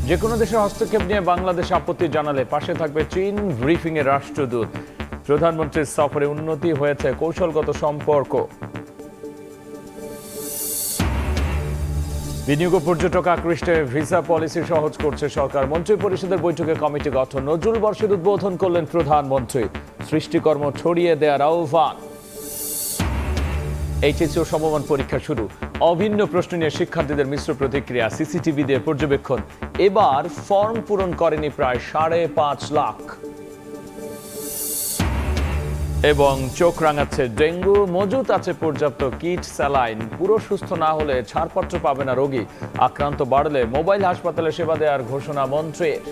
যে কোনো দেশের হস্তক্ষেপ নিয়ে বাংলাদেশ আপত্তি জানালে পাশে থাকবে চীন, ব্রিফিংয়ে রাষ্ট্রদূত। প্রধানমন্ত্রীর সফরে উন্নতি হয়েছে কৌশলগত সম্পর্ক। বিনিয়োগ ও পর্যটক আকৃষ্টে ভিসা পলিসি সহজ করছে সরকার। মন্ত্রী পরিষদের বৈঠকে কমিটি গঠন। নজরুল বর্ষের উদ্বোধন করলেন প্রধানমন্ত্রী। সৃষ্টিকর্ম ছড়িয়ে দেওয়ার আহ্বান। এইচএসসি ও সমমান পরীক্ষা শুরু। অভিন্ন প্রশ্ন নিয়ে শিক্ষার্থীদের মিশ্র প্রতিক্রিয়া। সিসিটিভি দিয়ে পর্যবেক্ষণ। এবার ফর্ম পূরণ করেনি প্রায় 5.5 লাখ। এবং চোখ রাঙাচ্ছে ডেঙ্গু। মজুত আছে পর্যাপ্ত কিট, স্যালাইন। পুরো সুস্থ না হলে ছাড়পত্র পাবে না রোগী। আক্রান্ত বাড়লে মোবাইল হাসপাতালে সেবা দেওয়ার ঘোষণা মন্ত্রীর।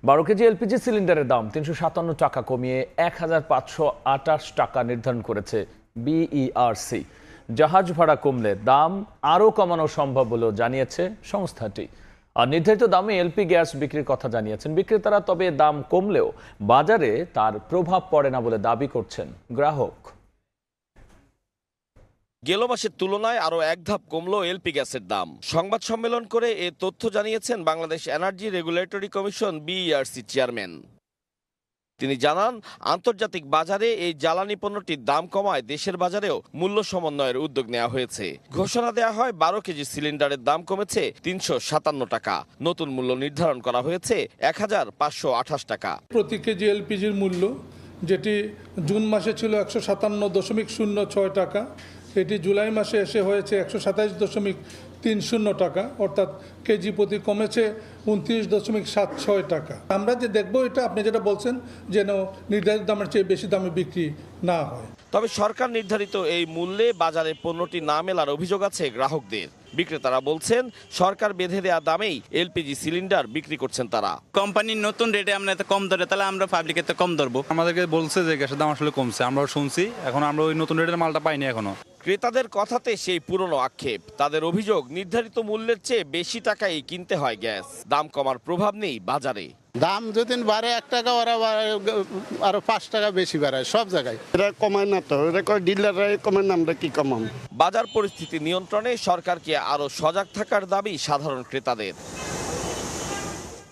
বারো কেজি এলপিজি সিলিন্ডারের দাম 357 টাকা কমিয়ে 1528 টাকা নির্ধারণ করেছে বিইআরসি। জাহাজ ভাড়া কমলে দাম আরও কমানো সম্ভব বলেও জানিয়েছে সংস্থাটি। আর নির্ধারিত দামে এলপি গ্যাস বিক্রির কথা জানিয়েছেন বিক্রেতারা। তবে দাম কমলেও বাজারে তার প্রভাব পড়ে না বলে দাবি করছেন গ্রাহক। গেল মাসের তুলনায় আরও এক ধাপ কমল এলপি গ্যাসের দাম। সংবাদ সম্মেলন করে এ তথ্য জানিয়েছেন Bangladesh energy regulatory commission BERC chairman. তিনি জানান, আন্তর্জাতিক বাজারে এই জ্বালানি পণ্যটির দাম কমায় দেশের বাজারেও মূল্য সমন্বয়ের উদ্যোগ নেওয়া হয়েছে। ঘোষণা দেওয়া হয় 12 কেজি সিলিন্ডারের দাম কমেছে 357 টাকা। নতুন মূল্য নির্ধারণ করা হয়েছে 1528 টাকা। প্রতি কেজি এলপিজির মূল্য, যেটি জুন মাসে ছিল 157.06 টাকা, এটি জুলাই মাসে এসে হয়েছে 127.30 টাকা, অর্থাৎ কেজি প্রতি কমেছে 29.76 টাকা। আমরা যে দেখব, এটা আপনি যেটা বলছেন, যেন নির্ধারিত দামের চেয়ে বেশি দামে বিক্রি না হয়। তবে সরকার নির্ধারিত এই মূল্যে বাজারে পণ্যটি না মেলার অভিযোগ আছে গ্রাহকদের। বিক্রেতারা বলছেন, সরকার বেঁধে দেওয়া দামেই এলপিজি সিলিন্ডার বিক্রি করছেন তারা। কোম্পানির নতুন রেটে আমরা এত কম ধরে, তাহলে আমরা পাবলিকের তো কম ধরবো। আমাদেরকে বলছে যে গ্যাসের দাম আসলে কমছে, আমরাও শুনছি, এখন আমরা ওই নতুন রেটের মালটা পাইনি এখনো। ক্রেতাদের কথাতে সেই পুরনো আক্ষেপ। তাদের অভিযোগ, নির্ধারিত মূল্যের চেয়ে বেশি টাকায় কিনতে হয় গ্যাস। দাম কমার প্রভাব নেই বাজারে। দাম যদি বাড়ে 1 টাকা, ওরা আরো 5 টাকা বেশি বাড়ায় সব জায়গায়। এটা কমায় না তো, এটা ডিলাররা কমায় না, আমরা কি কমাম? বাজার পরিস্থিতি নিয়ন্ত্রণে সরকারকে আরো সজাগ থাকার দাবি সাধারণ ক্রেতাদের।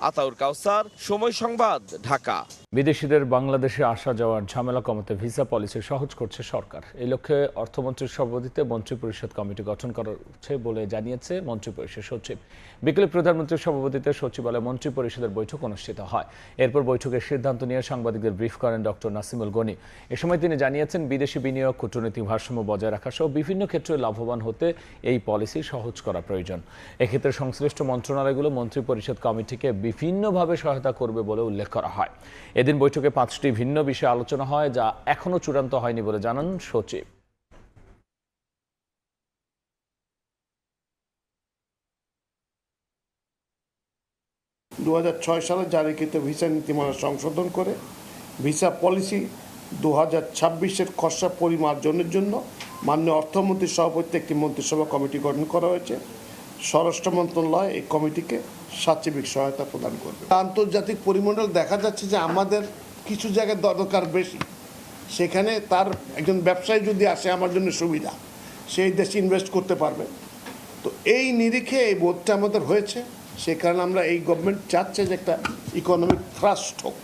আতাউর কাউসার, সময় সংবাদ, ঢাকা। বিদেশিদের বাংলাদেশে আসা যাওয়ার ঝামেলা কমাতে ভিসা পলিসি সহজ করছে সরকার। এই লক্ষ্যে অর্থমন্ত্রীর সভাপতিত্বে মন্ত্রিপরিষদ কমিটি গঠন করা হচ্ছে বলে জানিয়েছে মন্ত্রিপরিষদ সচিব। বিকেলে প্রধানমন্ত্রীর সভাপতিত্বে সচিবালয়ে মন্ত্রিপরিষদের বৈঠক অনুষ্ঠিত হয়। এরপর বৈঠকের সিদ্ধান্ত নিয়ে সাংবাদিকদের ব্রিফ করেন ডক্টর নাসিমুল গনি। এ সময় তিনি জানিয়েছেন, বিদেশি বিনিয়োগ, কূটনৈতিক ভারসাম্য বজায় রাখা সহ বিভিন্ন ক্ষেত্রে লাভবান হতে এই পলিসি সহজ করা প্রয়োজন। এক্ষেত্রে সংশ্লিষ্ট মন্ত্রণালয়গুলো মন্ত্রিপরিষদ কমিটিকে বিভিন্নভাবে সহায়তা করবে বলে উল্লেখ করা হয়। এদিন বৈঠকে 5টি ভিন্ন বিষয়ে আলোচনা হয়, যা এখনো চূড়ান্ত হয়নি বলে জানান সচিব। 2006 সালে জারিকৃত ভিসা নীতিমালা সংশোধন করে ভিসা পলিসি 2026-এর খসড়া পরিমার্জনের জন্য মাননীয় অর্থমন্ত্রীর সভাপতিত্বে একটি মন্ত্রিসভা কমিটি গঠন করা হয়েছে। স্বরাষ্ট্র মন্ত্রণালয় এই কমিটিকে সাচিবিক সহায়তা প্রদান করবে। আন্তর্জাতিক পরিমণ্ডল দেখা যাচ্ছে যে আমাদের কিছু জায়গায় দরকার বেশি, সেখানে তার একজন ব্যবসায়ী যদি আসে, আমার জন্য সুবিধা, সেই দেশে ইনভেস্ট করতে পারবে। তো এই নিরিখে এই বোধটা আমাদের হয়েছে। সে কারণে আমরা, এই গভর্নমেন্ট চাচ্ছে যে একটা ইকোনমিক থ্রাস্ট হোক।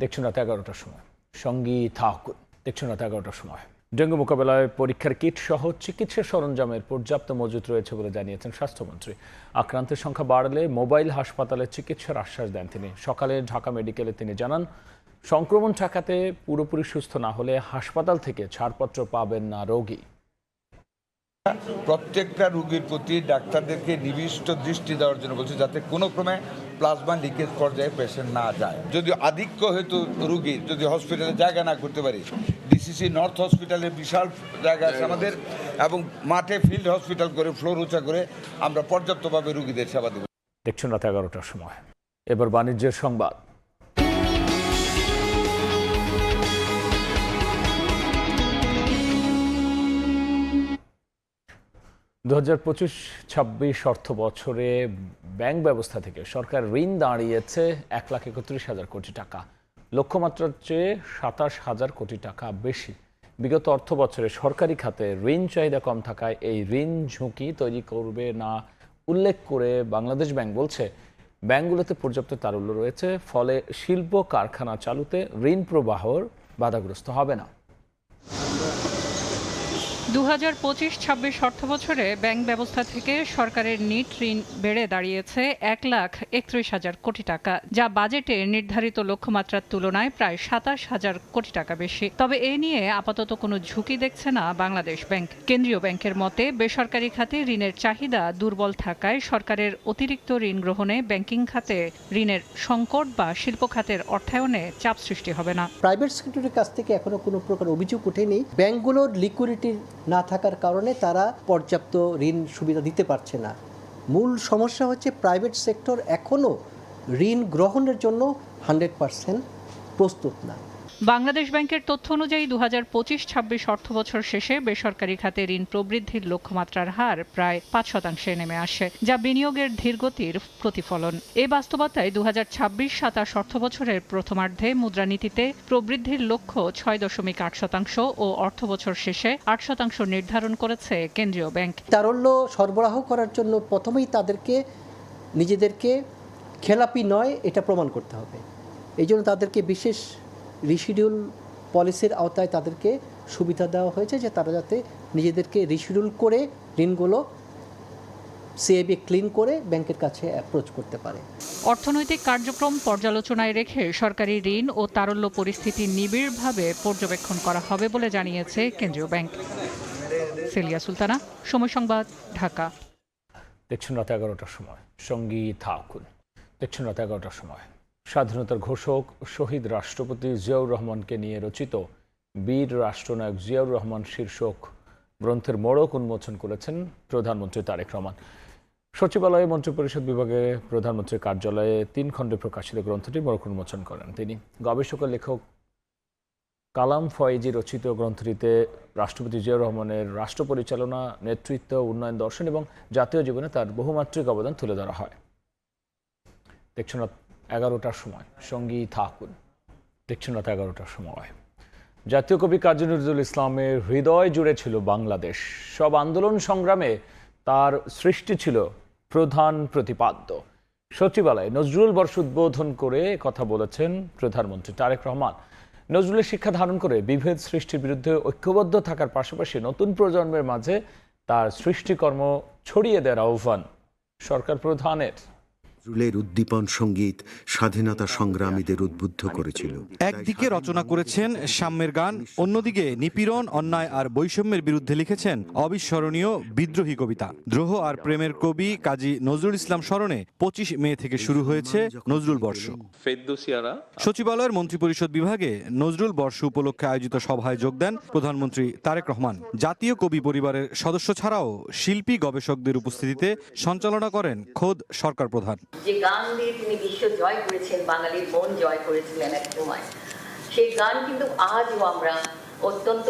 দেখছেন রাত 11টার সময় সঙ্গীত থাকুন। দেখছেন রাত 11টার সময়। ডেঙ্গু মোকাবেলায় পরীক্ষার কিট সহ চিকিৎসা সরঞ্জামের পর্যাপ্ত মজুত রয়েছে বলে জানিয়েছেন স্বাস্থ্যমন্ত্রী। আক্রান্তের সংখ্যা বাড়লে মোবাইল হাসপাতালে চিকিৎসার আশ্বাস দেন তিনি। সকালে ঢাকা মেডিকেলে তিনি জানান, সংক্রমণ ঠেকাতে পুরোপুরি সুস্থ না হলে হাসপাতাল থেকে ছাড়পত্র পাবেন না রোগী। প্রত্যেকটা রোগীর প্রতি ডাক্তারদেরকে নিবিষ্ট দৃষ্টি দেওয়ার জন্য বলছি, যাতে কোনো ক্রমে প্লাজমা লিকেজ পর্যায়ে পেশেন্ট না যায়। যদি আধিক্য হেতু রোগীর যদি হসপিটালে জায়গা না করতে পারি, ডিসিসি নর্থ হসপিটালে বিশাল জায়গা আছে আমাদের, এবং মাঠে ফিল্ড হসপিটাল করে ফ্লোর উঁচা করে আমরা পর্যাপ্তভাবে রোগীদের সেবা দেব। দেখছেন রাত 11টার সময়। এবার বাণিজ্যের সংবাদ। 2025-26 অর্থ বছরে ব্যাংক ব্যবস্থা থেকে সরকার ঋণ দাঁড়িয়েছে 1,31,000 কোটি টাকা, লক্ষ্যমাত্রার চেয়ে 27,000 কোটি টাকা বেশি। বিগত অর্থ বছরে সরকারি খাতে ঋণ চাহিদা কম থাকায় এই ঋণ ঝুঁকি তৈরি করবে না উল্লেখ করে বাংলাদেশ ব্যাংক বলছে, ব্যাংকগুলোতে পর্যাপ্ত তারল্য রয়েছে, ফলে শিল্প কারখানা চালুতে ঋণ প্রবাহর বাধাগ্রস্ত হবে না। 2025-26 অর্থবছরে ব্যাংক ব্যবস্থা থেকে সরকারের নিট ঋণ বেড়ে দাঁড়িয়েছে 1,31,000 কোটি টাকা, যা বাজেটে নির্ধারিত লক্ষ্যমাত্রার তুলনায় প্রায় 27,000 কোটি টাকা বেশি। তবে এ নিয়ে আপাতত কোনো ঝুঁকি দেখছে না বাংলাদেশ ব্যাংক। কেন্দ্রীয় ব্যাংকের মতে, বেসরকারি খাতে ঋণের চাহিদা দুর্বল থাকায় সরকারের অতিরিক্ত ঋণ গ্রহণে ব্যাংকিং খাতে ঋণের সংকট বা শিল্প খাতের অর্থায়নে চাপ সৃষ্টি হবে না। প্রাইভেট সেক্টরের কাছ থেকে এখনো কোনো প্রকার অভিযোগ ওঠেনি। ব্যাংকগুলোর লিকুইডিটির না থাকার কারণে তারা পর্যাপ্ত ঋণ সুবিধা দিতে পারছে না। মূল সমস্যা হচ্ছে প্রাইভেট সেক্টর এখনও ঋণ গ্রহণের জন্য 100% প্রস্তুত না। বাংলাদেশ ব্যাংকের তথ্য অনুযায়ী 2025-26 অর্থবছর শেষে বেসরকারি খাতে ঋণ প্রবৃদ্ধির লক্ষ্যমাত্রার হার প্রায় 5% নেমে আসে, যা বিনিয়োগের ধীরগতির প্রতিফলন। এই বাস্তবতায় 2026-27 অর্থবছরের প্রথমার্ধে মুদ্রানীতিতে প্রবৃদ্ধির লক্ষ্য 6.8% ও অর্থবছর শেষে 8% নির্ধারণ করেছে কেন্দ্রীয় ব্যাংক। তারল্য সরবরাহ করার জন্য প্রথমেই তাদেরকে নিজেদেরকে খেলাপি নয় এটা প্রমাণ করতে হবে। এই জন্য তাদেরকে বিশেষ রিশিডিউল পলিসির আওতায় তাদেরকে সুবিধা দেওয়া হয়েছে যে তারা যাতে নিজেদেরকে রিশিডিউল করে ঋণগুলো সিএবি ক্লিন করে ব্যাংকের কাছে অ্যাপ্রোচ করতে পারে। অর্থনৈতিক কার্যক্রম পর্যালোচনায় রেখে সরকারি ঋণ ও তারল্য পরিস্থিতি নিবিড়ভাবে পর্যবেক্ষণ করা হবে বলে জানিয়েছে কেন্দ্রীয় ব্যাংক। সেলিয়া সুলতানা, সময় সংবাদ, ঢাকা। দেখছেন রাত 11টার সময় সঙ্গী থাকুন। দেখছেন রাত 11টার সময় স্বাধীনতার ঘোষক শহীদ রাষ্ট্রপতি জিয়াউর রহমানকে নিয়ে রচিত বীর রাষ্ট্রনায়ক জিয়াউর রহমান শীর্ষক গ্রন্থের মোড়ক উন্মোচন করেছেন প্রধানমন্ত্রী তারেক রহমান। সচিবালয়ে মন্ত্রিপরিষদ বিভাগে প্রধানমন্ত্রীর কার্যালয়ে 3 খণ্ডে প্রকাশিত গ্রন্থটি মোড়ক উন্মোচন করেন তিনি। গবেষক ও লেখক কালাম ফয়েজি রচিত গ্রন্থটিতে রাষ্ট্রপতি জিয়াউর রহমানের রাষ্ট্র পরিচালনা, নেতৃত্ব, উন্নয়ন দর্শন এবং জাতীয় জীবনে তার বহুমাত্রিক অবদান তুলে ধরা হয়। দেখছেন 11টার সময় সঙ্গী থাকুন। দেখছেন রাত 11টার সময়। জাতীয় কবি কাজী নজরুল ইসলামের হৃদয় জুড়ে ছিল বাংলাদেশ। সব আন্দোলন সংগ্রামে তার সৃষ্টি ছিল প্রধান প্রতিপাদ্য। সচিবালয়ে নজরুল বর্ষ উদ্বোধন করে কথা বলেছেন প্রধানমন্ত্রী তারেক রহমান। নজরুলের শিক্ষা ধারণ করে বিভেদ সৃষ্টির বিরুদ্ধে ঐক্যবদ্ধ থাকার পাশাপাশি নতুন প্রজন্মের মাঝে তার সৃষ্টিকর্ম ছড়িয়ে দেওয়ার আহ্বান সরকার প্রধানের। নজরুলের উদ্দীপন সঙ্গীত স্বাধীনতা সংগ্রামীদের উদ্বুদ্ধ করেছিল। একদিকে রচনা করেছেন সাম্যের গান, অন্যদিকে নিপীড়ন, অন্যায় আর বৈষম্যের বিরুদ্ধে লিখেছেন অবিস্মরণীয় বিদ্রোহী কবিতা। দ্রোহ আর প্রেমের কবি কাজী নজরুল ইসলাম স্মরণে 25 মে থেকে শুরু হয়েছে নজরুল বর্ষ। সচিবালয়ের মন্ত্রিপরিষদ বিভাগে নজরুল বর্ষ উপলক্ষে আয়োজিত সভায় যোগ দেন প্রধানমন্ত্রী তারেক রহমান। জাতীয় কবি পরিবারের সদস্য ছাড়াও শিল্পী গবেষকদের উপস্থিতিতে সঞ্চালনা করেন খোদ সরকার প্রধান। যে গান দিয়ে তিনি বিশ্ব জয় করেছেন, বাঙালির মন জয় করেছিলেন এক সময়, সেই গান কিন্তু আজও আমরা অত্যন্ত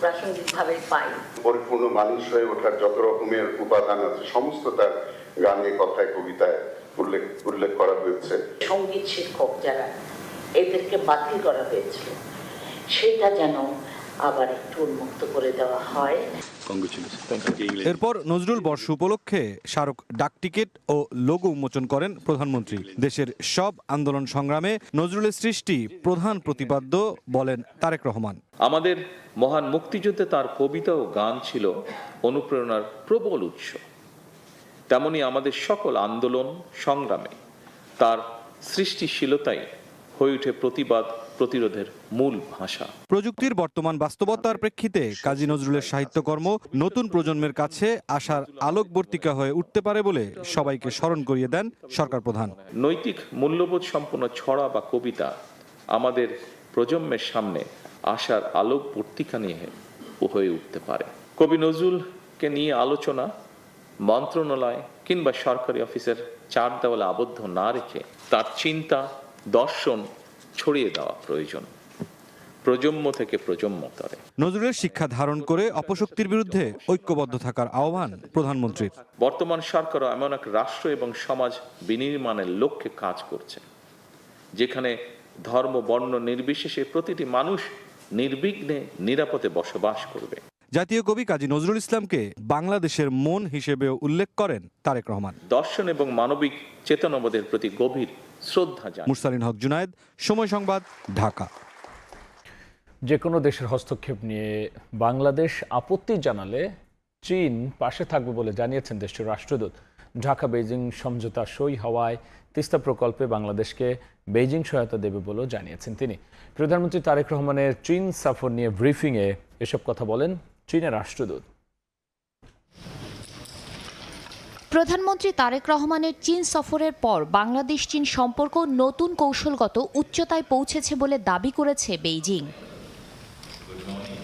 প্রাসঙ্গিকভাবে পাই। পরিপূর্ণ মানুষ হয়ে ওঠার যত রকমের উপাদান আছে সমস্ত তার গানে, কথায়, কবিতায় উল্লেখ করা হয়েছে। সঙ্গীত শিক্ষক যারা, এদেরকে বাতিল করা হয়েছিল, সেটা যেন আবার একটু উন্মুক্ত করে দেওয়া হয়। এরপর নজরুল বর্ষ উপলক্ষে স্মারক ডাকটিকিট ও লোগো উন্মোচন করেন প্রধানমন্ত্রী। দেশের সব আন্দোলন সংগ্রামে নজরুলের সৃষ্টি প্রধান প্রতিপাদ্য বলেন তারেক রহমান। আমাদের মহান মুক্তিযুদ্ধে তার কবিতা ও গান ছিল অনুপ্রেরণার প্রবল উৎস। তেমনি আমাদের সকল আন্দোলন সংগ্রামে তার সৃষ্টিশীলতাই হয়ে ওঠে প্রতিবাদ প্রতিরোধের মূল ভাষা। প্রযুক্তির বর্তমান বাস্তবতার প্রেক্ষিতে কাজী নজরুলের সাহিত্যকর্ম নতুন প্রজন্মের কাছে আশার আলোকবর্তিকা হয়ে উঠতে পারে বলে সবাইকে স্মরণ করিয়ে দেন সরকার প্রধান। নৈতিক মূল্যবোধ সম্পন্ন ছড়া বা কবিতা আমাদের প্রজন্মের সামনে আশার আলোকবর্তিকা নিয়ে হয়ে উঠতে পারে। কবি নজরুলকে নিয়ে আলোচনা মন্ত্রণালয় কিংবা সরকারি অফিসের চার দেওয়ালে আবদ্ধ না রেখে তার চিন্তা, দর্শন ছড়িয়ে দেওয়া প্রয়োজন। প্রজন্ম থেকে প্রজন্মতরে। নজরুলের শিক্ষা ধারণ করে অপশক্তির বিরুদ্ধে ঐক্যবদ্ধ থাকার আহ্বান প্রধানমন্ত্রীর। বর্তমান সরকারও এমন এক রাষ্ট্র এবং সমাজ বিনির্মাণের লক্ষ্যে কাজ করছে, যেখানে ধর্ম বর্ণ নির্বিশেষে প্রতিটি মানুষ নির্বিঘ্নে নিরাপদে বসবাস করবে। জাতীয় কবি কাজী নজরুল ইসলামকে বাংলাদেশের মন হিসেবেও উল্লেখ করেন তারেক রহমান। দর্শন এবং মানবিক চেতনাবোধের প্রতি গভীর শ্রদ্ধা জানান। মুরসালিন হক জুনায়েদ, সময় সংবাদ, ঢাকা। যে কোনো দেশের হস্তক্ষেপ নিয়ে বাংলাদেশ আপত্তি জানালে চীন পাশে থাকবে বলে জানিয়েছেন দেশটির রাষ্ট্রদূত। ঢাকা বেইজিং সমঝোতা সই হওয়ায় তিস্তা প্রকল্পে বাংলাদেশকে বেইজিং সহায়তা দেবে বলেও জানিয়েছেন তিনি। প্রধানমন্ত্রী তারেক রহমানের চীন সফর নিয়ে ব্রিফিংয়ে এসব কথা বলেন চীনের রাষ্ট্রদূত। প্রধানমন্ত্রী তারেক রহমানের চীন সফরের পর বাংলাদেশ চীন সম্পর্ক নতুন কৌশলগত উচ্চতায় পৌঁছেছে বলে দাবি করেছে বেইজিং।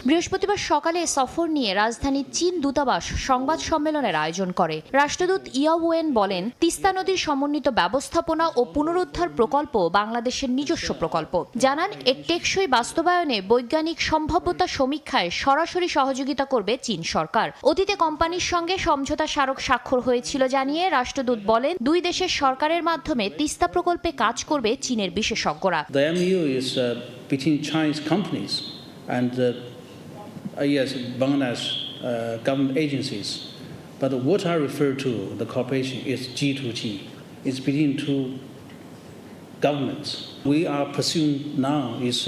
বৃহস্পতিবার সকালে সফর নিয়ে রাজধানীর চীন দূতাবাস সংবাদ সম্মেলনের আয়োজন করে। রাষ্ট্রদূত ইয়াওয়েন বলেন, তিস্তা নদীর সমন্বিত ব্যবস্থাপনা ও পুনরুদ্ধার প্রকল্প বাংলাদেশের নিজস্ব প্রকল্প। জানান, এর টেকসই বাস্তবায়নে বৈজ্ঞানিক সম্ভাব্যতা সমীক্ষায় সরাসরি সহযোগিতা করবে চীন সরকার। অতীতে কোম্পানির সঙ্গে সমঝোতা স্মারক স্বাক্ষর হয়েছিল জানিয়ে রাষ্ট্রদূত বলেন, দুই দেশের সরকারের মাধ্যমে তিস্তা প্রকল্পে কাজ করবে চীনের বিশেষজ্ঞরা। The MOU is between Chinese companies and yes, Bangladesh government agencies. But what I refer to, the cooperation is G2G. It's between two governments. We are pursuing now is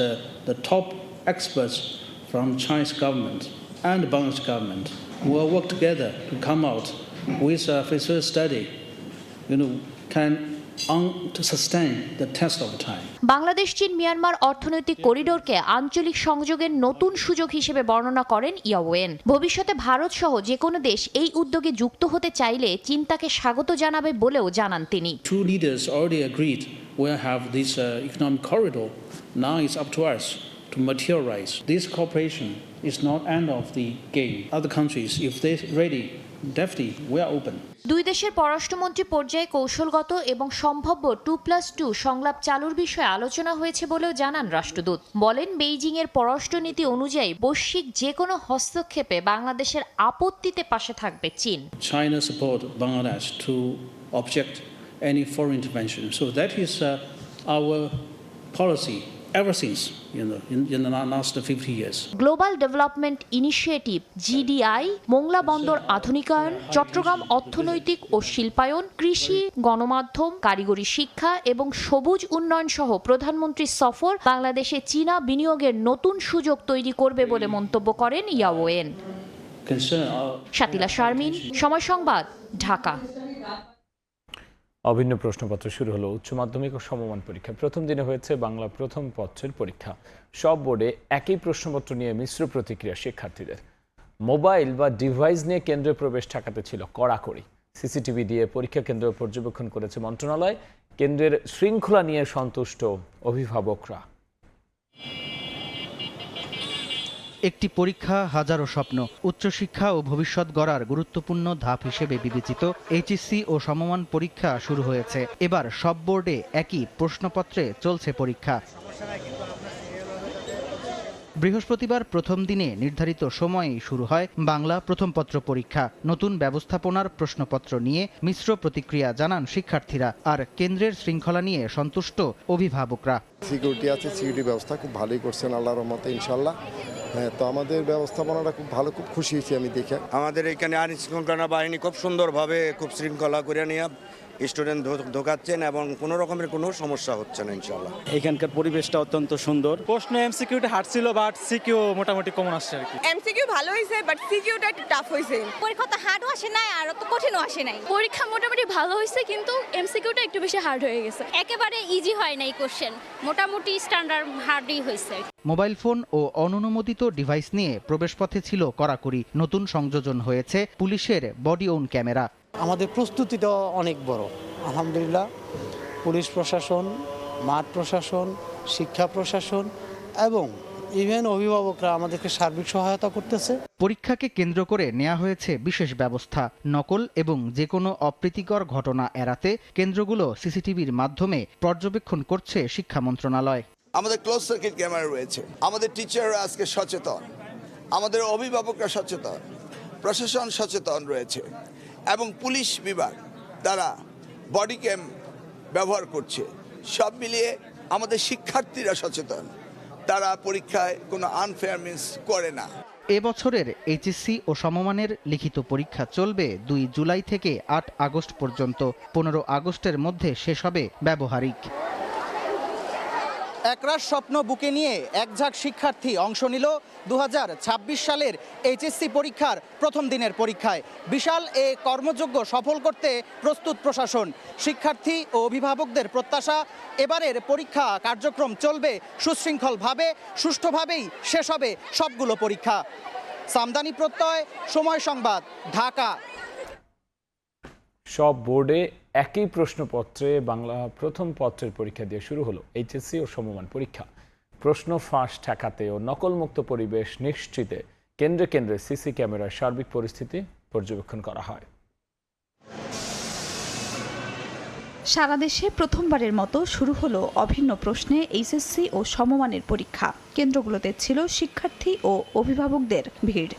the top experts from Chinese government and Bangladesh government who will work together to come out with a feasibility study, can to sustain the test of time. Bangladesh চীন Myanmar অর্থনৈতিক করিডোরকে আঞ্চলিক সংযোগের নতুন সুযোগ হিসেবে বর্ণনা করেন ইয়াওয়েন। ভবিষ্যতে ভারত সহ যে কোনো দেশ এই উদ্যোগে যুক্ত হতে চাইলে চীন তাকে স্বাগত জানাবে বলেও জানান তিনি। Two leaders already agreed we'll have this economic corridor. Now it's up to us to materialize. This cooperation is not end of the game. Other countries, if they're ready, definitely we are open. দুই দেশের পররাষ্ট্রমন্ত্রী পর্যায়ে কৌশলগত এবং সম্ভাব্য 2+2 সংলাপ চালুর বিষয়ে আলোচনা হয়েছে বলেও জানান রাষ্ট্রদূত। বলেন, বেইজিং এর পররাষ্ট্রনীতি অনুযায়ী বৈশ্বিক যে কোনো হস্তক্ষেপে বাংলাদেশের আপত্তিতে পাশে থাকবে চীন। China support Bangladesh to object any foreign intervention. So that is our policy ever since, in the last 50 years. Global development initiative GDI, Mongla বন্দর আধুনিকায়ন, চট্টগ্রাম অর্থনৈতিক ও শিল্পায়ন, কৃষি, গণমাধ্যম, কারিগরি শিক্ষা এবং সবুজ উন্নয়ন সহ প্রধানমন্ত্রীর সফর বাংলাদেশে চীনা বিনিয়োগের নতুন সুযোগ তৈরি করবে বলে মন্তব্য করেন ইয়াওয়েন। শাতিলা শারমিন, সময় সংবাদ, ঢাকা। অভিন্ন প্রশ্নপত্র শুরু হলো উচ্চ মাধ্যমিক ও সমমান পরীক্ষা। প্রথম দিনে হয়েছে বাংলা প্রথম পত্রের পরীক্ষা। সব বোর্ডে একই প্রশ্নপত্র নিয়ে মিশ্র প্রতিক্রিয়া শিক্ষার্থীদের। মোবাইল বা ডিভাইস নিয়ে কেন্দ্রে প্রবেশ ঠেকাতে ছিল কড়াকড়ি। সিসিটিভি দিয়ে পরীক্ষা কেন্দ্র পর্যবেক্ষণ করেছে মন্ত্রণালয়। কেন্দ্রের শৃঙ্খলা নিয়ে সন্তুষ্ট অভিভাবকরা। একটি পরীক্ষা, হাজারো স্বপ্ন। উচ্চশিক্ষা ও ভবিষ্যৎ গড়ার গুরুত্বপূর্ণ ধাপ হিসেবে বিবেচিত এইচএসসি ও সমমান পরীক্ষা শুরু হয়েছে। এবার সব বোর্ডে একই প্রশ্নপত্রে চলছে পরীক্ষা। বৃহস্পতিবার প্রথম দিনে নির্ধারিত সময়েই শুরু হয় বাংলা প্রথম পত্র পরীক্ষা। নতুন ব্যবস্থাপনার প্রশ্নপত্র নিয়ে মিশ্র প্রতিক্রিয়া জানান শিক্ষার্থীরা। আর কেন্দ্রের শৃঙ্খলা নিয়ে সন্তুষ্ট অভিভাবকরা। সিকিউরিটি আছে, সিকিউরিটি ব্যবস্থা খুব ভালোই করছেন আল্লাহর রহমতে ইনশাল্লাহ। হ্যাঁ, তো আমাদের ব্যবস্থাপনাটা খুব ভালো, খুব খুশি হয়েছি আমি দেখে। আমাদের এখানে আইন শৃঙ্খলা বাহিনী খুব সুন্দরভাবে খুব শৃঙ্খলা করে নিয়ে স্টুডেন্ট ঢোকাচ্ছেন এবং কোনো রকমের কোনো সমস্যা হচ্ছে না ইনশাআল্লাহ। এখানকার পরিবেশটা অত্যন্ত সুন্দর। প্রশ্ন এমসিকিউটা হার্ড ছিল, বাট সিকিউ মোটামুটি কমন আসছে আর কি। এমসিকিউ ভালো হয়েছে, বাট সিকিউটা একটু টাফ হয়েছে। পরীক্ষা তো হার্ডও আসে নাই আর তো কঠিনও আসে নাই। পরীক্ষা মোটামুটি ভালো হয়েছে, কিন্তু এমসিকিউটা একটু বেশি হার্ড হয়ে গেছে। একেবারে ইজি হয় নাই কোশ্চেন, মোটামুটি স্ট্যান্ডার্ড হার্ডই হয়েছে। মোবাইল ফোন ও অননুমোদিত ডিভাইস নিয়ে প্রবেশপথে ছিল কড়াকড়ি। নতুন সংযোজন হয়েছে পুলিশের বডি ওন ক্যামেরা। আমাদের প্রস্তুতিটা অনেক বড় আলহামদুলিল্লাহ। পুলিশ প্রশাসন, মাঠ প্রশাসন, শিক্ষা প্রশাসন এবং ইভেন অভিভাবকরা আমাদেরকে সার্বিক সহায়তা করতেছে। পরীক্ষাকে কেন্দ্র করে নেওয়া হয়েছে বিশেষ ব্যবস্থা। নকল এবং যে কোনো অপ্রীতিকর ঘটনা এড়াতে কেন্দ্রগুলো সিসিটিভির মাধ্যমে পর্যবেক্ষণ করছে শিক্ষা মন্ত্রণালয়। আমাদের ক্লোজ সার্কিট ক্যামেরা রয়েছে, আমাদের টিচাররা আজকে সচেতন, আমাদের অভিভাবকরা সচেতন, প্রশাসন সচেতন রয়েছে এবং পুলিশ বিভাগ তারা বডি ক্যাম ব্যবহার করছে। সব মিলিয়ে আমাদের শিক্ষার্থীরা সচেতন, তারা পরীক্ষায় কোনো আনফেয়ার মিন্স করে না। এবছরের এইচএসসি ও সমমানের লিখিত পরীক্ষা চলবে 2 জুলাই থেকে 8 আগস্ট পর্যন্ত। 15 আগস্টের মধ্যে শেষ হবে ব্যবহারিক। একরাশ স্বপ্ন বুকে নিয়ে একঝাঁক শিক্ষার্থী অংশ নিল 2026 সালের এইচএসসি পরীক্ষার প্রথম দিনের পরীক্ষায়। বিশাল এ কর্মযজ্ঞ সফল করতে প্রস্তুত প্রশাসন। শিক্ষার্থী ও অভিভাবকদের প্রত্যাশা, এবারের পরীক্ষা কার্যক্রম চলবে সুশৃঙ্খলভাবে, সুষ্ঠুভাবেই শেষ হবে সবগুলো পরীক্ষা। সামদানি প্রত্যয়, সময় সংবাদ, ঢাকা। সব বোর্ডে একই প্রশ্নপত্রে বাংলা প্রথম পত্রের পরীক্ষা দিয়ে শুরু হলো এইচএসসি ও সমমান পরীক্ষা। প্রশ্ন ফাঁস ঠেকাতে ও নকলমুক্ত পরিবেশ নিশ্চিতে কেন্দ্রে কেন্দ্রে সিসি ক্যামেরায় সার্বিক পরিস্থিতি পর্যবেক্ষণ করা হয়। সারা দেশে প্রথমবারের মতো শুরু হলো অভিন্ন প্রশ্নে এইচএসসি ও সমমানের পরীক্ষা। কেন্দ্রগুলোতে ছিল শিক্ষার্থী ও অভিভাবকদের ভিড়।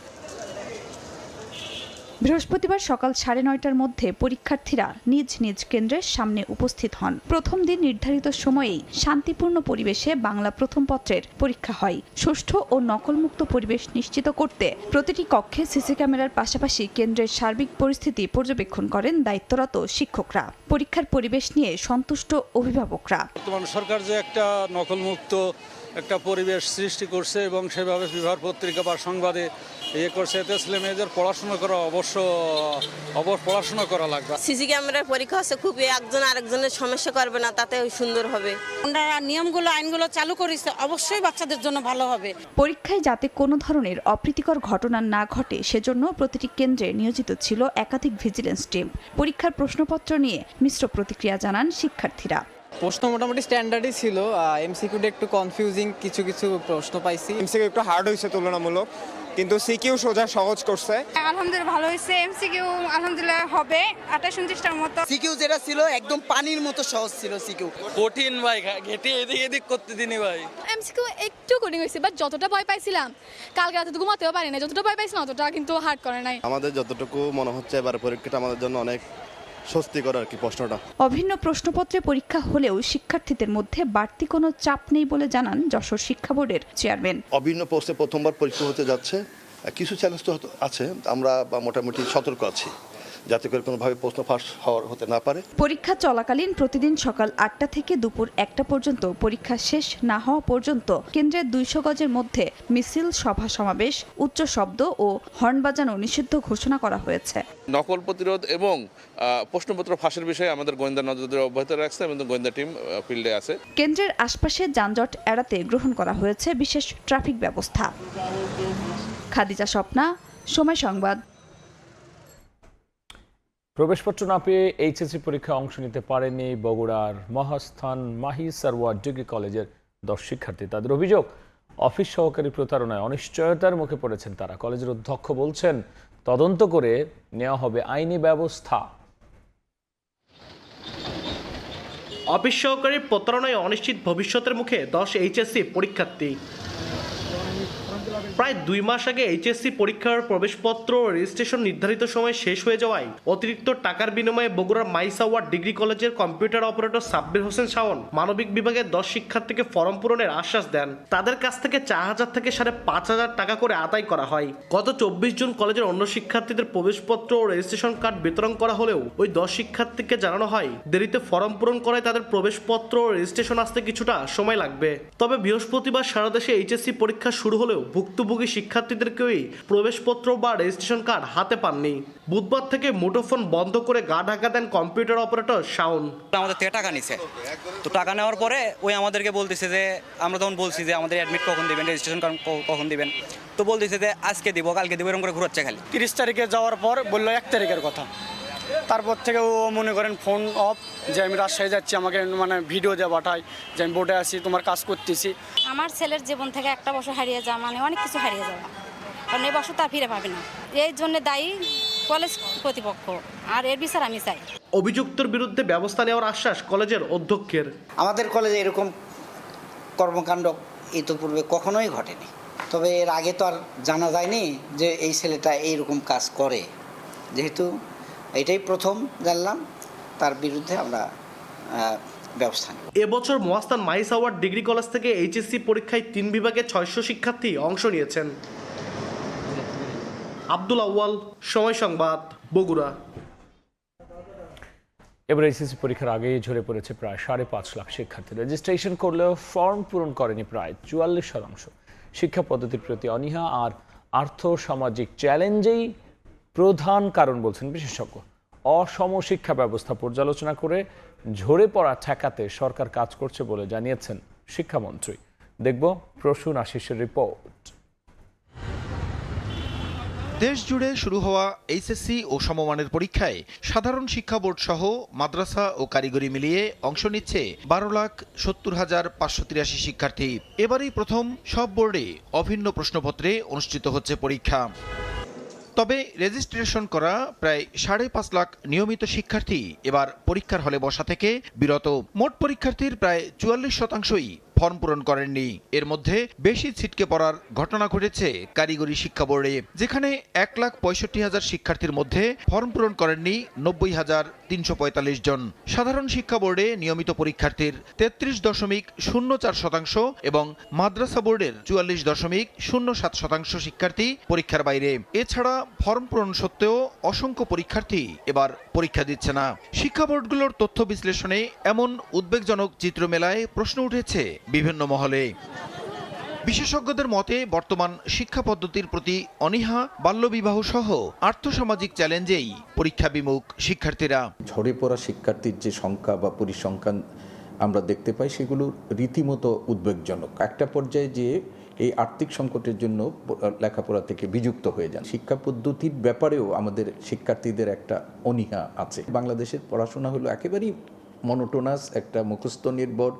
বৃহস্পতিবার সকাল 9:30টার মধ্যে পরীক্ষার্থীরা নিজ নিজ কেন্দ্রের সামনে উপস্থিত হন। প্রথম দিন নির্ধারিত সময়েই শান্তিপূর্ণ পরিবেশে বাংলা প্রথম পত্রের পরীক্ষা হয়। সুষ্ঠু ও নকলমুক্ত পরিবেশ নিশ্চিত করতে প্রতিটি কক্ষে সিসি ক্যামেরার পাশাপাশি কেন্দ্রের সার্বিক পরিস্থিতি পর্যবেক্ষণ করেন দায়িত্বরত শিক্ষকরা। পরীক্ষার পরিবেশ নিয়ে সন্তুষ্ট অভিভাবকরা। বর্তমান সরকার যে একটা নকলমুক্ত একটা পরিবেশ সৃষ্টি করছে এবং সেভাবে বিভাগ পত্রিকা বা সংবাদে করছে, এতে ছেলেমেয়েদের পড়াশোনা করা পড়াশোনা করা লাগবে। সিসি ক্যামেরার পরীক্ষা হচ্ছে খুবই, একজন আরেকজনের সমস্যা করবে না, তাতে সুন্দর হবে। ওনারা নিয়মগুলো আইনগুলো চালু করেছে, অবশ্যই বাচ্চাদের জন্য ভালো হবে। পরীক্ষায় যাতে কোনো ধরনের অপ্রীতিকর ঘটনা না ঘটে সেজন্য প্রতিটি কেন্দ্রে নিয়োজিত ছিল একাধিক ভিজিলেন্স টিম। পরীক্ষার প্রশ্নপত্র নিয়ে মিশ্র প্রতিক্রিয়া জানান শিক্ষার্থীরা। প্রশ্ন মোটামুটি স্ট্যান্ডার্ডই ছিল, এমসিকিউটা একটু কনফিউজিং কিছু প্রশ্ন পাইছি। এমসিকিউ একটু হার্ড হয়েছে তুলনামূলক, কিন্তু সিকিউ সোজা সহজ করছে। আলহামদুলিল্লাহ ভালো হয়েছে। এমসিকিউ আলহামদুলিল্লাহ হবে 28-29টার মতো। সিকিউ যেটা ছিল একদম পানির মতো সহজ ছিল। সিকিউ কঠিন ভাই, ঘেটে এদিক করতে দিনি ভাই। এমসিকিউ একটু কঠিন হয়েছে, বাট যতটা ভয় পাইছিলাম কালকে রাতে ঘুমাতেও পারি না, যতটা ভয় পাইছিলাম অতটা কিন্তু হার্ড করে নাই। আমাদের যতটুকু মনে হচ্ছে এবার পরীক্ষাটা আমাদের জন্য অনেক স্বস্তিকর আর কি। প্রশ্নটা অভিন্ন প্রশ্নপত্রে পরীক্ষা হলেও শিক্ষার্থীদের মধ্যে বাড়তি কোনো চাপ নেই বলে জানান যশোর শিক্ষা বোর্ডের চেয়ারম্যান। অভিন্ন প্রশ্নে প্রথমবার পরীক্ষা হতে যাচ্ছে, কিছু চ্যালেঞ্জ তো আছে, আমরা মোটামুটি সতর্ক আছি যাতে করে কোনোভাবে প্রশ্ন ফাঁস হতে না পারে। পরীক্ষা চলাকালীন প্রতিদিন সকাল 8টা থেকে দুপুর 1টা পর্যন্ত, পরীক্ষা শেষ না হওয়া পর্যন্ত কেন্দ্রের 200 গজের মধ্যে মিছিল, সভা সমাবেশ, উচ্চ শব্দ ও হর্ন বাজানো নিষিদ্ধ ঘোষণা করা হয়েছে। নকল প্রতিরোধ এবং প্রশ্নপত্র ফাঁসের বিষয়ে আমাদের গোয়েন্দা নজরদারি অব্যাহত রাখছে এবং গোয়েন্দা টিম ফিল্ডে আছে। কেন্দ্রের আশপাশে যানজট এড়াতে গ্রহণ করা হয়েছে বিশেষ ট্রাফিক ব্যবস্থা। খাদিজা স্বপ্না, সময় সংবাদ। প্রবেশপত্র না পেয়ে এইচএসসি পরীক্ষায় অংশ নিতে পারেনি বগুড়ার মহাস্থান মাহি সারওয়ার ডিগ্রি কলেজের 10 শিক্ষার্থী। তাদের অভিযোগ, অফিস সহকারী প্রতারণায় অনিশ্চয়তার মুখে পড়েছেন তারা। কলেজের অধ্যক্ষ বলছেন তদন্ত করে নেওয়া হবে আইনি ব্যবস্থা। অফিস সহকারী প্রতারণায় অনিশ্চিত ভবিষ্যতের মুখে 10 এইচএসসি পরীক্ষার্থী। প্রায় 2 মাস আগে এইচএসসি পরীক্ষার প্রবেশপত্র রেজিস্ট্রেশন নির্ধারিত সময় শেষ হয়ে যাওয়ায় অতিরিক্ত টাকার বিনিময়ে বগুড়ার মাইসাওয়ার ডিগ্রি কলেজের কম্পিউটার অপারেটর সাব্বির হোসেন শাওন মানবিক বিভাগের 10 শিক্ষার্থীকে ফর্ম পূরণের আশ্বাস দেন। তাদের কাছ থেকে 4000 থেকে 5,500 টাকা করে আদায় করা হয়। গত 24 জুন কলেজের অন্য শিক্ষার্থীদের প্রবেশপত্র ও রেজিস্ট্রেশন কার্ড বিতরণ করা হলেও ওই 10 শিক্ষার্থীকে জানানো হয় দেরিতে ফর্ম পূরণ করায় তাদের প্রবেশপত্র ও রেজিস্ট্রেশন আসতে কিছুটা সময় লাগবে। তবে বৃহস্পতিবার সারা দেশে এইচএসসি পরীক্ষা শুরু হলেও ভুক্তভোগী শিক্ষার্থীদেরকেই প্রবেশপত্র বা রেজিস্ট্রেশন কার্ড হাতে পাননি। বুধবার থেকে মুঠোফোন বন্ধ করে গা ঢাকা দেন কম্পিউটার অপারেটর শাওন। আমাদের থেকে টাকা নিছে, তো টাকা নেওয়ার পরে ওই আমাদেরকে বলতেছে যে, আমরা তখন বলছি যে আমাদের অ্যাডমিট কখন দিবেন, রেজিস্ট্রেশন কখন দিবেন, তো বলতেছে যে আজকে দিব, কালকে দিব, এরকম করে ঘুরাচ্ছে খালি। 30 তারিখে যাওয়ার পর বললো 1 তারিখের কথা। তারপর থেকে ও মনে করেন ফোন অফ, যে আমি রাজশাহী যাচ্ছি, আমাকে মানে ভিডিও দিয়ে পাঠাই যে আমি বোর্ডে আছি, তোমার কাজ করতেছি। আমার ছেলের জীবন থেকে একটা বছর হারিয়ে যাওয়া মানে অনেক কিছু হারিয়ে যাওয়া, কারণ এই বছর তা ফিরে পাবে না। এই জন্য দায়ী কলেজ কর্তৃপক্ষ, আর এর বিচার আমি চাই। অভিযুক্তর বিরুদ্ধে ব্যবস্থা নেওয়ার আশ্বাস কলেজের অধ্যক্ষের। আমাদের কলেজে এরকম কর্মকাণ্ড ইতোপূর্বে কখনোই ঘটেনি। তবে এর আগে তো আর জানা যায়নি যে এই ছেলেটা এইরকম কাজ করে। যেহেতু এটাই প্রথম জানলাম, তার বিরুদ্ধে আমরা ব্যবস্থা নেব। এবছর মোয়াস্তান মাইস আওয়ার্ড ডিগ্রি কলেজ থেকে এইচএসসি পরীক্ষায় 3 বিভাগে 600 শিক্ষার্থী অংশ নিয়েছেন। আব্দুল আউয়াল, সময় সংবাদ, বগুড়া। এবার এইচএসসি পরীক্ষার আগেই ঝরে পড়েছে প্রায় 5.5 লাখ শিক্ষার্থী। রেজিস্ট্রেশন করলেও ফর্ম পূরণ করেনি প্রায় 44%। শিক্ষা পদ্ধতির প্রতি অনীহা আর আর্থসামাজিক চ্যালেঞ্জেই প্রধান কারণ বলছেন বিশেষজ্ঞ। অসম শিক্ষা ব্যবস্থা পর্যালোচনা করে ঝরে পড়া ঠেকাতে সরকার কাজ করছে বলে জানিয়েছেন শিক্ষামন্ত্রী। দেখব প্রসূন আশিসের রিপোর্ট। দেশ জুড়ে শুরু হওয়া এইচএসসি ও সমমানের পরীক্ষায় সাধারণ শিক্ষা বোর্ড সহ মাদ্রাসা ও কারিগরি মিলিয়ে অংশ নিচ্ছে 12,70,583 শিক্ষার্থী। এবারই প্রথম সব বোর্ডে অভিন্ন প্রশ্নপত্রে অনুষ্ঠিত হচ্ছে পরীক্ষা। তবে রেজিস্ট্রেশন করা প্রায় 5.5 লাখ নিয়মিত শিক্ষার্থী এবার পরীক্ষার হলে বসা থেকে বিরত। মোট পরীক্ষার্থীর প্রায় 44%ই ফর্ম পূরণ করেননি। এর মধ্যে বেশি ছিটকে পড়ার ঘটনা ঘটেছে কারিগরি শিক্ষা বোর্ডে, যেখানে 1,65,000 শিক্ষার্থীর মধ্যে ফর্ম পূরণ করেননি 90,345 জন। সাধারণ শিক্ষা বোর্ডে নিয়মিত পরীক্ষার্থীর 33.04% এবং মাদ্রাসা বোর্ডের 44.07% শিক্ষার্থী পরীক্ষার বাইরে। এছাড়া ফর্ম পূরণ সত্ত্বেও অসংখ্য পরীক্ষার্থী এবার পরীক্ষা দিচ্ছে না। শিক্ষা বোর্ডগুলোর তথ্য বিশ্লেষণে এমন উদ্বেগজনক চিত্র মেলায় প্রশ্ন উঠেছে বিভিন্ন মহলে। বিশেষজ্ঞদের মতে বর্তমান শিক্ষা পদ্ধতির প্রতি অনীহা, বাল্যবিবাহ সহ আর্থসামাজিক চ্যালেঞ্জেই পরীক্ষা বিমুখ শিক্ষার্থীরা। ঝরে পড়া শিক্ষার্থীর যে সংখ্যা বা পরিসংখ্যান আমরা দেখতে পাই সেগুলো রীতিমতো উদ্বেগজনক। একটা পর্যায়ে যে এই আর্থিক সংকটের জন্য লেখাপড়া থেকে বিযুক্ত হয়ে যান। শিক্ষা পদ্ধতির ব্যাপারেও আমাদের শিক্ষার্থীদের একটা অনীহা আছে। বাংলাদেশের পড়াশোনা হলো একেবারেই মনোটোনাস, একটা মুখস্থ নির্ভর,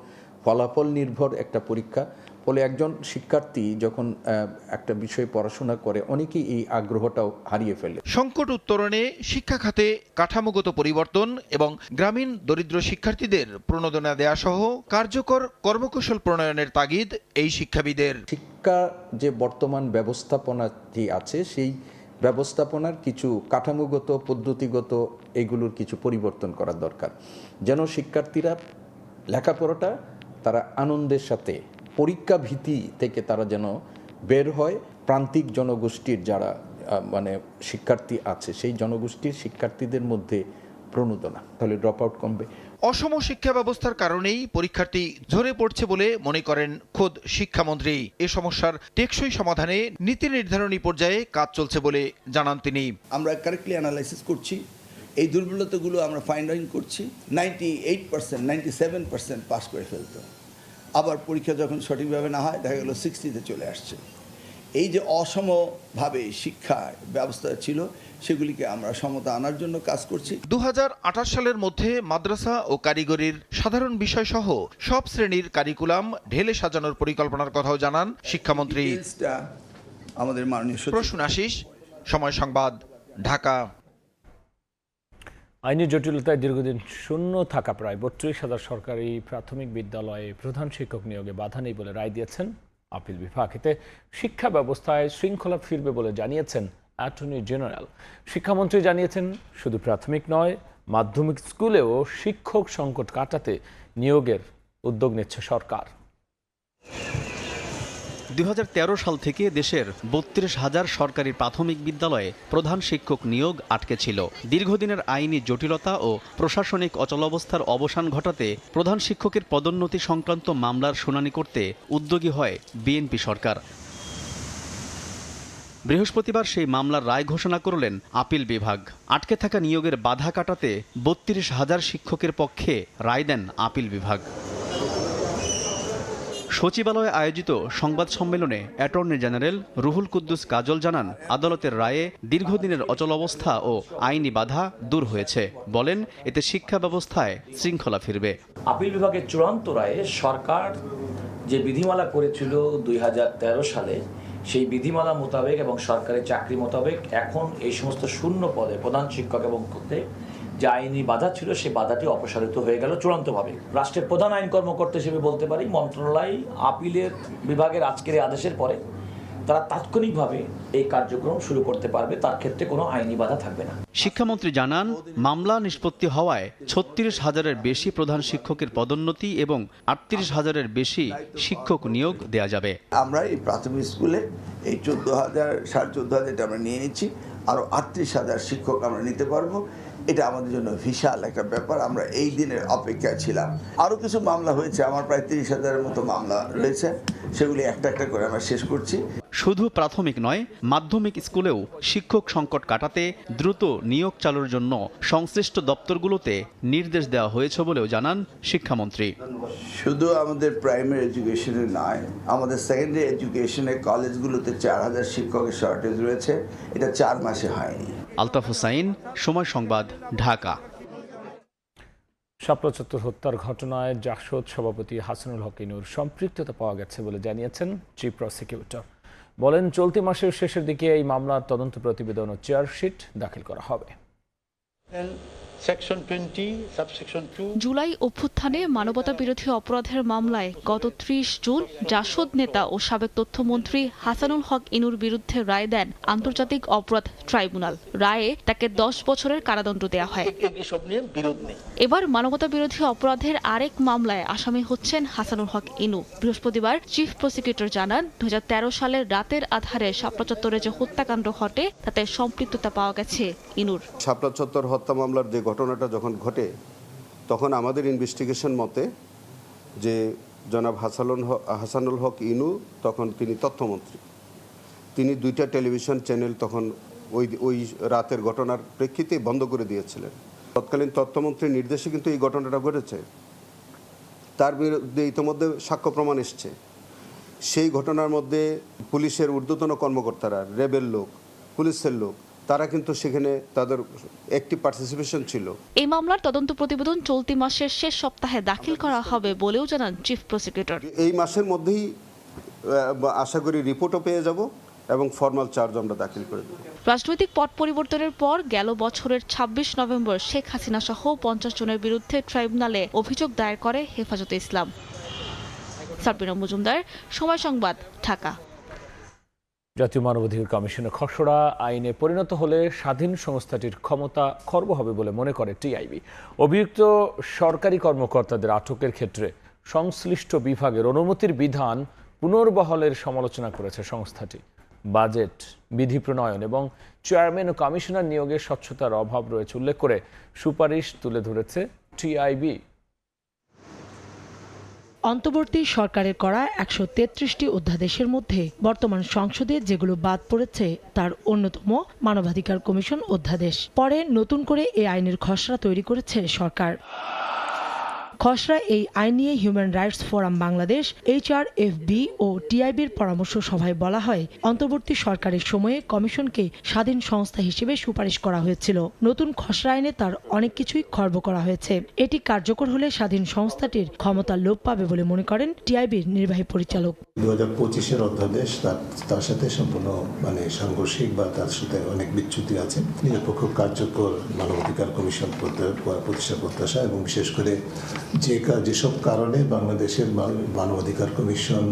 ফলাফল নির্ভর একটা পরীক্ষা। ফলে একজন শিক্ষার্থী যখন একটা বিষয়ে পড়াশোনা করে অনেকেই এই আগ্রহটাও হারিয়ে ফেলে। সংকট উত্তরণে শিক্ষা খাতে কাঠামোগত পরিবর্তন এবং গ্রামীণ দরিদ্র শিক্ষার্থীদের প্রণোদনা দেয়া সহ কার্যকর কর্মকৌশল প্রণয়নের তাগিদ এই শিক্ষাবিদের। শিক্ষা যে বর্তমান ব্যবস্থাপনাটি আছে সেই ব্যবস্থাপনার কিছু কাঠামোগত, পদ্ধতিগত এগুলোর কিছু পরিবর্তন করা দরকার, যেন শিক্ষার্থীরা লেখাপড়াটা তারা আনন্দের সাথে, পরীক্ষা ভীতি থেকে তারা যেন বের হয়। প্রান্তিক জনগোষ্ঠীর যারা শিক্ষার্থী আছে সেই জনগোষ্ঠীর শিক্ষার্থীদের মধ্যে প্রণোদনা, তাহলে ড্রপ আউট কমবে। অসম শিক্ষা ব্যবস্থার কারণেই পরীক্ষার্থী ঝরে পড়ছে বলে মনে করেন খোদ শিক্ষামন্ত্রী। এ সমস্যার টেকসই সমাধানে নীতি নির্ধারণী পর্যায়ে কাজ চলছে বলে জানান তিনি। আমরা কারেক্টলি অ্যানালাইসিস করছি, এই দুর্বলতাগুলো আমরা ফাইন্ড আউট করছি। 98%, 97% পাস করে ফেলতো, আবার পরীক্ষা যখন সঠিকভাবে না হয় দেখা গেল 60-তে চলে আসছে। এই যে অসমভাবে শিক্ষা ব্যবস্থা ছিল সেগুলিকে আমরা সমতা আনার জন্য কাজ করছি। 2028 সালের মধ্যে মাদ্রাসা ও কারিগরির সাধারণ বিষয় সহ সব শ্রেণীর কারিকুলাম ঢেলে সাজানোর পরিকল্পনার কথাও জানান শিক্ষামন্ত্রী। আমাদের মাননীয় প্রসূন আশিস, সময় সংবাদ, ঢাকা। আইনি জটিলতায় দীর্ঘদিন শূন্য থাকা প্রায় 32,000 সরকারি প্রাথমিক বিদ্যালয়ে প্রধান শিক্ষক নিয়োগে বাধা নেই বলে রায় দিয়েছেন আপিল বিভাগ। এতে শিক্ষা ব্যবস্থায় শৃঙ্খলা ফিরবে বলে জানিয়েছেন অ্যাটর্নি জেনারেল। শিক্ষামন্ত্রী জানিয়েছেন শুধু প্রাথমিক নয়, মাধ্যমিক স্কুলেও শিক্ষক সংকট কাটাতে নিয়োগের উদ্যোগ নিচ্ছে সরকার। 2013 সাল থেকে দেশের 32,000 সরকারি প্রাথমিক বিদ্যালয়ে প্রধান শিক্ষক নিয়োগ আটকে ছিল। দীর্ঘদিনের আইনি জটিলতা ও প্রশাসনিক অচলাবস্থার অবসান ঘটাতে প্রধান শিক্ষকের পদোন্নতি সংক্রান্ত মামলার শুনানি করতে উদ্যোগী হয় বিএনপি সরকার। বৃহস্পতিবার সেই মামলার রায় ঘোষণা করলেন আপিল বিভাগ। আটকে থাকা নিয়োগের বাধা কাটাতে 32,000 শিক্ষকের পক্ষে রায় দেন আপিল বিভাগ। সচিবালয়ে আয়োজিত সংবাদ সম্মেলনে অ্যাটর্নি জেনারেল রুহুল কুদ্দুস কাজল জানান, আদালতের রায়ে দীর্ঘদিনের অচলাবস্থা ও আইনি বাধা দূর হয়েছে। বলেন, এতে শিক্ষা ব্যবস্থায় শৃঙ্খলা ফিরবে। আপিল বিভাগের চূড়ান্ত রায়ে সরকার যে বিধিমালা করেছিল 2013 সালে, সেই বিধিমালা মোতাবেক এবং সরকারি চাকরি মোতাবেক এখন এই সমস্ত শূন্য পদে প্রধান শিক্ষক এবং যে আইনি বাধা ছিল সেই বাধাটি অপসারিত হয়ে গেল চূড়ান্তভাবে। রাষ্ট্রের প্রধান আইন কর্মকর্তা হিসেবে বলতে পারি, মন্ত্রণালয় আপিলের বিভাগের আজকের এই আদেশের পরে তারা তাৎক্ষণিকভাবে এই কার্যক্রম শুরু করতে পারবে, তার ক্ষেত্রে কোনো আইনি বাধা থাকবে না। শিক্ষামন্ত্রী জানান, মামলা নিষ্পত্তি হওয়ায় ৩৬,০০০-এর বেশি প্রধান শিক্ষকের পদোন্নতি এবং ৩৮,০০০-এর বেশি শিক্ষক নিয়োগ দেয়া যাবে। আমরা এই প্রাথমিক স্কুলে এই ১৪,০০০ ১৪,৫০০ এটা আমরা নিয়ে নিচ্ছি, আরও ৩৮,০০০ শিক্ষক আমরা নিতে পারবো। এটা আমাদের জন্য বিশাল একটা ব্যাপার। আমরা এই দিনের অপেক্ষায় ছিলাম। আরও কিছু মামলা হয়েছে, আমার প্রায় ৩০,০০০-এর মতো মামলা রয়েছে, সেগুলি একটা একটা করে আমরা শেষ করছি। শুধু প্রাথমিক নয়, মাধ্যমিক স্কুলেও শিক্ষক সংকট কাটাতে দ্রুত নিয়োগ চালুর জন্য সংশ্লিষ্ট দপ্তরগুলোতে নির্দেশ দেওয়া হয়েছে বলেও জানান শিক্ষামন্ত্রী। শুধু আমাদের প্রাইমারি এডুকেশনে নয়, আমাদের সেকেন্ডারি এডুকেশনে কলেজগুলোতে ৪,০০০ শিক্ষকের শর্টেজ রয়েছে। এটা ৪ মাসে হয়নি। আলতাফ হোসাইন, সময় সংবাদ, ঢাকা। শাপলা চত্বর হত্যার ঘটনায় জাসদ সভাপতি হাসানুল হক ইনুর সম্পৃক্ততা পাওয়া গেছে বলে জানিয়েছেন চিফ প্রসিকিউটর। বলেন, চলতি মাসের শেষের দিকে এই মামলার তদন্ত প্রতিবেদন ও চার্জশিট দাখিল করা হবে। জুলাই অভ্যুত্থানে মানবতা বিরোধী অপরাধের মামলায় গত ৩০ জুন জাসদ নেতা ও সাবেক তথ্যমন্ত্রী হাসানুল হক ইনুর বিরুদ্ধে রায় দেন আন্তর্জাতিক অপরাধ ট্রাইব্যুনাল। রায়ে তাকে ১০ বছরের কারাদণ্ড দেওয়া হয়। এবার মানবতা বিরোধী অপরাধের আরেক মামলায় আসামি হচ্ছেন হাসানুল হক ইনু। বৃহস্পতিবার চিফ প্রসিকিউটর জানান, ২০১৩ সালের রাতের আধারে শাপলা চত্বরে যে হত্যাকাণ্ড ঘটে তাতে সম্পৃক্ততা পাওয়া গেছে ইনুর। শাপলা চত্বর হত্যা মামলার যে ঘটনাটা যখন ঘটে, তখন আমাদের ইনভেস্টিগেশন মতে যে জনাব হাসানুল হক ইনু, তখন তিনি তথ্যমন্ত্রী, তিনি 2টা টেলিভিশন চ্যানেল তখন ওই রাতের ঘটনার প্রেক্ষিতে বন্ধ করে দিয়েছিলেন। তৎকালীন তথ্যমন্ত্রীর নির্দেশে কিন্তু এই ঘটনাটা ঘটেছে। তার বিরুদ্ধে ইতিমধ্যে সাক্ষ্য প্রমাণ এসছে। সেই ঘটনার মধ্যে পুলিশের ঊর্ধ্বতন কর্মকর্তারা, রেবেল লোক, পুলিশের লোক, তারা কিন্তু সেখানে তাদের অ্যাক্টিভ পার্টিসিপেশন ছিল। এই মামলার তদন্ত প্রতিবেদন চলতি মাসের শেষ সপ্তাহে দাখিল করা হবে বলেও জানান চিফ প্রসিকিউটর। এই মাসের মধ্যেই আশা করি রিপোর্টও পেয়ে যাব এবং ফর্মাল চার্জ আমরা দাখিল করে দেব। রাজনৈতিক পট পরিবর্তনের পর গেল বছরের ২৬ নভেম্বর শেখ হাসিনা সহ ৫০ জনের বিরুদ্ধে ট্রাইব্যুনালে অভিযোগ দায়ের করে হেফাজতে ইসলাম। সাবরিনা মজুমদার, সময় সংবাদ, ঢাকা। জাতীয় মানবাধিকার কমিশনের খসড়া আইনে পরিণত হলে স্বাধীন সংস্থাটির ক্ষমতা খর্ব হবে বলে মনে করে টিআইবি। অভিযুক্ত সরকারি কর্মকর্তাদের আটকের ক্ষেত্রে সংশ্লিষ্ট বিভাগের অনুমতির বিধান পুনর্বহালের সমালোচনা করেছে সংস্থাটি। বাজেট, বিধি প্রণয়ন এবং চেয়ারম্যান ও কমিশনার নিয়োগে স্বচ্ছতার অভাব রয়েছে উল্লেখ করে সুপারিশ তুলে ধরেছে টিআইবি। অন্তর্বর্তী সরকারের করা ১৩৩টি অধ্যাদেশের মধ্যে বর্তমান সংসদে যেগুলো বাদ পড়েছে তার অন্যতম মানবাধিকার কমিশন অধ্যাদেশ। পরে নতুন করে এই আইনের খসড়া তৈরি করেছে সরকার। খসড়া এই আইন নিয়ে human rights forum Bangladesh, HRFB ও টিআইবির পরামর্শ সভায় বলা হয়, অন্তর্বর্তী সরকারের সময়ে কমিশনকে স্বাধীন সংস্থা হিসেবে সুপারিশ করা হয়েছিল। নতুন খসড়া আইনে তার অনেক কিছুই খর্ব করা হয়েছে। এটি কার্যকর হলে স্বাধীন সংস্থাটির ক্ষমতা লোপ পাবে বলে মনে করেন টিআইবির নির্বাহী পরিচালক। ২০২৫-এর অধ্যাদেশ তার সাথে সম্পূর্ণ সাংঘর্ষিক বা তার সাথে অনেক বিচ্যুতি আছে। নিরপেক্ষ কার্যকর মানবাধিকার কমিশন প্রতিষ্ঠা প্রত্যাশা এবং বিশেষ করে যেসব কারণে বাংলাদেশের মানবাধিকার কমিশন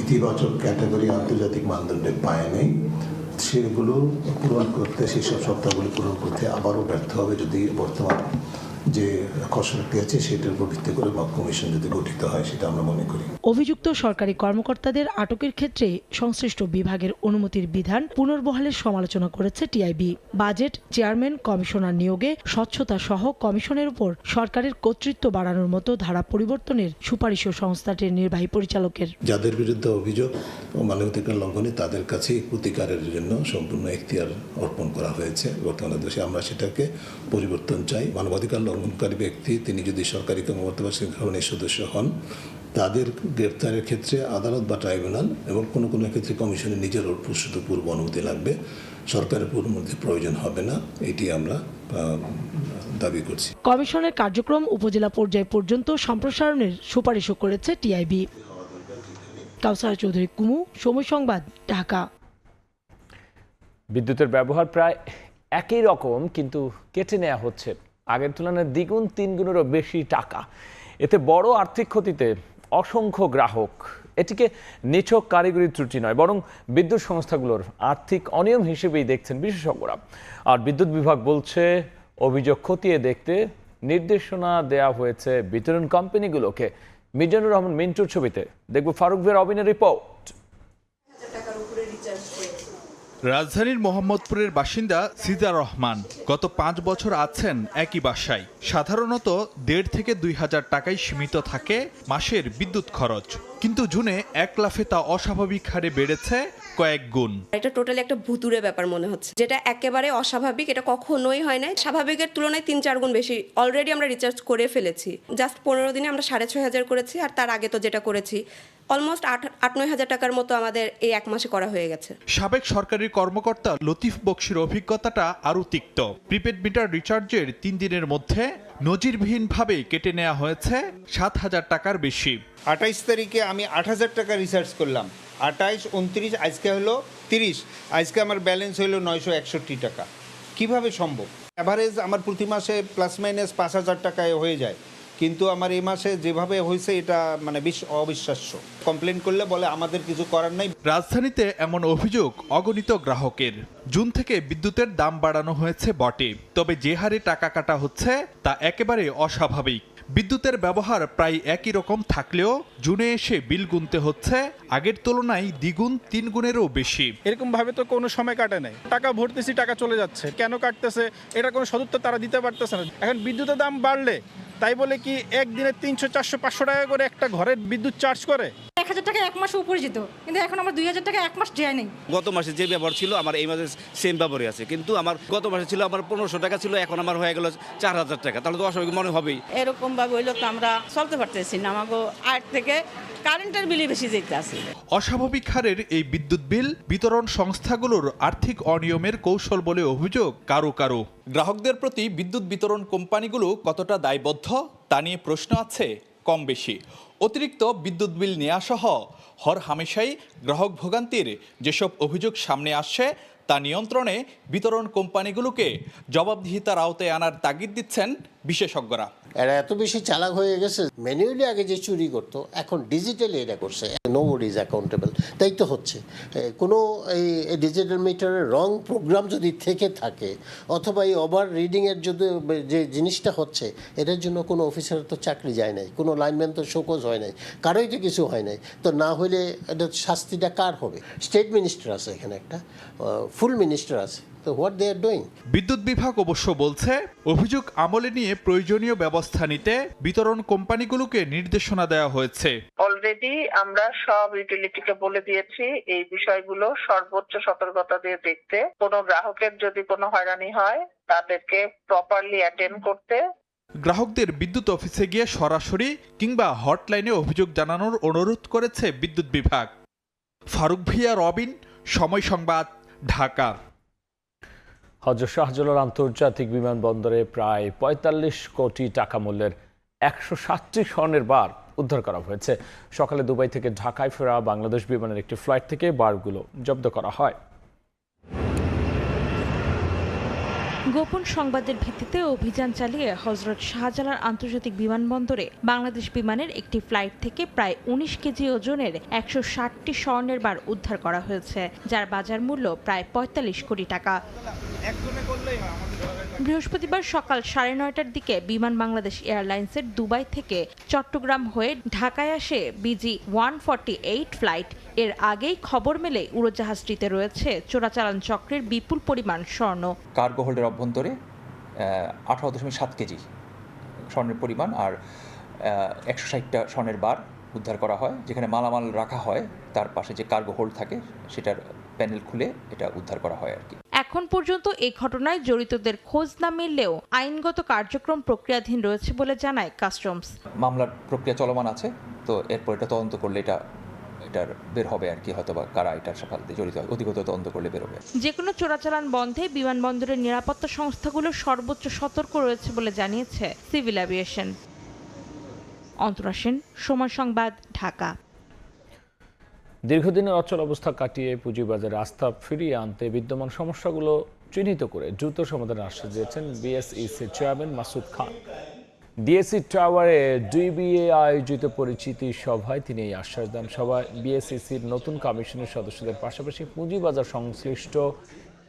ইতিবাচক ক্যাটাগরি আন্তর্জাতিক মানদণ্ডে পায় নেই, সেগুলো পূরণ করতে, সেসব সপ্তাহগুলো পূরণ করতে আবারও ব্যর্থ হবে যদি বর্তমান যে খসড়াটি আছে সেটার উপর ভিত্তি করে কমিশন যদি গঠিত হয়, সেটা আমরা মনে করি। অভিযুক্ত সরকারি কর্মকর্তাদের আটকের ক্ষেত্রে সংশ্লিষ্ট বিভাগের অনুমতির বিধান পুনর্বহালের সমালোচনা করেছে টিআইবি। বাজেট, চেয়ারম্যান, কমিশনার নিয়োগে স্বচ্ছতা সহ কমিশনের উপর সরকারের কর্তৃত্ব বাড়ানোর মতো ধারা পরিবর্তনের সুপারিশও সংস্থাটির নির্বাহী পরিচালকের। যাদের বিরুদ্ধে অভিযোগ ও মানবাধিকার লঙ্ঘনে তাদের কাছেই প্রতিকারের জন্য সম্পূর্ণ এখতিয়ার অর্পণ করা হয়েছে বর্তমান দেশে। আমরা সেটাকে পরিবর্তন চাই। মানবাধিকার লঙ্ঘনকারী ব্যক্তি তিনি যদি সরকারি কর্মকর্তা বা শৃঙ্খলার সদস্য হন, তাদের গ্রেপ্তারের ক্ষেত্রে আদালত বা ট্রাইব্যুনাল এবং কোনো কোনো ক্ষেত্রে কমিশনের নিজের প্রস্তুত পূর্ব অনুমতি লাগবে, সরকারের অনুমতির প্রয়োজন হবে না, এটি আমরা দাবি করছি। কমিশনের কার্যক্রম উপজেলা পর্যায় পর্যন্ত সম্প্রসারণের সুপারিশও করেছে টিআইবি। কাউসার চৌধুরী কুমু, সময় সংবাদ, ঢাকা। বিদ্যুতের ব্যবহার প্রায় একই রকম কিন্তু কেটে নেওয়া হচ্ছে আগের তুলনায় দ্বিগুণ 3 গুণেরও বেশি টাকা। এতে বড় আর্থিক ক্ষতিতে অসংখ্য গ্রাহক। এটিকে নিছক কারিগরি ত্রুটি নয়, বরং বিদ্যুৎ সংস্থাগুলোর আর্থিক অনিয়ম হিসেবেই দেখছেন বিশেষজ্ঞরা। আর বিদ্যুৎ বিভাগ বলছে, অভিযোগ খতিয়ে দেখতে নির্দেশনা দেয়া হয়েছে বিতরণ কোম্পানিগুলোকে। মিজানুর রহমান মিন্টুর ছবিতে দেখব ফারুক ভাইয়ের অভিনয় রিপোর্ট। রাজধানীর মোহাম্মদপুরের বাসিন্দা সিজার রহমান গত 5 বছর আছেন একই বাসায়। সাধারণত 1.5 থেকে 2,000 টাকায় সীমিত থাকে মাসের বিদ্যুৎ খরচ, কিন্তু জুনে এক লাফে তা অস্বাভাবিক হারে বেড়েছে কয়েক গুণ। এটা টোটালি একটা ভুতুরে ব্যাপার মনে হচ্ছে, যেটা একেবারে অস্বাভাবিক। এটা কখনোই হয় না, স্বাভাবিকের তুলনায় 3-4 গুণ বেশি। অলরেডি আমরা রিচার্জ করে ফেলেছি, জাস্ট 15 দিনে আমরা 6,500 করেছি, আর তার আগে তো যেটা করেছি অলমোস্ট 8-9 হাজার টাকার মতো আমাদের এই 1 মাসে করা হয়ে গেছে। সাবেক সরকারি কর্মকর্তা লতিফ বক্সির অভিজ্ঞতাটা আরও তিক্ত। প্রিপেড মিটার রিচার্জের 3 দিনের মধ্যে নজিরবিহীনভাবে কেটে নেওয়া হয়েছে 7,000 টাকার বেশি। 28 তারিখে আমি 8,000 টাকা রিচার্জ করলাম, 28, 29, আজকে হলো 30, আজকে আমার ব্যালেন্স হলো 961 টাকা। কিভাবে সম্ভব? অ্যাভারেজ আমার প্রতি মাসে প্লাস মাইনাস 5,000 টাকায় হয়ে যায়, কিন্তু আমার এই মাসে যেভাবে হয়েছে এটা মানে অবিশ্বাস্য। কমপ্লেন করলে বলে আমাদের কিছু করার নাই। রাজধানীতে এমন অভিযোগ অগণিত গ্রাহকের। জুন থেকে বিদ্যুতের দাম বাড়ানো হয়েছে বটে, তবে যে হারে টাকা কাটা হচ্ছে তা একেবারে অস্বাভাবিক। বিদ্যুতের ব্যবহার প্রায় একই রকম থাকলেও জুনে এসে বিল গুনতে হচ্ছে আগের তুলনায় দ্বিগুণ 3 গুণেরও বেশি। এরকম ভাবে তো কোনো সময় কাটে নাই, টাকা ভরতেছি টাকা চলে যাচ্ছে, কেন কাটতেছে এটা কোনো সদুত্তর তারা দিতে পারতেছে না। এখন বিদ্যুতের দাম বাড়লে তাই বলে কি একদিনে 300, 400, 500 টাকা করে একটা ঘরের বিদ্যুৎ চার্জ করে? 1,000 টাকা 1 মাসে উপরে যেত, কিন্তু এখন আমার 2,000 টাকা 1 মাস যায় নেই। গত মাসে যে ব্যবহার ছিল আমার এই মাসে সেম ব্যবহারই আছে, কিন্তু আমার গত মাসে ছিল আমার 1,500 টাকা ছিল, এখন আমার হয়ে গেল 4,000 টাকা। তাহলে তো অস্বাভাবিক মনে হবেই। এরকম ভাবে হইলো তো আমরা চলতে পারতেছি না, আমাকে 8 থেকে কারেন্টের বিলই বেশি যেতে আছে। অস্বাভাবিক হারের এই বিদ্যুৎ বিল বিতরণ সংস্থাগুলোর আর্থিক অনিয়মের কৌশল বলে অভিযোগ কারো কারো। গ্রাহকদের প্রতি বিদ্যুৎ বিতরণ কোম্পানিগুলো কতটা দায়বদ্ধ তা নিয়ে প্রশ্ন আছে কম বেশি। অতিরিক্ত বিদ্যুৎ বিল নেওয়া সহ হর হামেশাই গ্রাহক ভোগান্তির যেসব অভিযোগ সামনে আসছে তা নিয়ন্ত্রণে বিতরণ কোম্পানিগুলোকে জবাবদিহিতার আওতায় আনার তাগিদ দিচ্ছেন বিশেষজ্ঞরা। এরা এত বেশি চালাক হয়ে গেছে, ম্যানুয়ালি আগে যে চুরি করতো এখন ডিজিটালি এটা করছে। নোবডি ইজ অ্যাকাউন্টেবল, তাই তো হচ্ছে। কোনো এই ডিজিটাল মিটারের রং প্রোগ্রাম যদি থেকে থাকে অথবা এই ওভার রিডিংয়ের যদি যে জিনিসটা হচ্ছে, এটার জন্য কোনো অফিসারের তো চাকরি যায় নাই, কোনো লাইনম্যান তো শোকজ হয় নাই, কারোই তো কিছু হয় নাই। তো না হলে এটা শাস্তিটা কার হবে? স্টেট মিনিস্টার আছে এখানে, একটা ফুল মিনিস্টার আছে। বিদ্যুৎ বিভাগ অবশ্য বলছে, অভিযোগ আমলে নিয়ে প্রয়োজনীয় ব্যবস্থা নিতে বিতরণ কোম্পানিগুলোকে নির্দেশনা দেওয়া হয়েছে। অলরেডি আমরা সব ইউটিলিটিকে বলে দিয়েছি এই বিষয়গুলো সর্বোচ্চ সতর্কতা দিয়ে দেখতে, কোনো গ্রাহকের যদি কোনো হয়রানি হয় তাদেরকে প্রপারলি অ্যাটেন্ড করতে। গ্রাহকদের বিদ্যুৎ অফিসে গিয়ে সরাসরি কিংবা হটলাইনে অভিযোগ জানানোর অনুরোধ করেছে বিদ্যুৎ বিভাগ। ফারুক ভিয়া, রবিন, সময় সংবাদ, ঢাকা। হযরত শাহজালাল আন্তর্জাতিক বিমানবন্দরে প্রায় 45 কোটি টাকা মূল্যের 107টি স্বর্ণের বার উদ্ধার করা হয়েছে। সকালে দুবাই থেকে ঢাকায় ফেরা বাংলাদেশ বিমানের একটি ফ্লাইট থেকে বারগুলো জব্দ করা হয়। গোপন সংবাদের ভিত্তিতে অভিযান চালিয়ে হযরত শাহজালাল আন্তর্জাতিক বিমানবন্দরে বাংলাদেশ বিমানের একটি ফ্লাইট থেকে প্রায় 19 কেজি ওজনের 160টি স্বর্ণের বার উদ্ধার করা হয়েছে, যার বাজার মূল্য প্রায় 45 কোটি টাকা। বৃহস্পতিবার সকাল 9:30টার দিকে বিমান বাংলাদেশ এয়ারলাইন্সের দুবাই থেকে চট্টগ্রাম হয়ে ঢাকায় আসে BG-148 ফ্লাইট। এর আগেই খবর মেলে উড়োজাহাজটিতে রয়েছে চোরাচালান চক্রের বিপুল পরিমাণ স্বর্ণ। কার্গো হোল্ডের অভ্যন্তরে 18.7 কেজি স্বর্ণের পরিমাণ আর 160টা স্বর্ণের বার উদ্ধার করা হয়। যেখানে মালামাল রাখা হয় তার পাশে যে কার্গো হোল্ড থাকে সেটার প্যানেল খুলে এটা উদ্ধার করা হয় আর কি। এখন পর্যন্ত এই ঘটনায় জড়িতদের খোঁজ না মিললেও আইনগত কার্যক্রম প্রক্রিয়াধীন রয়েছে বলে জানায় কাস্টমস। মামলার প্রক্রিয়া চলমান আছে, তো এরপর এটা তদন্ত করলে এটার বের হবে আর কি, হয়তো বা কারা এটার সাথে জড়িত হয়, অধিকতর তদন্ত করলে বের হবে। যে কোনো চোরাচালান বন্ধে বিমানবন্দরের নিরাপত্তা সংস্থাগুলো সর্বোচ্চ সতর্ক রয়েছে বলে জানিয়েছে সিভিল এভিয়েশন। অন্তরা সেন, সময় সংবাদ, ঢাকা। দীর্ঘদিনের অচল অবস্থা কাটিয়ে পুঁজিবাজারে আস্থা ফিরিয়ে আনতে বিদ্যমান সমস্যাগুলো চিহ্নিত করে দ্রুত সমাধানের আশ্বাস দিয়েছেন বিএসইসি চেয়ারম্যান মাসুদ খান। ডিএসসি টাওয়ারে ডিবিএ আয়োজিত পরিচিতি সভায় তিনি এই আশ্বাস দেন। সভায় বিএসইসির নতুন কমিশনের সদস্যদের পাশাপাশি পুঁজিবাজার সংশ্লিষ্ট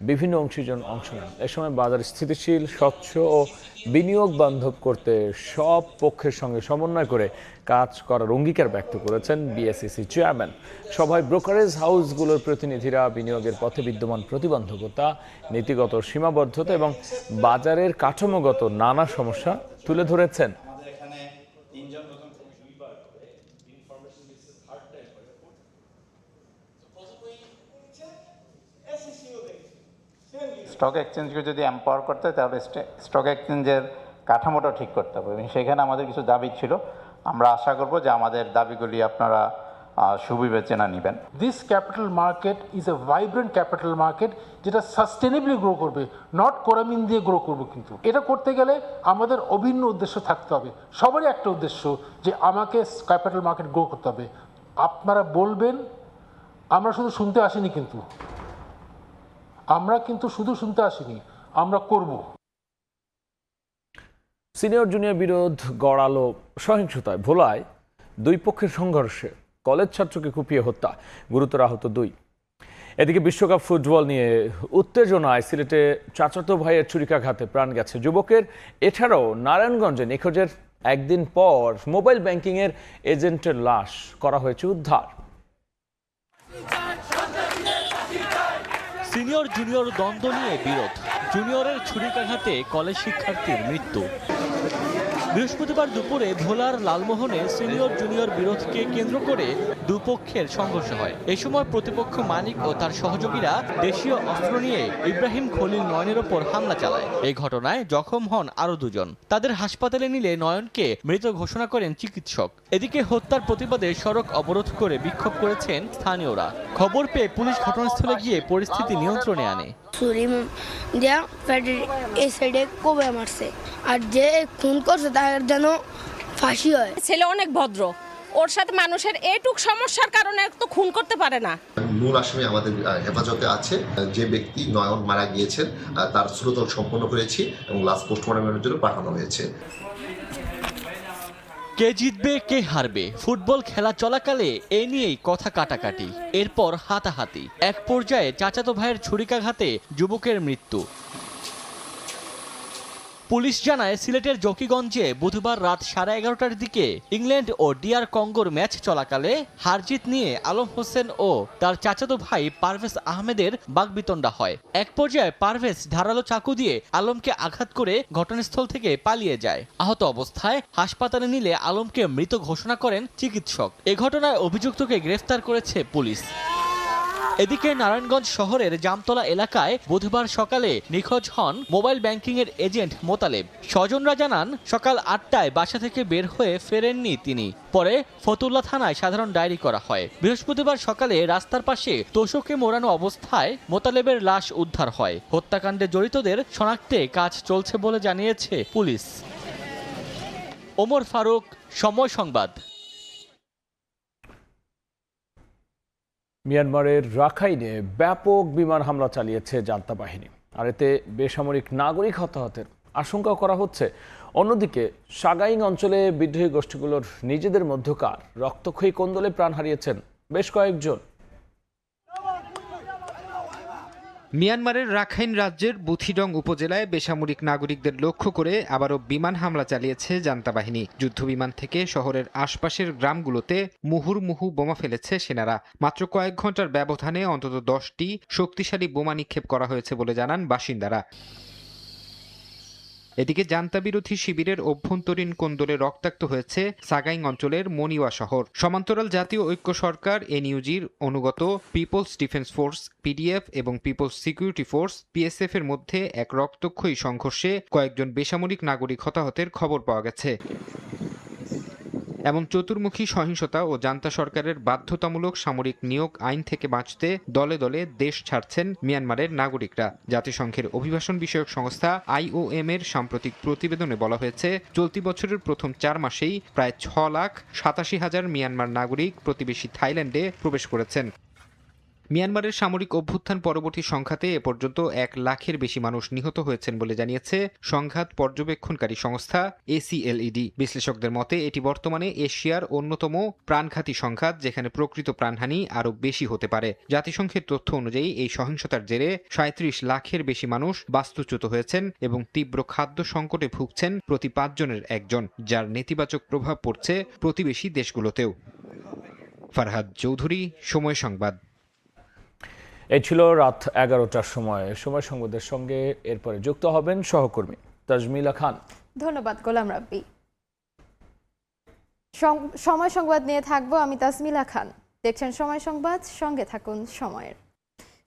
বিভিন্ন অংশীজন অংশ নেন। এ সময় বাজার স্থিতিশীল, স্বচ্ছ ও বিনিয়োগ বান্ধব করতে সব পক্ষের সঙ্গে সমন্বয় করে কাজ করার অঙ্গীকার ব্যক্ত করেছেন বিএসইসি চেয়ারম্যান। সভায় ব্রোকারেজ হাউসগুলোর প্রতিনিধিরা বিনিয়োগের পথে বিদ্যমান প্রতিবন্ধকতা, নীতিগত সীমাবদ্ধতা এবং বাজারের কাঠামোগত নানা সমস্যা তুলে ধরেছেন। স্টক এক্সচেঞ্জকে যদি এম্পাওয়ার করতে হয় তাহলে স্টক এক্সচেঞ্জের কাঠামোটা ঠিক করতে হবে এবং সেখানে আমাদের কিছু দাবি ছিল। আমরা আশা করব যে আমাদের দাবিগুলি আপনারা সুবিবেচনা নেবেন। This capital market is a vibrant capital market, যেটা সাস্টেনেবলি গ্রো করবে, নট কোরামিন দিয়ে গ্রো করবে। কিন্তু এটা করতে গেলে আমাদের অভিন্ন উদ্দেশ্য থাকতে হবে। সবারই একটা উদ্দেশ্য যে আমাকে ক্যাপিটাল মার্কেট গ্রো করতে হবে। আপনারা বলবেন, আমরা শুধু শুনতে আসিনি, আমরা করব। সিনিয়র জুনিয়র বিরোধ গড়ালো সহিংসতায়। ভোলায় দুই পক্ষের সংঘর্ষে কলেজ ছাত্রকে কুপিয়ে হত্যা, গুরুতর আহত 2। এদিকে বিশ্বকাপ ফুটবল নিয়ে উত্তেজনায় সিলেটে চাচাতো ভাইয়ের ছুরিকাঘাতে প্রাণ গেছে যুবকের। এছাড়াও নারায়ণগঞ্জে নিখোঁজের একদিন পর মোবাইল ব্যাংকিংয়ের এজেন্টের লাশ করা হয়েছে উদ্ধার। সিনিয়র জুনিয়র দ্বন্দ্ব নিয়ে বিরোধ, জুনিয়রের ছুরিকাঘাতে কলেজ শিক্ষার্থীর মৃত্যু। বৃহস্পতিবার দুপুরে ভোলার লালমোহনে সিনিয়র জুনিয়র বিরোধকে কেন্দ্র করে দুপক্ষের সংঘর্ষ হয়। এ সময় প্রতিপক্ষ মানিক ও তার সহযোগীরা দেশীয় অস্ত্র নিয়ে ইব্রাহিম খলিল নয়নের ওপর হামলা চালায়। এই ঘটনায় জখম হন আরও 2 জন। তাদের হাসপাতালে নিলে নয়নকে মৃত ঘোষণা করেন চিকিৎসক। এদিকে হত্যার প্রতিবাদে সড়ক অবরোধ করে বিক্ষোভ করেছেন স্থানীয়রা। খবর পেয়ে পুলিশ ঘটনাস্থলে গিয়ে পরিস্থিতি নিয়ন্ত্রণে আনে। ছুরি দিয়া পেটের এই সাইডে কোবে মারছে, আর যে খুন করছে তার যেন ফাঁসি হয়। ছেলে অনেক ভদ্র, ওর সাথে মানুষের এইটুক সমস্যার কারণে তো খুন করতে পারে না। মূল আসামি আমাদের হেফাজতে আছে। যে ব্যক্তি নয়ন মারা গিয়েছেন তার শ্রুতল সম্পন্ন করেছি এবং লাস্ট পোস্টমর্টমের জন্য পাঠানো হয়েছে। কে জিতবে কে হারবে ফুটবল খেলা চলাকালে এ নিয়েই কথা কাটাকাটি, এরপর হাতাহাতি। এক পর্যায়ে চাচাতো ভাইয়ের ছুরিকাঘাতে যুবকের মৃত্যু। পুলিশ জানায় সিলেটের জকিগঞ্জে বুধবার রাত 11:30টার দিকে ইংল্যান্ড ও ডিআর কঙ্গোর ম্যাচ চলাকালে হারজিত নিয়ে আলম হোসেন ও তার চাচাতো ভাই পারভেজ আহমেদের বাগবিতণ্ডা হয়। এক পর্যায়ে পারভেজ ধারালো চাকু দিয়ে আলমকে আঘাত করে ঘটনাস্থল থেকে পালিয়ে যায়। আহত অবস্থায় হাসপাতালে নিলে আলমকে মৃত ঘোষণা করেন চিকিৎসক। এ ঘটনায় অভিযুক্তকে গ্রেফতার করেছে পুলিশ। এদিকে নারায়ণগঞ্জ শহরের জামতলা এলাকায় বুধবার সকালে নিখোঁজ হন মোবাইল ব্যাংকিংয়ের এজেন্ট মোতালেব। স্বজনরা জানান সকাল 8টায় বাসা থেকে বের হয়ে ফেরেননি তিনি। পরে ফতুল্লা থানায় সাধারণ ডায়েরি করা হয়। বৃহস্পতিবার সকালে রাস্তার পাশে তোশকে মোড়ানো অবস্থায় মোতালেবের লাশ উদ্ধার হয়। হত্যাকাণ্ডে জড়িতদের শনাক্তে কাজ চলছে বলে জানিয়েছে পুলিশ। ওমর ফারুক, সময় সংবাদ। মিয়ানমারের রাখাইনে ব্যাপক বিমান হামলা চালিয়েছে জান্তা বাহিনী, আর এতে বেসামরিক নাগরিক হতাহতের আশঙ্কা করা হচ্ছে। অন্যদিকে সাগাইং অঞ্চলে বিদ্রোহী গোষ্ঠীগুলোর নিজেদের মধ্যকার রক্তক্ষয়ী কোন্দলে প্রাণ হারিয়েছেন বেশ কয়েকজন। মিয়ানমারের রাখাইন রাজ্যের বুথিডং উপজেলায় বেসামরিক নাগরিকদের লক্ষ্য করে আবারও বিমান হামলা চালিয়েছে জান্তা বাহিনী। যুদ্ধবিমান থেকে শহরের আশপাশের গ্রামগুলোতে মুহুর্মুহু বোমা ফেলেছে সেনারা। মাত্র কয়েক ঘন্টার ব্যবধানে অন্তত 10টি শক্তিশালী বোমা নিক্ষেপ করা হয়েছে বলে জানান বাসিন্দারা। এদিকে জান্তা বিরোধী শিবিরের অভ্যন্তরীণ কোন্দলে রক্তাক্ত হয়েছে সাগাইং অঞ্চলের মনিওয়া শহর। সমান্তরাল জাতীয় ঐক্য সরকার এনইউজির অনুগত পিপলস ডিফেন্স ফোর্স পিডিএফ এবং পিপলস সিকিউরিটি ফোর্স পিএসএফ এর মধ্যে এক রক্তক্ষয়ী সংঘর্ষে কয়েকজন বেসামরিক নাগরিক হতাহতের খবর পাওয়া গেছে। এমন চতুর্মুখী সহিংসতা ও জান্তা সরকারের বাধ্যতামূলক সামরিক নিয়োগ আইন থেকে বাঁচতে দলে দলে দেশ ছাড়ছেন মিয়ানমারের নাগরিকরা। জাতিসংঘের অভিবাসন বিষয়ক সংস্থা IOM এর সাম্প্রতিক প্রতিবেদনে বলা হয়েছে, চলতি বছরের প্রথম 4 মাসেই প্রায় 6,87,000 মিয়ানমার নাগরিক প্রতিবেশী থাইল্যান্ডে প্রবেশ করেছেন। মিয়ানমারের সামরিক অভ্যুত্থান পরবর্তী সংঘাতে এ পর্যন্ত 1 লাখের বেশি মানুষ নিহত হয়েছেন বলে জানিয়েছে সংঘাত পর্যবেক্ষণকারী সংস্থা ACLED। বিশ্লেষকদের মতে এটি বর্তমানে এশিয়ার অন্যতম প্রাণঘাতী সংঘাত, যেখানে প্রকৃত প্রাণহানি আরও বেশি হতে পারে। জাতিসংঘের তথ্য অনুযায়ী এই সহিংসতার জেরে 37 লাখের বেশি মানুষ বাস্তুচ্যুত হয়েছেন এবং তীব্র খাদ্য সংকটে ভুগছেন প্রতি 5 জনের একজন, যার নেতিবাচক প্রভাব পড়ছে প্রতিবেশী দেশগুলোতেও। ফারহাদ চৌধুরী, সময় সংবাদ। এই ছিল রাত 11টার সময় সংবাদের সঙ্গে এরপরে যুক্ত হবেন সহকর্মী তাজমিলা খান। ধন্যবাদ গোলাম রাব্বি। সময় সংবাদ নিয়ে থাকবো আমি তাজমিলা খান। দেখছেন সময় সংবাদ, সঙ্গে থাকুন সময়ের।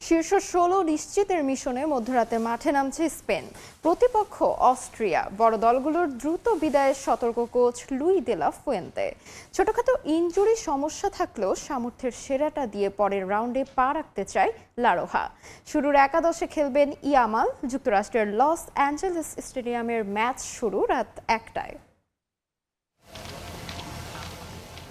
শীর্ষ 16 নিশ্চিতের মিশনে মধ্যরাতে মাঠে নামছে স্পেন। প্রতিপক্ষ অস্ট্রিয়া। বড় দলগুলোর দ্রুত বিদায়ের সতর্ক কোচ লুই দে লা ফুয়েন্তে। ছোটখাটো ইনজুরি সমস্যা থাকলেও সামর্থ্যের সেরাটা দিয়ে পরের রাউন্ডে পা রাখতে চায় লা রোহা। শুরুর একাদশে খেলবেন ইয়ামাল। যুক্তরাষ্ট্রের লস অ্যাঞ্জেলেস স্টেডিয়ামের ম্যাচ শুরু রাত 1টায়।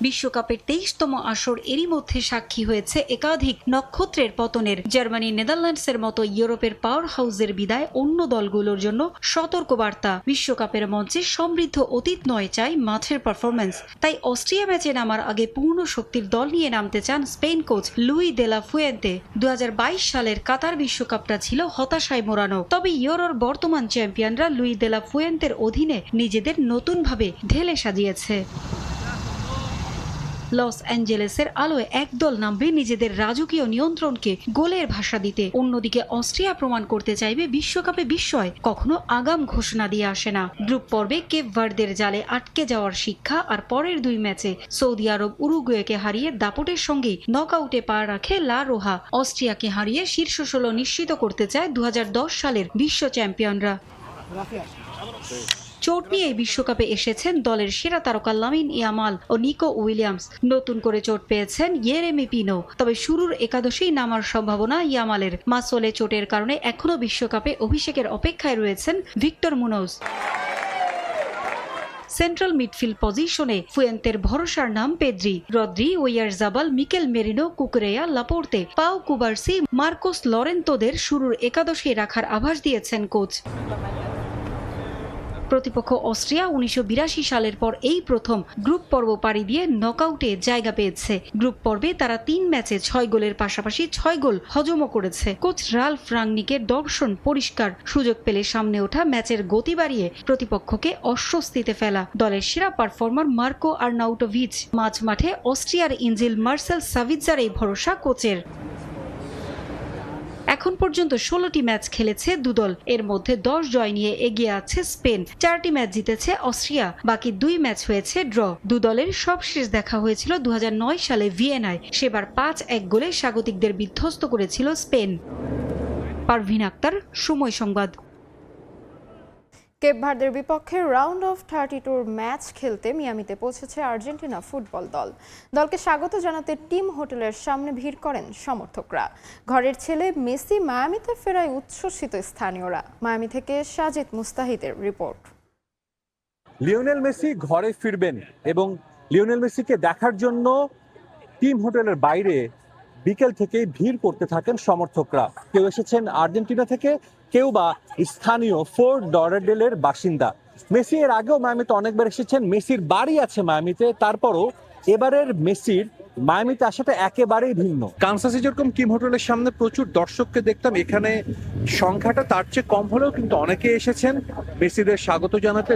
বিশ্বকাপের 23তম আসর এরই মধ্যে সাক্ষী হয়েছে একাধিক নক্ষত্রের পতনের। জার্মানি, নেদারল্যান্ডসের মতো ইউরোপের পাওয়ার হাউসের বিদায় অন্য দলগুলোর জন্য সতর্কবার্তা। বিশ্বকাপের মঞ্চে সমৃদ্ধ অতীত নয়, চাই মাঠের পারফরম্যান্স। তাই অস্ট্রিয়া ম্যাচে নামার আগে পূর্ণ শক্তির দল নিয়ে নামতে চান স্পেন কোচ লুই দে লা ফুয়েন্তে। 2022 সালের কাতার বিশ্বকাপটা ছিল হতাশায় মোড়ানো, তবে ইউরোর বর্তমান চ্যাম্পিয়নরা লুই দে লা ফুয়েন্তের অধীনে নিজেদের নতুনভাবে ঢেলে সাজিয়েছে। লস অ্যাঞ্জেলেসের আলোয় একদল নামবে নিজেদের রাজকীয় নিয়ন্ত্রণকে গোলের ভাষা দিতে। অন্যদিকে অস্ট্রিয়া প্রমাণ করতে চাইবে বিশ্বকাপে বিস্ময় কখনো আগাম ঘোষণা দিয়ে আসে না। গ্রুপ পর্বে কেপ ভার্দের জালে আটকে যাওয়ার শিক্ষা আর পরের 2 ম্যাচে সৌদি আরব উরুগুয়েকে হারিয়ে দাপটের সঙ্গেই নকআউটে পা রাখে লা রোহা। অস্ট্রিয়াকে হারিয়ে শীর্ষ 16 নিশ্চিত করতে চায় 2010 সালের বিশ্ব চ্যাম্পিয়নরা। চোট নিয়ে বিশ্বকাপে এসেছেন দলের সেরা তারকা লামিন ইয়ামাল ও নিকো উইলিয়ামস। নতুন করে চোট পেয়েছেন ইয়েরেমি পিনো। তবে শুরুর একাদশেই নামার সম্ভাবনা ইয়ামালের। মাসলে চোটের কারণে এখনো বিশ্বকাপে অভিষেকের অপেক্ষায় রয়েছেন ভিক্টর মুনোজ। সেন্ট্রাল মিডফিল্ড পজিশনে ফুয়েন্তের ভরসার নাম Pedri, Rodri, Oyarzabal, Mikel Merino, Cucurella, Laporte, Pau Cubarsi, Marcos লরেন্তোদের শুরুর একাদশে রাখার আভাস দিয়েছেন কোচ। প্রতিপক্ষ অস্ট্রিয়া 1982 সালের পর এই প্রথম গ্রুপ পর্ব পাড়ি দিয়ে নকআউটে জায়গা পেয়েছে। গ্রুপ পর্বে তারা 3 ম্যাচে 6 গোলের পাশাপাশি 6 গোল হজমও করেছে। কোচ রাল্ফ রাংনিকের দর্শন পরিষ্কার, সুযোগ পেলে সামনে ওঠা, ম্যাচের গতি বাড়িয়ে প্রতিপক্ষকে অস্বস্তিতে ফেলা। দলের সেরা পারফর্মার মার্কো আর্নাউটোভিচ। মাঝ মাঠে অস্ট্রিয়ার ইঞ্জিল মার্সেল সাভিৎজার এই ভরসা কোচের। এখন পর্যন্ত 16টি ম্যাচ খেলেছে দুদল। এর মধ্যে 10 জয় নিয়ে এগিয়ে আছে স্পেন। 4টি ম্যাচ জিতেছে অস্ট্রিয়া, বাকি 2 ম্যাচ হয়েছে ড্র। দুদলের সবশেষ দেখা হয়েছিল 2009 সালে ভিয়েনায়। সেবার 5-1 গোলে স্বাগতিকদের বিধ্বস্ত করেছিল স্পেন। পারভিন আক্তার, সময় সংবাদ। কেপ ভার্দের বিপক্ষে রাউন্ড অফ 32 ম্যাচ খেলতে মিয়ামিতে পৌঁছেছে আর্জেন্টিনা ফুটবল দল। দলকে স্বাগত জানাতে টিম হোটেলের সামনে ভিড় করেন সমর্থকরা। ঘরের ছেলে মেসি মায়ামিতে ফেরায় উচ্ছ্বসিত স্থানীয়রা। মায়ামি থেকে সাজিদ মুস্তাহিদের রিপোর্ট। লিওনেল মেসি ঘরে ফিরবেন এবং লিওনেল মেসিকে দেখার জন্য টিম হোটেলের বাইরে বিকেল থেকে ভিড় করতে থাকেন সমর্থকরা। কেউ এসেছেন আর্জেন্টিনা থেকে, কেউ বা স্থানীয় ফোর্ট লডারডেলের বাসিন্দা। মেসি এর আগেও মায়ামিতে অনেকবার এসেছেন, মেসির বাড়ি আছে মায়ামিতে, তারপরও এবারের মেসির মায়ামিতে আসাটা একেবারেই ভিন্ন। কানসাসে যেরকম টিম হোটেলের সামনে প্রচুর দর্শককে দেখতাম, এখানে সংখ্যাটা তার চেয়ে কম হলেও কিন্তু অনেকে এসেছেন মেসিদের স্বাগত জানাতে।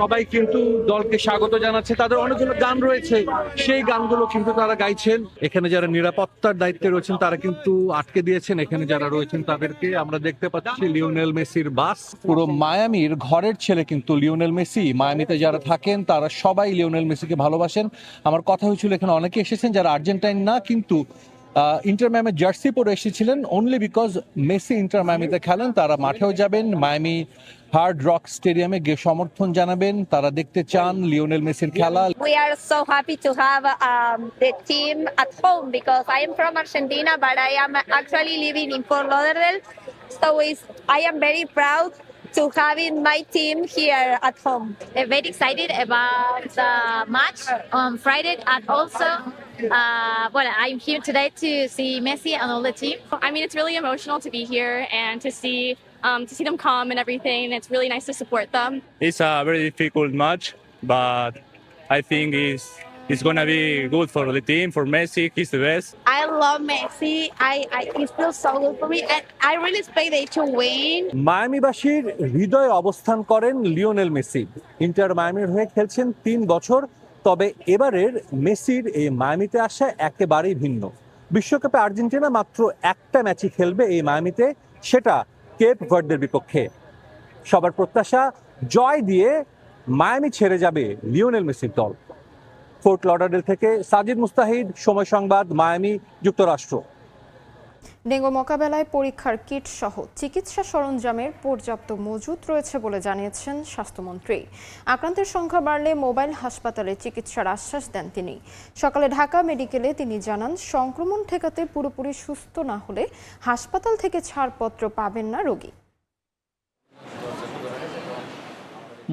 সবাই কিন্তু দলকে স্বাগত জানাচ্ছে, তাদের অনেকগুলো গান রয়েছে, সেই গানগুলো কিন্তু তারা গাইছেন। এখানে যারা নিরাপত্তার দায়িত্বে রয়েছেন তারা কিন্তু আটকে দিয়েছেন এখানে যারা রয়েছেন তাদেরকে। আমরা দেখতে পাচ্ছি লিওনেল মেসির বাস। পুরো মায়ামির ঘরের ছেলে কিন্তু লিওনেল মেসি। মায়ামিতে যারা থাকেন তারা সবাই লিওনেল মেসিকে ভালোবাসেন। আমার কথা হয়েছিল এখানে অনেকে এসেছেন যারা আর্জেন্টাইন না, কিন্তু ইন্টার মায়ামির জার্সি পরে এসেছিলেন অনলি বিকজ মেসি ইন্টার মায়ামিতে খেলেন। তারা মাঠেও যাবেন, মায়ামি হার্ড রক স্টেডিয়ামে গিয়ে সমর্থন জানাবেন। তারা দেখতে চান লিওনেল মেসির খেলা। We are so happy to have the team at home because I am from Argentina, but I am actually living in Fort Lauderdale. So I am very proud to having my team here at home. I'm very excited about the match on Friday, and also, I'm here today to see Messi and all the team. I mean, it's really emotional to be here and to see them come and everything. It's really nice to support them. It's a very difficult match, but I think it's going to be good for the team, for Messi. He's the best. I love Messi. He feels so good for me, and I really expect they to win. মায়ামিবাসীর হৃদয়ে অবস্থান করেন Lionel Messi. Inter মায়ামির হয়ে খেলছেন 3 বছর, তবে এবারের মেসির এই মায়ামিতে আসা একেবারেই ভিন্ন। বিশ্বকাপে আর্জেন্টিনা মাত্র একটা ম্যাচই খেলবে এই মায়ামিতে, সেটা কেপ ভার্দের বিপক্ষে। সবার প্রত্যাশা জয় দিয়ে মায়ামি ছেড়ে যাবে লিওনেল মেসির দল। ফোর্ট লডারডেল থেকে সাজিদ মুস্তাহিদ, সময় সংবাদ, মায়ামি, যুক্তরাষ্ট্র। ডেঙ্গু মোকাবেলায় পরীক্ষার কিট সহ চিকিৎসা সরঞ্জামের পর্যাপ্ত মজুত রয়েছে বলে জানিয়েছেন স্বাস্থ্যমন্ত্রী। আক্রান্তের সংখ্যা বাড়লে মোবাইল হাসপাতালে চিকিৎসার আশ্বাস দেন তিনি। সকালে ঢাকা মেডিকেলে তিনি জানান, সংক্রমণ ঠেকাতে পুরোপুরি সুস্থ না হলে হাসপাতাল থেকে ছাড়পত্র পাবেন না রোগী।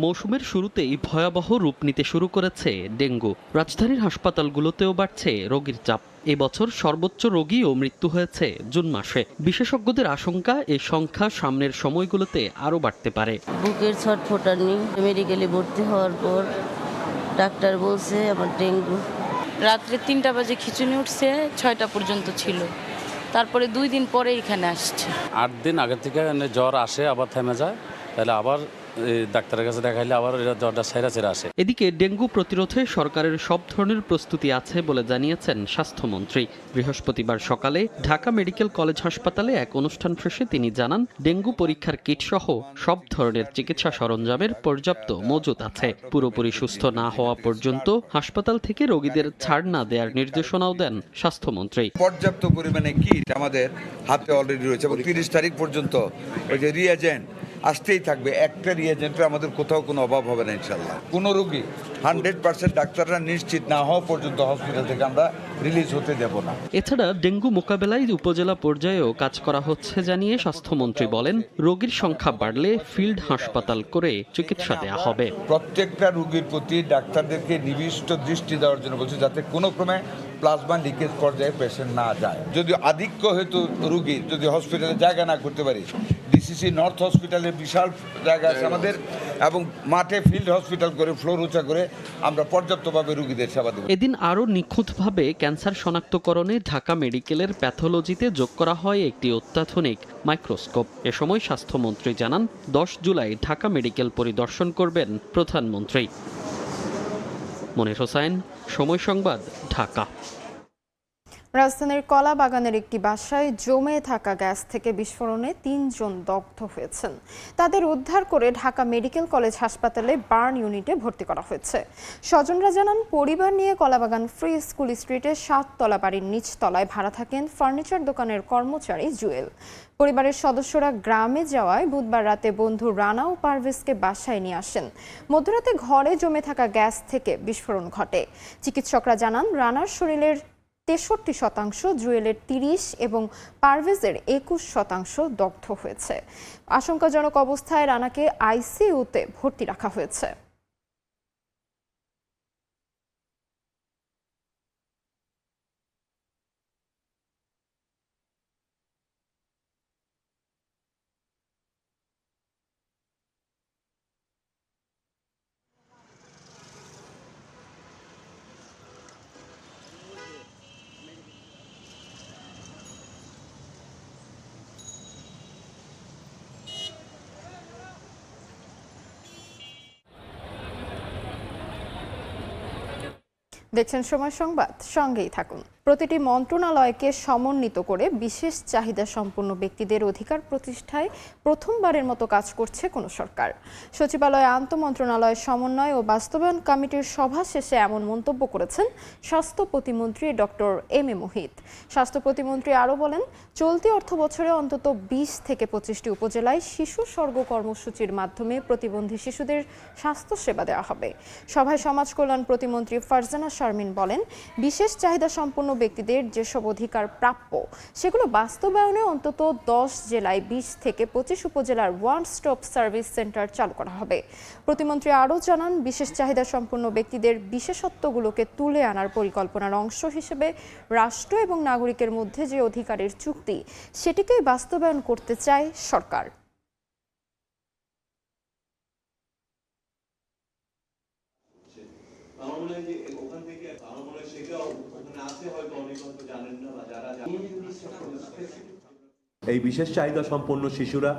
মৌসুমের শুরুতেই ভয়াবহ রূপ নিতে শুরু করেছে ডেঙ্গু। রাজধানীর হাসপাতালগুলোতেও বাড়ছে রোগীর চাপ। এবছর সর্বোচ্চ রোগী ও মৃত্যু হয়েছে জুন মাসে। বিশেষজ্ঞদের আশঙ্কা এই সংখ্যা সামনের সময়গুলোতে আরও বাড়তে পারে। বুকের ছটফটানি, মেডিকেলে ভর্তি হওয়ার পর ডাক্তার বলছে আমার ডেঙ্গু। রাত্রে 3টা বাজে খিঁচুনি উঠছে, 6টা পর্যন্ত ছিল। তারপরে 2 দিন পরে এখানে আসছে। 8 দিন আগে থেকে জ্বর আসে, আবার থেমে যায়, তাহলে আবার ডাক্তারের কাছে দেখাইলে আবার জ্বরটা সেরা আসে। এদিকে ডেঙ্গু প্রতিরোধে সরকারের সব ধরনের প্রস্তুতি আছে বলে জানিয়েছেন স্বাস্থ্যমন্ত্রী। বৃহস্পতিবার সকালে ঢাকা মেডিকেল কলেজ হাসপাতালে এক অনুষ্ঠান শেষে তিনি জানান, ডেঙ্গু পরীক্ষার কিট সহ সব ধরনের চিকিৎসা সরঞ্জামের পর্যাপ্ত মজুত আছে। পুরোপুরি সুস্থ না হওয়া পর্যন্ত হাসপাতাল থেকে রোগীদের ছাড় না দেওয়ার নির্দেশনাও দেন স্বাস্থ্যমন্ত্রী। পর্যাপ্ত পরিমাণে কিট আমাদের হাতে অলরেডি রয়েছে এবং 30 তারিখ পর্যন্ত ওই যে রিয়েজেন্ট আসতেই থাকবে। একটা রিয়েজেন্টের আমাদের কোথাও কোনো অভাব হবে না ইনশাল্লাহ। কোনো রোগী 100% ডাক্তাররা নিশ্চিত না হওয়া পর্যন্ত হসপিটাল থেকে আমরা রিলিজ হতে দেব না। এছাড়া ডেঙ্গু মোকাবেলায় উপজেলা পর্যায়েও কাজ করা হচ্ছে জানিয়ে স্বাস্থ্যমন্ত্রী বলেন, রোগীর সংখ্যা বাড়লে ফিল্ড হাসপাতাল করে চিকিৎসা দেওয়া হবে। প্রত্যেকটা রোগীর প্রতি ডাক্তারদেরকে নিবিষ্ট দৃষ্টি দেওয়ার জন্য বলছে, যাতে কোনো ক্রমে প্লাজমা লিকেজ পর্যায়ে পেশেন্ট না যায়। যদি আধিক্য হেতু রোগী যদি হসপিটালে জায়গা না করতে পারি, ডিসিসি নর্থ হসপিটালে বিশাল জায়গা আছে আমাদের, এবং মাঠে ফিল্ড হসপিটাল করে ফ্লোর উঁচা করে আমরা পর্যাপ্তভাবে রোগীদের সেবা দেব। এদিন আরও নিখুঁতভাবে ক্যান্সার শনাক্তকরণে ঢাকা মেডিকেলের প্যাথোলজিতে যোগ করা হয় একটি অত্যাধুনিক মাইক্রোস্কোপ। এ সময় স্বাস্থ্যমন্ত্রী জানান, 10 জুলাই ঢাকা মেডিকেল পরিদর্শন করবেন প্রধানমন্ত্রী। মনির হোসেন, সময় সংবাদ, ঢাকা। রাজধানীর কলা বাগানের একটি বাসায় জমে থাকা গ্যাস থেকে বিস্ফোরণে 3 জন দগ্ধ হয়েছেন। তাদের উদ্ধার করে ঢাকা মেডিকেল কলেজ হাসপাতালে বার্ন ইউনিটে ভর্তি করা হয়েছে। স্বজনরা জানান, পরিবার নিয়ে কলাবাগান ফ্রি স্কুল স্ট্রিটে 7 তলা বাড়ির নিচতলায় ভাড়া থাকেন ফার্নিচার দোকানের কর্মচারী জুয়েল। পরিবারের সদস্যরা গ্রামে যাওয়ায় বুধবার রাতে বন্ধু রানা ও পারভেজকে বাসায় নিয়ে আসেন। মধ্যরাতে ঘরে জমে থাকা গ্যাস থেকে বিস্ফোরণ ঘটে। চিকিৎসকরা জানান, রানার শরীরের 63%, জুয়েলের 30% এবং পারভেজের 21% দগ্ধ হয়েছে। আশঙ্কাজনক অবস্থায় রানাকে আইসিইউতে ভর্তি রাখা হয়েছে। দেখছেন সময় সংবাদ, সঙ্গেই থাকুন। প্রতিটি মন্ত্রণালয়কে সমন্বিত করে বিশেষ চাহিদা সম্পন্ন ব্যক্তিদের অধিকার প্রতিষ্ঠায় প্রথমবারের মতো কাজ করছে কোন সরকার। সচিবালয়ে আন্তঃমন্ত্রণালয় সমন্বয় ও বাস্তবায়ন কমিটির সভা শেষে এমন মন্তব্য করেছেন স্বাস্থ্য প্রতিমন্ত্রী ডক্টর এম এ মুহিত। স্বাস্থ্য প্রতিমন্ত্রী আরও বলেন, চলতি অর্থবছরে অন্তত 20 থেকে 25টি উপজেলায় শিশু স্বর্গ কর্মসূচির মাধ্যমে প্রতিবন্ধী শিশুদের স্বাস্থ্যসেবা দেওয়া হবে। সভায় সমাজ কল্যাণ প্রতিমন্ত্রী ফারজানা শারমিন বলেন, বিশেষ চাহিদা সম্পন্ন ব্যক্তিদের যেসব অধিকার প্রাপ্য সেগুলো বাস্তবায়নে অন্তত 10 জেলায় 20 থেকে 25 উপজেলার ওয়ান স্টপ সার্ভিস সেন্টার চালু করা হবে। প্রতিমন্ত্রী আরও জানান, বিশেষ চাহিদা সম্পন্ন ব্যক্তিদের বিশেষত্বগুলোকে তুলে আনার পরিকল্পনার অংশ হিসেবে রাষ্ট্র এবং নাগরিকের মধ্যে যে অধিকারের চুক্তি সেটিকেই বাস্তবায়ন করতে চায় সরকার। এই বিশেষ চাহিদা সম্পন্ন শিশুরা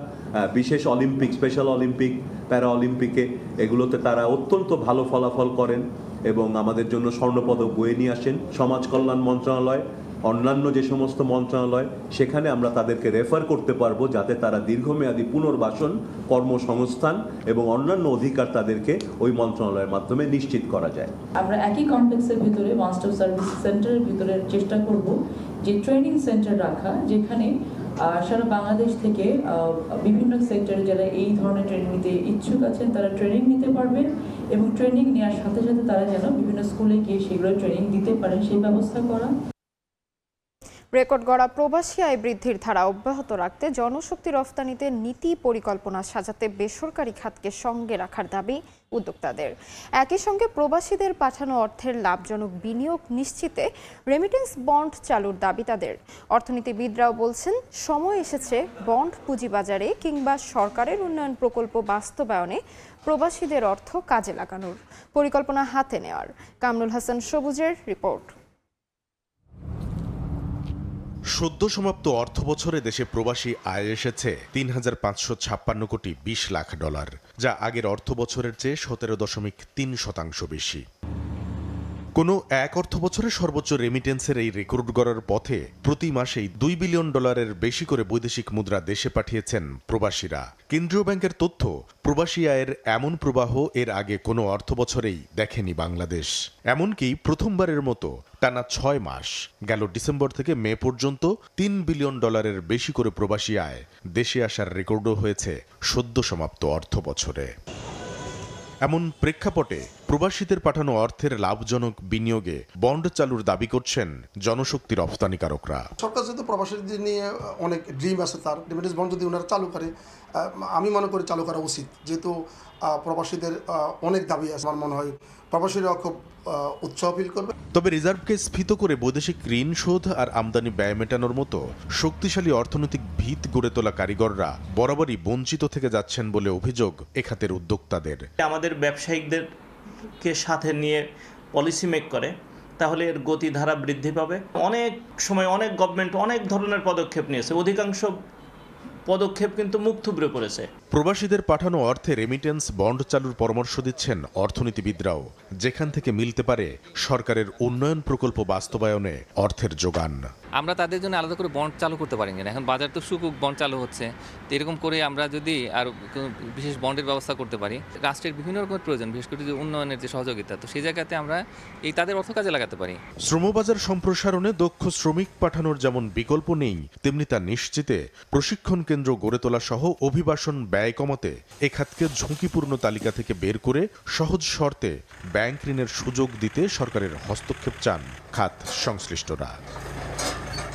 বিশেষ অলিম্পিক, স্পেশাল অলিম্পিক, প্যারা অলিম্পিকে এগুলোতে তারা অত্যন্ত ভালো ফলাফল করেন এবং আমাদের জন্য স্বর্ণপদক বয়ে নিয়ে আসেন। সমাজ কল্যাণ মন্ত্রণালয়, অন্যান্য যে সমস্ত মন্ত্রণালয়, সেখানে আমরা তাদেরকে রেফার করতে পারবো যাতে তারা দীর্ঘমেয়াদী পুনর্বাসন, কর্মসংস্থান এবং অন্যান্য অধিকার তাদেরকে ওই মন্ত্রণালয়ের মাধ্যমে নিশ্চিত করা যায়। আমরা একই কমপ্লেক্সের ভিতরে ওয়ান স্টপ সার্ভিস সেন্টারের ভিতরে চেষ্টা করব যে ট্রেনিং সেন্টার রাখা, যেখানে সারা বাংলাদেশ থেকে বিভিন্ন সেক্টরে যারা এই ধরনের ট্রেনিং নিতে ইচ্ছুক আছেন তারা ট্রেনিং নিতে পারবেন এবং ট্রেনিং নেওয়ার সাথে সাথে তারা যেন বিভিন্ন স্কুলে গিয়ে সেগুলো ট্রেনিং দিতে পারেন সেই ব্যবস্থা করা। রেকর্ড গড়া প্রবাসী আয় বৃদ্ধির ধারা অব্যাহত রাখতে জনশক্তি রফতানিতে নীতি পরিকল্পনা সাজাতে বেসরকারি খাতকে সঙ্গে রাখার দাবি উদ্যোক্তাদের। একই সঙ্গে প্রবাসীদের পাঠানো অর্থের লাভজনক বিনিয়োগ নিশ্চিতে রেমিটেন্স বন্ড চালুর দাবি তাদের। অর্থনীতিবিদরাও বলছেন, সময় এসেছে বন্ড পুঁজিবাজারে কিংবা সরকারের উন্নয়ন প্রকল্প বাস্তবায়নে প্রবাসীদের অর্থ কাজে লাগানোর পরিকল্পনা হাতে নেওয়ার। কামরুল হাসান সবুজের রিপোর্ট। সদ্য সমাপ্ত অর্থ বছরে দেশে প্রবাসী আয় এসেছে ৩,৫৫৬ কোটি ২০ লাখ ডলার, যা আগের অর্থ বছরের চেয়ে ১৭.৩% বেশি। কোনো এক অর্থ বছরে সর্বোচ্চ রেমিটেন্সের এই রেকর্ড গড়ার পথে প্রতি মাসেই $2 বিলিয়ন বেশি করে বৈদেশিক মুদ্রা দেশে পাঠিয়েছেন প্রবাসীরা। কেন্দ্রীয় ব্যাংকের তথ্য, প্রবাসী আয়ের এমন প্রবাহ এর আগে কোনো অর্থ বছরেই দেখেনি বাংলাদেশ। এমনকি প্রথমবারের মতো টানা 6 মাস গেল ডিসেম্বর থেকে মে পর্যন্ত $3 বিলিয়ন বেশি করে প্রবাসী আয় দেশে আসার রেকর্ডও হয়েছে সদ্য সমাপ্ত অর্থ বছরে। এমন প্রেক্ষাপটে প্রবাসীদের পাঠানো অর্থের লাভজনক বিনিয়োগে বন্ড চালুর দাবি করছেন জনশক্তি রপ্তানিকারকরা। সরকার যেহেতু প্রবাসীদের নিয়ে অনেক ড্রিম আছে, তার রেমিটেন্স বন্ড যদি ওনারা চালু করে, আমি মনে করি চালু করা উচিত। যেহেতু প্রবাসীদের অনেক দাবি আছে, আমার মনে হয় প্রবাসীরা খুব উৎসাহ ফিল করবে। তবে রিজার্ভকে স্ফীত করে বৈদেশিক ঋণ শোধ আর আমদানি ব্যয় মেটানোর মতো শক্তিশালী অর্থনৈতিক ভিত গড়ে তোলা কারিগররা বরাবরই বঞ্চিত থেকে যাচ্ছেন বলে অভিযোগ এ খাতের উদ্যোক্তাদের। আমাদের ব্যবসায়িকদেরকে সাথে নিয়ে পলিসি মেক করে, তাহলে এর গতিধারা বৃদ্ধি পাবে। অনেক সময় অনেক গভর্নমেন্ট অনেক ধরনের পদক্ষেপ নিয়েছে, অধিকাংশ পদক্ষেপ কিন্তু মুখ থুবড়ে পড়েছে। প্রবাসীদের পাঠানো অর্থে রেমিটেন্স বন্ড চালুর পরামর্শ দিচ্ছেন অর্থনীতিবিদরাও, যেখান থেকে মিলতে পারে সরকারের উন্নয়ন প্রকল্প বাস্তবায়নে অর্থের যোগান। আমরা তাদের জন্য আলাদা করে বন্ড চালু করতে পারি না, এখন বাজার তো সুকুক বন্ড চালু হচ্ছে, তো এরকম করে আমরা যদি আর বিশেষ বন্ডের ব্যবস্থা করতে পারি, রাষ্ট্রের বিভিন্ন রকমের প্রয়োজন, বিশেষ করে যে উন্নয়নের যে সহযোগিতা, তো সেই জায়গাতে আমরা এই তাদের অর্থ কাজে লাগাতে পারি। শ্রমবাজার সম্প্রসারণে দক্ষ শ্রমিক পাঠানোর যেমন বিকল্প নেই, তেমনি তা নিশ্চিতে প্রশিক্ষণ কেন্দ্র গড়ে তোলা সহ অভিবাসন ব্যয় কমাতে এ খাতকে ঝুঁকিপূর্ণ তালিকা থেকে বের করে সহজ শর্তে ব্যাংক ঋণের সুযোগ দিতে সরকারের হস্তক্ষেপ চান খাত সংশ্লিষ্টরা।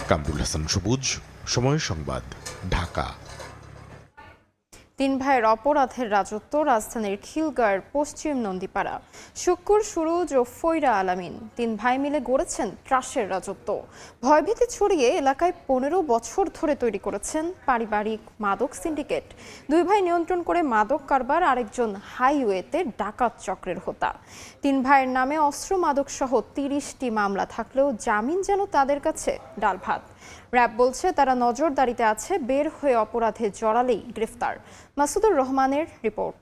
কামরুল হাসান সবুজ, সময় সংবাদ, ঢাকা। 3 ভাইয়ের অপরাধের রাজত্ব রাজধানীর খিলগাঁওয়ের পশ্চিম নন্দীপাড়া। শুক্কুর, সুরুজ ও ফৈরা আলামিন 3 ভাই মিলে গড়েছেন ত্রাসের রাজত্ব। ভয়ভীতি ছড়িয়ে এলাকায় 15 বছর ধরে তৈরি করেছেন পারিবারিক মাদক সিন্ডিকেট। 2 ভাই নিয়ন্ত্রণ করে মাদক কারবার, আরেকজন হাইওয়েতে ডাকাত চক্রের হোতা। 3 ভাইয়ের নামে অস্ত্র, মাদক সহ 30টি মামলা থাকলেও জামিন যেন তাদের কাছে ডাল ভাত। র‍্যাব বলছে তারা নজরদারিতে আছে, বের হয়ে অপরাধে জড়ালেই গ্রেফতার। মাসুদুর রহমানের রিপোর্ট।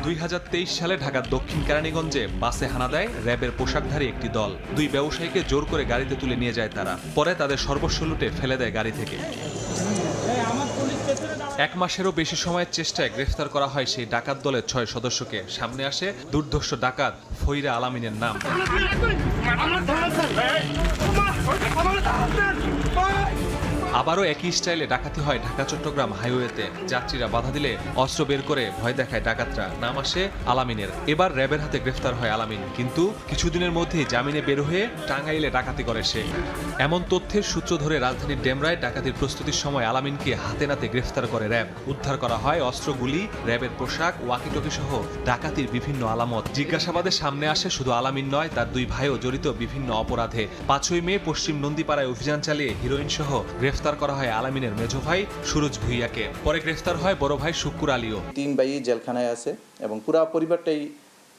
2023 সালে ঢাকার দক্ষিণ কেরানীগঞ্জে বাসে হানা দেয় র‍্যাবের পোশাকধারী একটি দল। 2 ব্যবসায়ীকে জোর করে গাড়িতে তুলে নিয়ে যায় তারা, পরে তাদের সর্বস্ব লুটে ফেলে দেয় গাড়ি থেকে। 1 মাসেরও বেশি সময়ের চেষ্টায় গ্রেফতার করা হয় সেই ডাকাত দলের 6 সদস্যকে। সামনে আসে দুর্ধর্ষ ডাকাত ফৈরা আলামিনের নাম। আবারও একই স্টাইলে ডাকাতি হয় ঢাকা চট্টগ্রাম হাইওয়েতে। যাত্রীরা বাধা দিলে অস্ত্র বের করে ভয় দেখায় ডাকাতরা। নাম আসে আলামিনের। এবার র্যাবের হাতে গ্রেফতার হয় আলামিন, কিন্তু কিছুদিনের মধ্যেই জামিনে বের হয়ে টাঙ্গাইলে ডাকাতি করে সে। এমন তথ্যের সূত্র ধরে রাজধানীর ডেমরায় ডাকাতির প্রস্তুতির সময় আলামিনকে হাতে নাতে গ্রেফতার করে র্যাব। উদ্ধার করা হয় অস্ত্রগুলি, র্যাবের পোশাক, ওয়াকিটকি সহ ডাকাতির বিভিন্ন আলামত। জিজ্ঞাসাবাদে সামনে আসে শুধু আলামিন নয়, তার দুই ভাইও জড়িত বিভিন্ন অপরাধে। 5ই মে পশ্চিম নন্দীপাড়ায় অভিযান চালিয়ে হিরোইন সহ গ্রেফতার করা হয় আলামিনের মেজো ভাই সুরজ ভুইয়াকে। পরে গ্রেফতার হয় বড় ভাই শুক্কুর আলীও। 3 ভাই জেলখানায় আছে এবং পুরো পরিবারটাই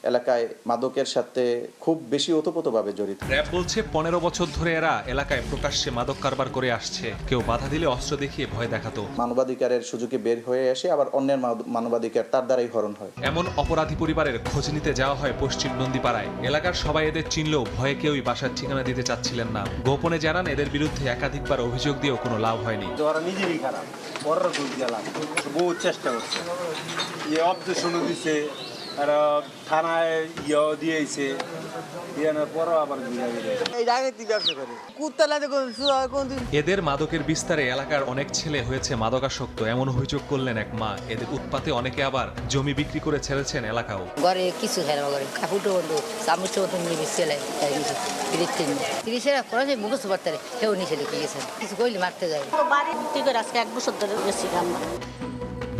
এলাকায় মাদকের সাথে খুব বেশি ওতপ্রোতভাবে জড়িত। র্যাব বলছে 15 বছর ধরে এরা এলাকায় প্রকাশ্যে মাদক কারবার করে আসছে। কেউ বাধা দিলে অস্ত্র দেখিয়ে ভয় দেখাতো। মানবাধিকারের সুযোগে বের হয়ে আসে, আবার অন্যের মানবাধিকার তার দ্বারাই হরণ হয়। এমন অপরাধী পরিবারের খোঁজ নিতে যাওয়া হয় পশ্চিম নন্দীপাড়ায়। এলাকার সবাই এদের চিনলেও ভয়ে কেউই বাসার ঠিকানা দিতে চাচ্ছিলেন না। গোপনে জানান এদের বিরুদ্ধে একাধিকবার অভিযোগ দিয়েও কোনো লাভ হয়নি। ওরা নিজেরই খারাপ, বড় দোষ দিলাম, বহু চেষ্টা করছে, অবজেকশন দিছে, আর থানায় দিয়েছে, পরও আবার এদের মাদকের বিস্তারে এলাকার অনেক ছেলে হয়েছে মাদকাসক্ত, এমন অভিযোগ করলেন এক মা। এদের উৎপাতে অনেকে আবার জমি বিক্রি করে ছেড়েছেন এলাকাও। ঘরে কিছু খেলা করে কাপুটো বন্ধু চামচ নিয়ে বেশিলে তিরিশেরা খরচ মুখস্থ পারতে কেউ নিচে লিখে গেছেন, কিছু কইলে মারতে যায়। আজকে 1 বছর ধরে বেশি কাম।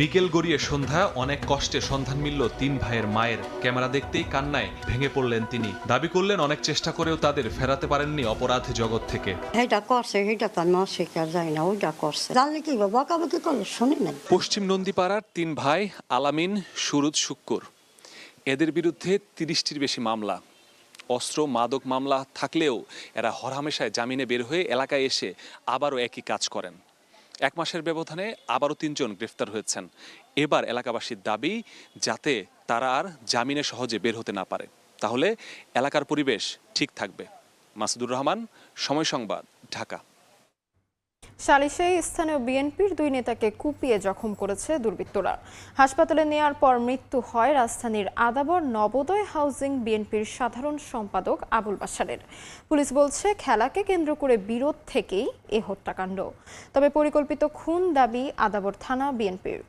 বিকেল গড়িয়ে সন্ধ্যা, অনেক কষ্টে সন্ধান মিলল 3 ভাইয়ের মায়ের। ক্যামেরা দেখতেই কান্নায় ভেঙে পড়লেন তিনি। দাবি করলেন অনেক চেষ্টা করেও তাদের ফেরাতে পারেননি অপরাধ জগৎ থেকে। এটা করছে, এটা তার মা শেখা যায় না, ওইটা করছে জানলে কি বকাবকি করলে শুনি না। পশ্চিম নন্দীপাড়ার 3 ভাই আলামিন, সুরজ, শুক্কুর, এদের বিরুদ্ধে 30টির বেশি মামলা। অস্ত্র মাদক মামলা থাকলেও এরা হরহামেশায় জামিনে বের হয়ে এলাকায় এসে আবারও একই কাজ করেন। 1 মাসের ব্যবধানে আবারও 3 জন গ্রেফতার হয়েছেন। এবার এলাকাবাসীর দাবি যাতে তারা আর জামিনে সহজে বের হতে না পারে, তাহলে এলাকার পরিবেশ ঠিক থাকবে। মাসুদুর রহমান, সময় সংবাদ, ঢাকা। সালিশে স্থানীয় বিএনপির 2 নেতাকে কুপিয়ে জখম করেছে দুর্বৃত্তরা। হাসপাতালে নেয়ার পর মৃত্যু হয় রাজধানীর আদাবর নবোদয় হাউজিং বিএনপির সাধারণ সম্পাদক আবুল বাশারের। পুলিশ বলছে খেলাকে কেন্দ্র করে বিরোধ থেকেই এ হত্যাকাণ্ড। তবে পরিকল্পিত খুন দাবি আদাবর থানা বিএনপির।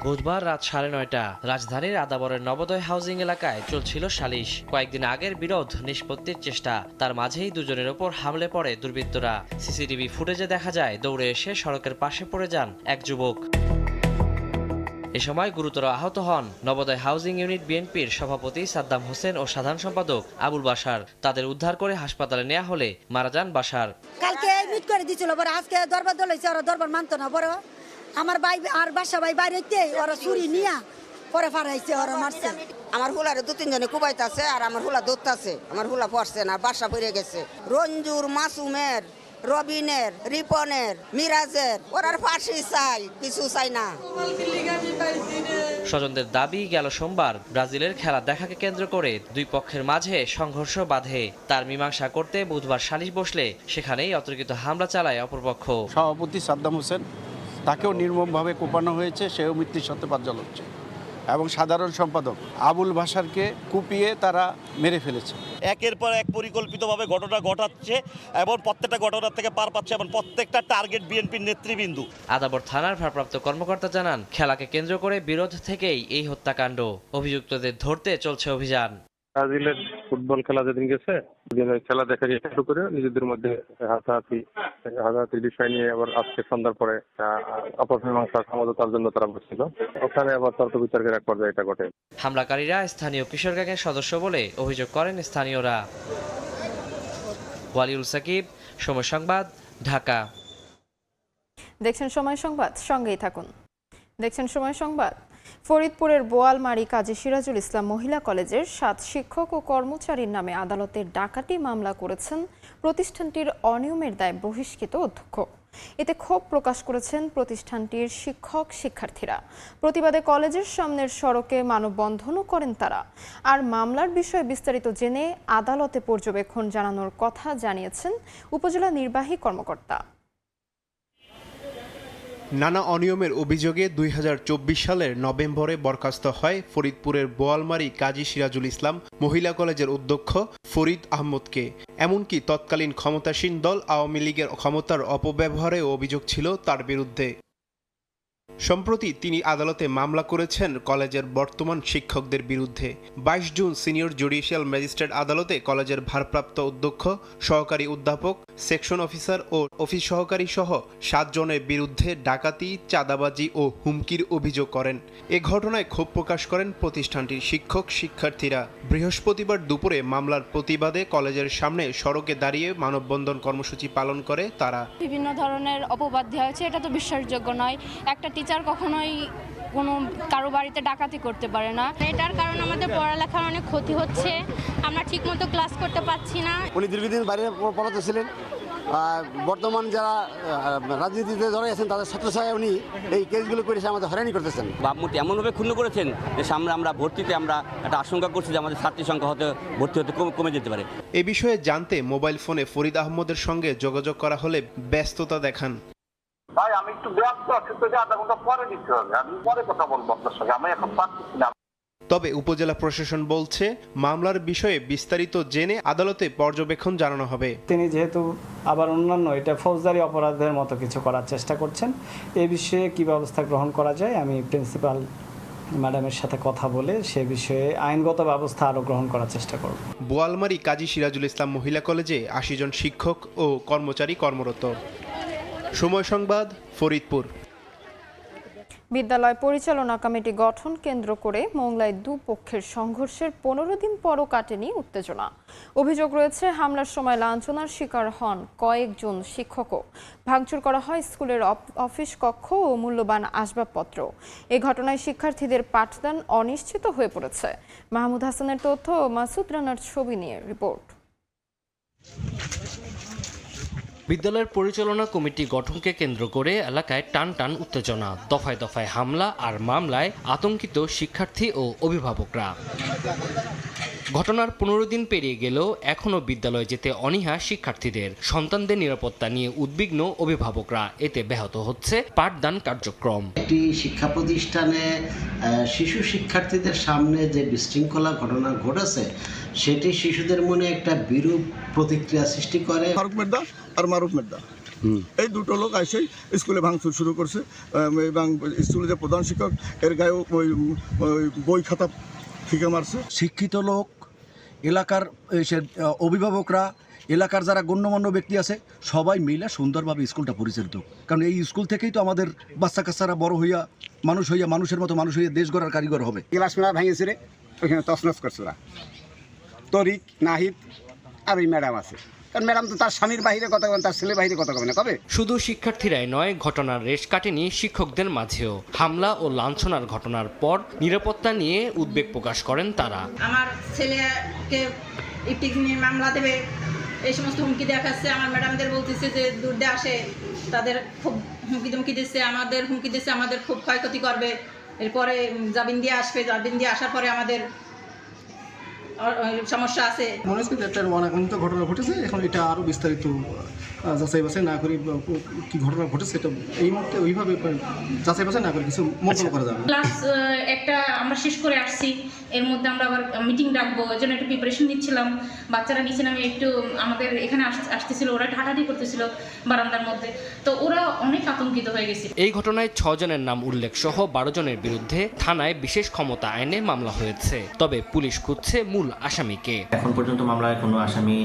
বুধবার রাত 9:30 রাজধানীর আদাবরের নবোদয় হাউজিং এলাকায় চলছিল সালিশ। কয়েকদিন আগের বিরোধ নিষ্পত্তির চেষ্টা, তার মাঝেই দুজনের ওপর হামলে পড়ে দুর্বৃত্তরা। সিসিটিভি ফুটেজে দেখা যায় দৌড়ে এসে সড়কের পাশে পড়ে যান এক যুবক। এ সময় গুরুতর আহত হন নবোদয় হাউজিং ইউনিট বিএনপির সভাপতি সাদ্দাম হোসেন ও সাধারণ সম্পাদক আবুল বাশার। তাদের উদ্ধার করে হাসপাতালে নেওয়া হলে মারা যান বাশার। কালকে মিট করে দিছিল, আজকে দরবার দলাইছে, ওরা দরবার মানতো না। বড় আমার ভাই আর বাসা ভাই বাইরেতে ওরা চুরি নিয়া পরে ফারাইছে, ওরা মারছে। আমার হুলারে 2-3 জনে কুবাইতাছে আর আমার হুলা দৌড়তাছে, আমার হুলা পড়ছে না, বাসা পড়ে গেছে। রঞ্জুর, মাসুমের, রবিনের, রিপনের, মিরাজের, ওরার ফাঁসি চাই, কিছু চাই না। স্বজনদের দাবি গেল সোমবার ব্রাজিলের খেলা দেখাকে কেন্দ্র করে 2 পক্ষের মাঝে সংঘর্ষ বাধে। তার মীমাংসা করতে বুধবার সালিশ বসলে সেখানেই অতর্কিত হামলা চালায় অপরপক্ষ। সভাপতি সাদ্দাম হোসেন, তাকেও নির্মমভাবে কোপানো হয়েছে, সেও মৃত্যুর সাথে পাঞ্জল হচ্ছে, এবং সাধারণ সম্পাদক আবুল বাশারকে কুপিয়ে তারা মেরে ফেলেছে। একের পর এক পরিকল্পিতভাবে ঘটনা ঘটাচ্ছে এবং প্রত্যেকটা ঘটনা থেকে পার পাচ্ছে এবং প্রত্যেকটা টার্গেট বিএনপির নেতৃবৃন্দ। আদাবর থানার ভারপ্রাপ্ত কর্মকর্তা জানান, খেলাকে কেন্দ্র করে বিরোধ থেকেই এই হত্যাকাণ্ড। অভিযুক্তদের ধরতে চলছে অভিযান। ব্রাজিলের ফুটবল খেলা যেদিন গেছে, খেলা দেখা গিয়ে শুরু করে নিজেদের মধ্যে হাতাহাতি বিষয় নিয়ে আবার আজকে সন্ধ্যার পরে অপমীমাংসা সমঝোতার জন্য তারা বসছিল, ওখানে আবার তর্ক বিতর্কের এক পর্যায়ে এটা ঘটে। হামলাকারীরা স্থানীয় কিশোর গ্যাংয়ের সদস্য বলে অভিযোগ করেন স্থানীয়রা। ওয়ালিউল সাকিব, সময় সংবাদ, ঢাকা। দেখছেন সময় সংবাদ, সঙ্গেই থাকুন। দেখছেন সময় সংবাদ। ফরিদপুরের বোয়ালমারী কাজী সিরাজুল ইসলাম মহিলা কলেজের 7 শিক্ষক ও কর্মচারীর নামে আদালতে ডাকাতি মামলা করেছেন প্রতিষ্ঠানটির অনিয়মের দায়ে বহিষ্কৃত অধ্যক্ষ। এতে ক্ষোভ প্রকাশ করেছেন প্রতিষ্ঠানটির শিক্ষক শিক্ষার্থীরা। প্রতিবাদে কলেজের সামনের সড়কে মানববন্ধনও করেন তারা। আর মামলার বিষয়ে বিস্তারিত জেনে আদালতে পর্যবেক্ষণ জানানোর কথা জানিয়েছেন উপজেলা নির্বাহী কর্মকর্তা। নানা অনিয়মের অভিযোগে 2024 সালের নভেম্বরে বরখাস্ত হয় ফরিদপুরের বোয়ালমারী কাজী সিরাজুল ইসলাম মহিলা কলেজের অধ্যক্ষ ফরিদ আহমদকে। এমনকি তৎকালীন ক্ষমতাসীন দল আওয়ামী লীগের ক্ষমতার অপব্যবহারেও অভিযোগ ছিল তার বিরুদ্ধে। সম্প্রতি তিনি আদালতে মামলা করেছেন কলেজের বর্তমান শিক্ষকদের বিরুদ্ধে। 22 জুন সিনিয়র জুডিশিয়াল ম্যাজিস্ট্রেট আদালতে কলেজের ভারপ্রাপ্ত অধ্যক্ষ, সহকারী অধ্যাপক, সেকশন অফিসার ও অফিস সহকারী সহ 7 জনের বিরুদ্ধে ডাকাতি, চাঁদাবাজি ও হুমকির অভিযোগ করেন। এ ঘটনায় ক্ষোভ প্রকাশ করেন প্রতিষ্ঠানটির শিক্ষক শিক্ষার্থীরা। বৃহস্পতিবার দুপুরে মামলার প্রতিবাদে কলেজের সামনে সড়কে দাঁড়িয়ে মানববন্ধন কর্মসূচি পালন করে তারা। বিভিন্ন ধরনের অপবাদ দেওয়া হয়েছে, এটা তো বিশ্বাসযোগ্য নয়। একটা টিচার কখনোই কোনো কারো বাড়িতে ডাকাতি করতে পারে না। এটার কারণে আমাদের পড়ালেখার অনেক ক্ষতি হচ্ছে, আমরা ঠিকমতো ক্লাস করতে পারছি না। উনি দীর্ঘদিন বাইরে পড়াতে ছিলেন, বর্তমান যারা রাজনীতিতে জড়াই আছেন তাদের ছাত্রছায়া উনি এই কেসগুলো করে আমাদের হয়রানি করতেছেন। ভাবমূর্তি এমনভাবে ক্ষুণ্ণ করেছেন যে সামনে আমরা ভর্তিতে আমরা একটা আশঙ্কা করছি যে আমাদের ছাত্রী সংখ্যা ভর্তি হতে কমে যেতে পারে। এ বিষয়ে জানতে মোবাইল ফোনে ফরিদ আহমদের সঙ্গে যোগাযোগ করা হলে ব্যস্ততা দেখান। ভাই আমি একটু ব্যস্ত আছি, তো আধা ঘন্টা পরে দিতে হবে, আমি পরে কথা বলবো আপনার সঙ্গে, আমি এখন পারছি না। তবে উপজেলা প্রশাসন বলছে মামলার বিষয়ে বিস্তারিত জেনে আদালতে পর্যবেক্ষণ জানানো হবে। তিনি যেহেতু আবার অন্যান্য এটা ফৌজদারি অপরাধের মতো কিছু করার চেষ্টা করছেন, এ বিষয়ে কী ব্যবস্থা গ্রহণ করা যায় আমি প্রিন্সিপাল ম্যাডামের সাথে কথা বলে সে বিষয়ে আইনগত ব্যবস্থা আরও গ্রহণ করার চেষ্টা করব। বোয়ালমারী কাজী সিরাজুল ইসলাম মহিলা কলেজে 80 জন শিক্ষক ও কর্মচারী কর্মরত। সময় সংবাদ, ফরিদপুর। বিদ্যালয় পরিচালনা কমিটি গঠন কেন্দ্র করে মোংলায় দুপক্ষের সংঘর্ষের 15 দিন পরও কাটেনি উত্তেজনা। অভিযোগ রয়েছে হামলার সময় লাঞ্ছনার শিকার হন কয়েকজন শিক্ষকও। ভাঙচুর করা হয় স্কুলের অফিস কক্ষ ও মূল্যবান আসবাবপত্র। এই ঘটনায় শিক্ষার্থীদের পাঠদান অনিশ্চিত হয়ে পড়েছে। মাহমুদ হাসানের তথ্য ও মাসুদ রানার ছবি নিয়ে রিপোর্ট। বিদ্যালয়ের পরিচালনা কমিটি গঠনকে কেন্দ্র করে এলাকায় টান উত্তেজনা, দফায় দফায় হামলা আর মামলায় আতঙ্কিত শিক্ষার্থী ও অভিভাবকরা। ঘটনার 15 দিন পেরিয়ে গেলেও এখনও বিদ্যালয়ে যেতে অনীহা শিক্ষার্থীদের। সন্তানদের নিরাপত্তা নিয়ে উদ্বিগ্ন অভিভাবকরা। এতে ব্যাহত হচ্ছে পাঠদান কার্যক্রম। একটি শিক্ষা প্রতিষ্ঠানে শিশু শিক্ষার্থীদের সামনে যে বিশৃঙ্খলা ঘটনা ঘটেছে সেটি শিশুদের মনে একটা বিরূপ প্রতিক্রিয়া সৃষ্টি করে। ফারুক মের্দা আর মারুফ মের্দা এই দুটো লোক এসে স্কুলে ভাঙচুর শুরু করছে এবং স্কুলের যে প্রধান শিক্ষক এর গায়েও ওই বই খাতা ফিকে মারছে। শিক্ষিত লোক, এলাকার অভিভাবকরা, এলাকার যারা গণ্যমান্য ব্যক্তি আছে সবাই মিলে সুন্দরভাবে স্কুলটা পরিচালিত, কারণ এই স্কুল থেকেই তো আমাদের বাচ্চা কাচ্চারা বড় হইয়া মানুষের মতো মানুষ হইয়া দেশ গড়ার কারিগর হবে। গ্লাস মেলা ভাঙিয়েছে রে, ওইখানে তছনছ করছে ওরা। তরিক, নাহিদ আর ওই ম্যাডাম আছে, কারণ ম্যাডাম তো তার স্বামীর বাইরে কথা বলেন, তার ছেলের বাইরে কথা বলে না। কবে শুধু শিক্ষার্থীরাই নয়, ঘটনার রেশ কাটেনি শিক্ষকদের মাঝেও। হামলা ও লাঞ্ছনার ঘটনার পর নিরাপত্তা নিয়ে উদ্বেগ প্রকাশ করেন তারা। আমার ছেলেকে ইফটিজিংয়ের মামলা দেবে এই সমস্ত হুমকি দেখাচ্ছে। আমার ম্যাডামদের বলতেছে যে দূরে আসে, তাদের খুব হুমকি দিচ্ছে, আমাদের হুমকি দিচ্ছে, আমাদের খুব ক্ষয়ক্ষতি করবে। এরপরে জামিন দিয়ে আসবে, জামিন দিয়ে আসার পরে আমাদের সমস্যা আছে। মনে হচ্ছে একটা অনাকাঙ্ক্ষিত ঘটনা ঘটেছে, এখন এটা আরও বিস্তারিত যাচাই বাছাই না করে কি ঘটনা ঘটেছে এটা এই মুহূর্তে ওইভাবে যাচাই বাছাই না করে কিছু মন্তব্য করা যাবে। ক্লাস একটা আমরা শেষ করে আসছি, এর মধ্যে আমরা আবার মিটিং ডাকবো, এর জন্য একটু প্রিপারেশন নিচ্ছিলাম। বাচ্চারা নিচে নামে একটু আমাদের এখানে আসতেছিল, ওরা ঢাটাঢি করতেছিল বারান্দার মধ্যে, তো ওরা অনেক আতঙ্কিত হয়ে গেছে। এই ঘটনায় 6 জনের নাম উল্লেখ সহ 12 জনের বিরুদ্ধে থানায় বিশেষ ক্ষমতা আইনে মামলা হয়েছে। তবে পুলিশ খুঁজছে মূল আসামিকে। এখন পর্যন্ত মামলায় কোনো আসামি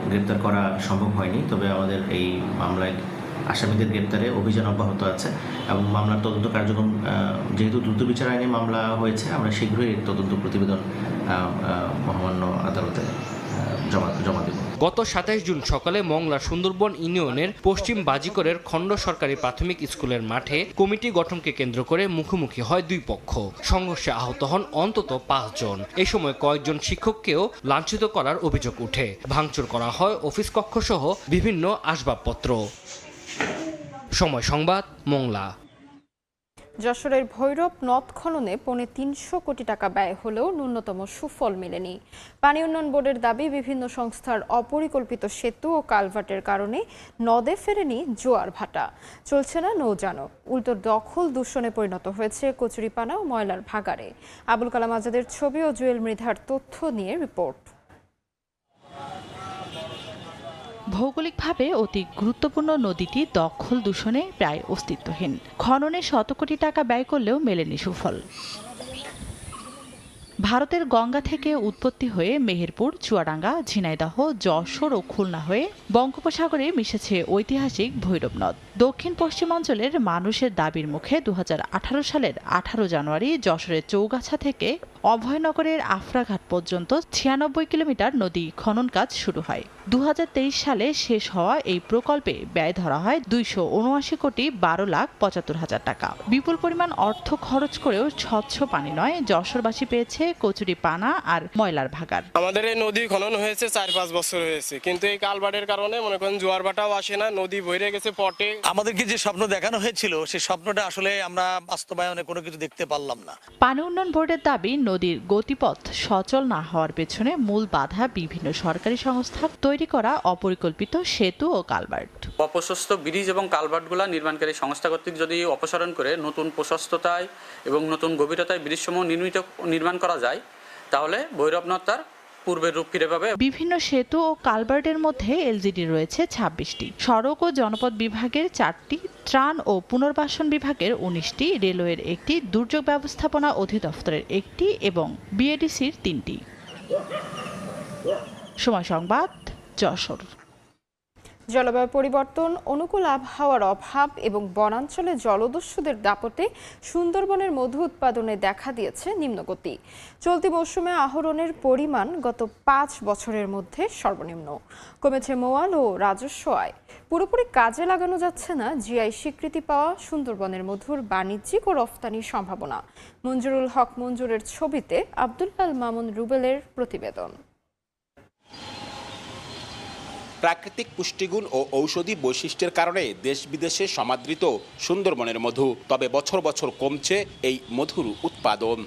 গ্রেপ্তার করা সম্ভব হয়নি, তবে আমাদের এই মামলায় আসামিদের গ্রেপ্তারে অভিযান অব্যাহত আছে এবং মামলার তদন্ত কার্যক্রম যেহেতু দ্রুত বিচার আইনে মামলা হয়েছে, আমরা শীঘ্রই তদন্ত প্রতিবেদন মহামান্য আদালতে জমা দেব। গত 27 জুন সকালে মংলা সুন্দরবন ইউনিয়নের পশ্চিম বাজিকরের খণ্ড সরকারি প্রাথমিক স্কুলের মাঠে কমিটি গঠনকে কেন্দ্র করে মুখোমুখি হয় দুই পক্ষ। সংঘর্ষে আহত হন অন্তত 5 জন। এই সময় কয়েকজন শিক্ষককেও লাঞ্ছিত করার অভিযোগ উঠে। ভাঙচুর করা হয় অফিস কক্ষ সহ বিভিন্ন আসবাবপত্র। সময় সংবাদ, মোংলা। যশোরের ভৈরব নদ খননে 350 কোটি টাকা ব্যয় হলেও ন্যূনতম সুফল মেলেনি। পানি উন্নয়ন বোর্ডের দাবি, বিভিন্ন সংস্থার অপরিকল্পিত সেতু ও কালভার্টের কারণে নদে ফেরেনি জোয়ার ভাটা, চলছে না নৌযানও, উল্টো দখল দূষণে পরিণত হয়েছে কচুরিপানা ও ময়লার ভাগাড়ে। আবুল কালাম আজাদের ছবি ও জুয়েল মৃধার তথ্য নিয়ে রিপোর্ট। ভৌগোলিকভাবে অতি গুরুত্বপূর্ণ নদীটি দখল দূষণে প্রায় অস্তিত্বহীন। খননে শত কোটি টাকা ব্যয় করলেও মেলেনি সুফল। ভারতের গঙ্গা থেকে উৎপত্তি হয়ে মেহেরপুর, চুয়াডাঙ্গা, ঝিনাইদহ, যশোর ও খুলনা হয়ে বঙ্গোপসাগরে মিশেছে ঐতিহাসিক ভৈরব নদ। দক্ষিণ পশ্চিমাঞ্চলের মানুষের দাবির মুখে 2018 সালের 18 জানুয়ারি যশোরের চৌগাছা থেকে অভয়নগরের আফরাঘাট পর্যন্ত 96 কিলোমিটার নদী খনন কাজ শুরু হয়। 2023 সালে শেষ হওয়া এই প্রকল্পে ব্যয় ধরা হয় 279 কোটি 12,75,000 টাকা। বিপুল পরিমাণ অর্থ খরচ করেও স্বচ্ছ পানি নয়, যশোরবাসী পেয়েছে কচুরিপানা আর ময়লার ভাগাড়। আমাদের এই নদী খনন হয়েছে 4-5 বছর হয়েছে, কিন্তু এই কালভার্টের কারণে মনে করেন জোয়ার ভাটাও আসে না, নদী ভরে গেছে পটে। আমাদেরকে যে স্বপ্ন দেখানো হয়েছিল সেই স্বপ্নটা আসলে আমরা বাস্তবায়নে কোনো কিছু দেখতে পারলাম না। পানি উন্নয়ন বোর্ডের দাবি, নদীর গতিপথ সচল না হওয়ার পেছনে মূল বাধা বিভিন্ন সরকারি সংস্থার তৈরি করা অপরিকল্পিত সেতু ও কালভার্ট। অপ্রশস্ত ব্রিজ এবং কালভার্টগুলো নির্মাণকারী সংস্থা কর্তৃক যদি অপসারণ করে নতুন প্রশস্ততায় এবং নতুন গভীরতায় ব্রিজসমূহ নির্মাণ করা যায়, তাহলে ভৈরব নদ তার পূর্বের রূপ ফিরে পাবে। বিভিন্ন সেতু ও কালভার্টের মধ্যে এলজিডি রয়েছে 26টি, সড়ক ও জনপদ বিভাগের 4টি, ত্রাণ ও পুনর্বাসন বিভাগের 19টি, রেলওয়ের 1টি, দুর্যোগ ব্যবস্থাপনা অধিদপ্তরের 1টি এবং বিএডিসির 3টি। সময় সংবাদ, যশোর। জলবায়ু পরিবর্তন, অনুকূল আবহাওয়ার অভাব এবং বনাঞ্চলে জলদস্যুদের দাপটে সুন্দরবনের মধু উৎপাদনে দেখা দিয়েছে নিম্নগতি। চলতি মৌসুমে আহরণের পরিমাণ গত 5 বছরের মধ্যে সর্বনিম্ন। কমেছে মোয়াল ও রাজস্ব আয়। পুরোপুরি কাজে লাগানো যাচ্ছে না জিআই স্বীকৃতি পাওয়া সুন্দরবনের মধুর বাণিজ্যিক ও রফতানির সম্ভাবনা। মঞ্জুরুল হক মঞ্জুরের ছবিতে আব্দুল মামুন রুবেলের প্রতিবেদন। প্রাকৃতিক পুষ্টিগুণ ও ঔষধি বৈশিষ্ট্যের কারণে দেশ বিদেশে সমাদৃত সুন্দরবনের মধু, তবে বছর বছর কমছে এই মধুর উৎপাদন।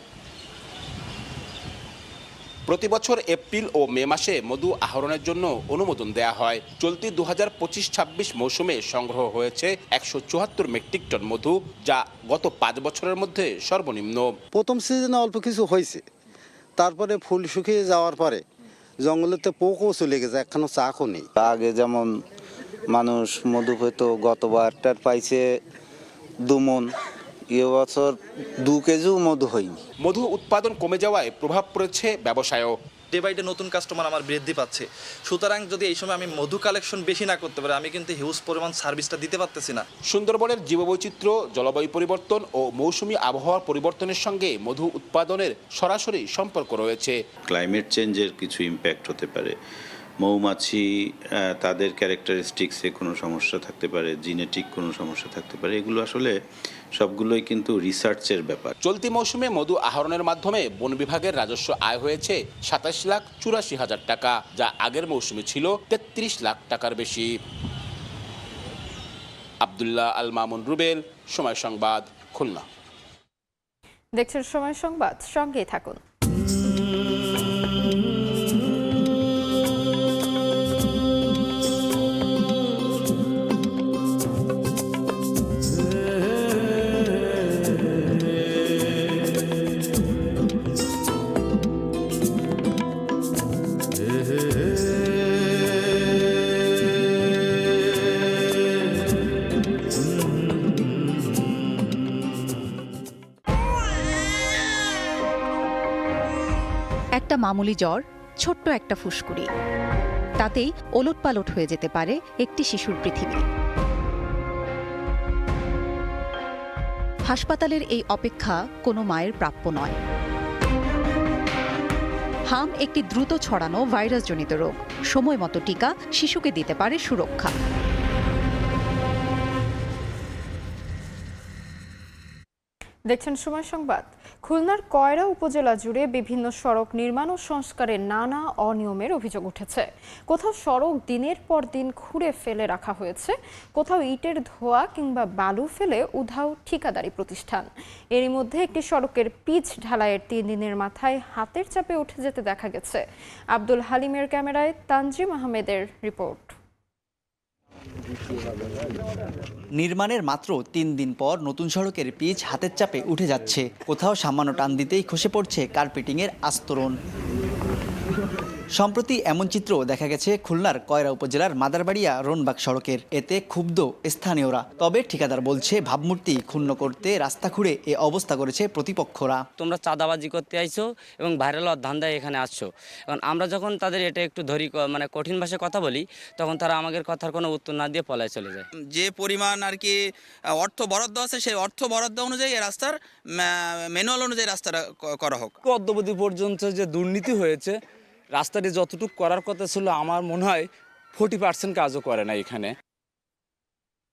প্রতি বছর এপ্রিল ও মে মাসে মধু আহরণের জন্য অনুমোদন দেয়া হয়। চলতি 2025-26 মৌসুমে সংগ্রহ হয়েছে 174 মেট্রিক টন মধু, যা গত 5 বছরের মধ্যে সর্বনিম্ন। প্রথম সিজনে অল্প কিছু হয়েছে, তারপরে ফুল শুকিয়ে যাওয়ার পরে জঙ্গলেতে পোকও চলে গেছে, এখনো চাকও নেই। আগে যেমন মানুষ মধু পেতো, গতবারটার পাইছে 2 মণ, এবছর 2 কেজিও মধু হয়নি। মধু উৎপাদন কমে যাওয়ায় প্রভাব পড়েছে ব্যবসায়ও। ডে বাই ডে নতুন কাস্টমার আমার বৃদ্ধি পাচ্ছে, সুতরাং যদি এই সময় আমি মধু কালেকশন বেশি না করতে পারি, আমি কিন্তু হিউজ পরিমাণ সার্ভিসটা দিতে পারতেছি না। সুন্দরবনের জীববৈচিত্র্য, জলবায়ু পরিবর্তন ও মৌসুমী আবহাওয়ার পরিবর্তনের সঙ্গে মধু উৎপাদনের সরাসরি সম্পর্ক রয়েছে। ক্লাইমেট চেঞ্জের কিছু ইম্প্যাক্ট হতে পারে, মৌমাছি তাদের ক্যারেক্টারিস্টিক্সে কোনো সমস্যা থাকতে পারে, জিনেটিক কোনো সমস্যা থাকতে পারে, এগুলো আসলে সবগুলোই কিন্তু রিসার্চের ব্যাপার। চলতি মৌসুমে মধু আহরণের মাধ্যমে বন বিভাগের রাজস্ব আয় হয়েছে 27,84,000 টাকা, যা আগের মৌসুমে ছিল 33 লাখ টাকার বেশি। আব্দুল্লাহ আল মামুন রুবেল, সময় সংবাদ, খুলনা। দেখছেন সময় সংবাদ, সঙ্গেই থাকুন। একটা মামুলি জ্বর, ছোট্ট একটা ফুসকুড়ি, তাতেই ওলটপালট হয়ে যেতে পারে একটি শিশুর পৃথিবী। হাসপাতালের এই অপেক্ষা কোনো মায়ের প্রাপ্য নয়। হাম একটি দ্রুত ছড়ানো ভাইরাসজনিত রোগ, সময় মতো টিকা শিশুকে দিতে পারে সুরক্ষা। দেখছেন সময় সংবাদ। খুলনার কয়রা উপজেলা জুড়ে বিভিন্ন সড়ক নির্মাণ ও সংস্কারের নানা অনিয়মের অভিযোগ উঠেছে। কোথাও সড়ক দিনের পর দিন খুঁড়ে ফেলে রাখা হয়েছে, কোথাও ইটের ধোয়া কিংবা বালু ফেলে উধাও ঠিকাদারি প্রতিষ্ঠান। এরই মধ্যে একটি সড়কের পিচ ঢালাইয়ের 3 দিনের মাথায় হাতের চাপে উঠে যেতে দেখা গেছে। আব্দুল হালিমের ক্যামেরায় তানজিম আহমেদের রিপোর্ট। নির্মাণের মাত্র 3 দিন পর নতুন সড়কের পিচ হাতের চাপে উঠে যাচ্ছে। কোথাও সামান্য টান দিতেই খসে পড়ছে কার্পেটিংয়ের আস্তরণ। সম্প্রতি এমন চিত্র দেখা গেছে খুলনার কয়রা উপজেলার মাদারবাড়িয়া রোনবাগ সড়কের। এতে ক্ষুব্ধ স্থানীয়রা। তবে ঠিকাদার বলছে ভাবমূর্তি ক্ষুণ্ণ করতে রাস্তা খুঁড়ে এ অবস্থা করেছে প্রতিপক্ষরা। তোমরা চাঁদাবাজি করতে আইছো এবং ভাইরাল হওয়ার ধান্দায় এখানে আসছো। এখন আমরা যখন তাদের এটা একটু মানে কঠিন ভাষায় কথা বলি, তখন তারা আমাদের কথার কোনো উত্তর না দিয়ে পলায় চলে যায়। যে পরিমাণ আর কি অর্থ বরাদ্দ আছে, সেই অর্থ বরাদ্দ অনুযায়ী এই রাস্তার ম্যানুয়াল অনুযায়ী রাস্তাটা করা হোক। অদ্যাবধি পর্যন্ত যে দুর্নীতি হয়েছে, রাস্তাটি যতটুকু করার কথা ছিল আমার মনে হয় 40% কাজও করে না এখানে।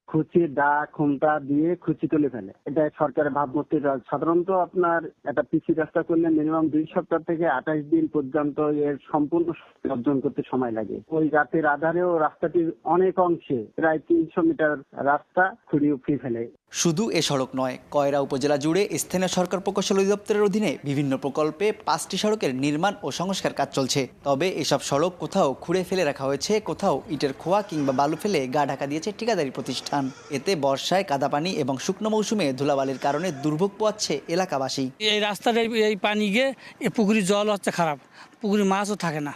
খুচি দা খুমটা দিয়ে খুচি তুলে ফেলে, এটা সরকারের ভাবমূর্তি। সাধারণত আপনার একটা পিসি রাস্তা করলে মিনিমাম 2 সপ্তাহ থেকে 28 দিন পর্যন্ত এর সম্পূর্ণ অর্জন করতে সময় লাগে। ওই রাতের আধারেও রাস্তাটির অনেক অংশে প্রায় 300 মিটার রাস্তা খুঁড়িয়ে উঠিয়ে ফেলে। শুধু এ সড়ক নয়, কয়রা উপজেলা জুড়ে স্থানীয় সরকার প্রকৌশল অধিদপ্তরের অধীনে বিভিন্ন প্রকল্পে 5টি সড়কের নির্মাণ ও সংস্কার কাজ চলছে। তবে এসব সড়ক কোথাও খুঁড়ে ফেলে রাখা হয়েছে, কোথাও ইটের খোয়া কিংবা বালু ফেলে গা ঢাকা দিয়েছে ঠিকাদারি প্রতিষ্ঠান। এতে বর্ষায় কাদাপানি এবং শুকনো মৌসুমে ধুলাবালির কারণে দুর্ভোগ পোয়াচ্ছে এলাকাবাসী। এই রাস্তার এই পানি গিয়ে পুকুরের জল হচ্ছে খারাপ, পুকুরে মাছও থাকে না,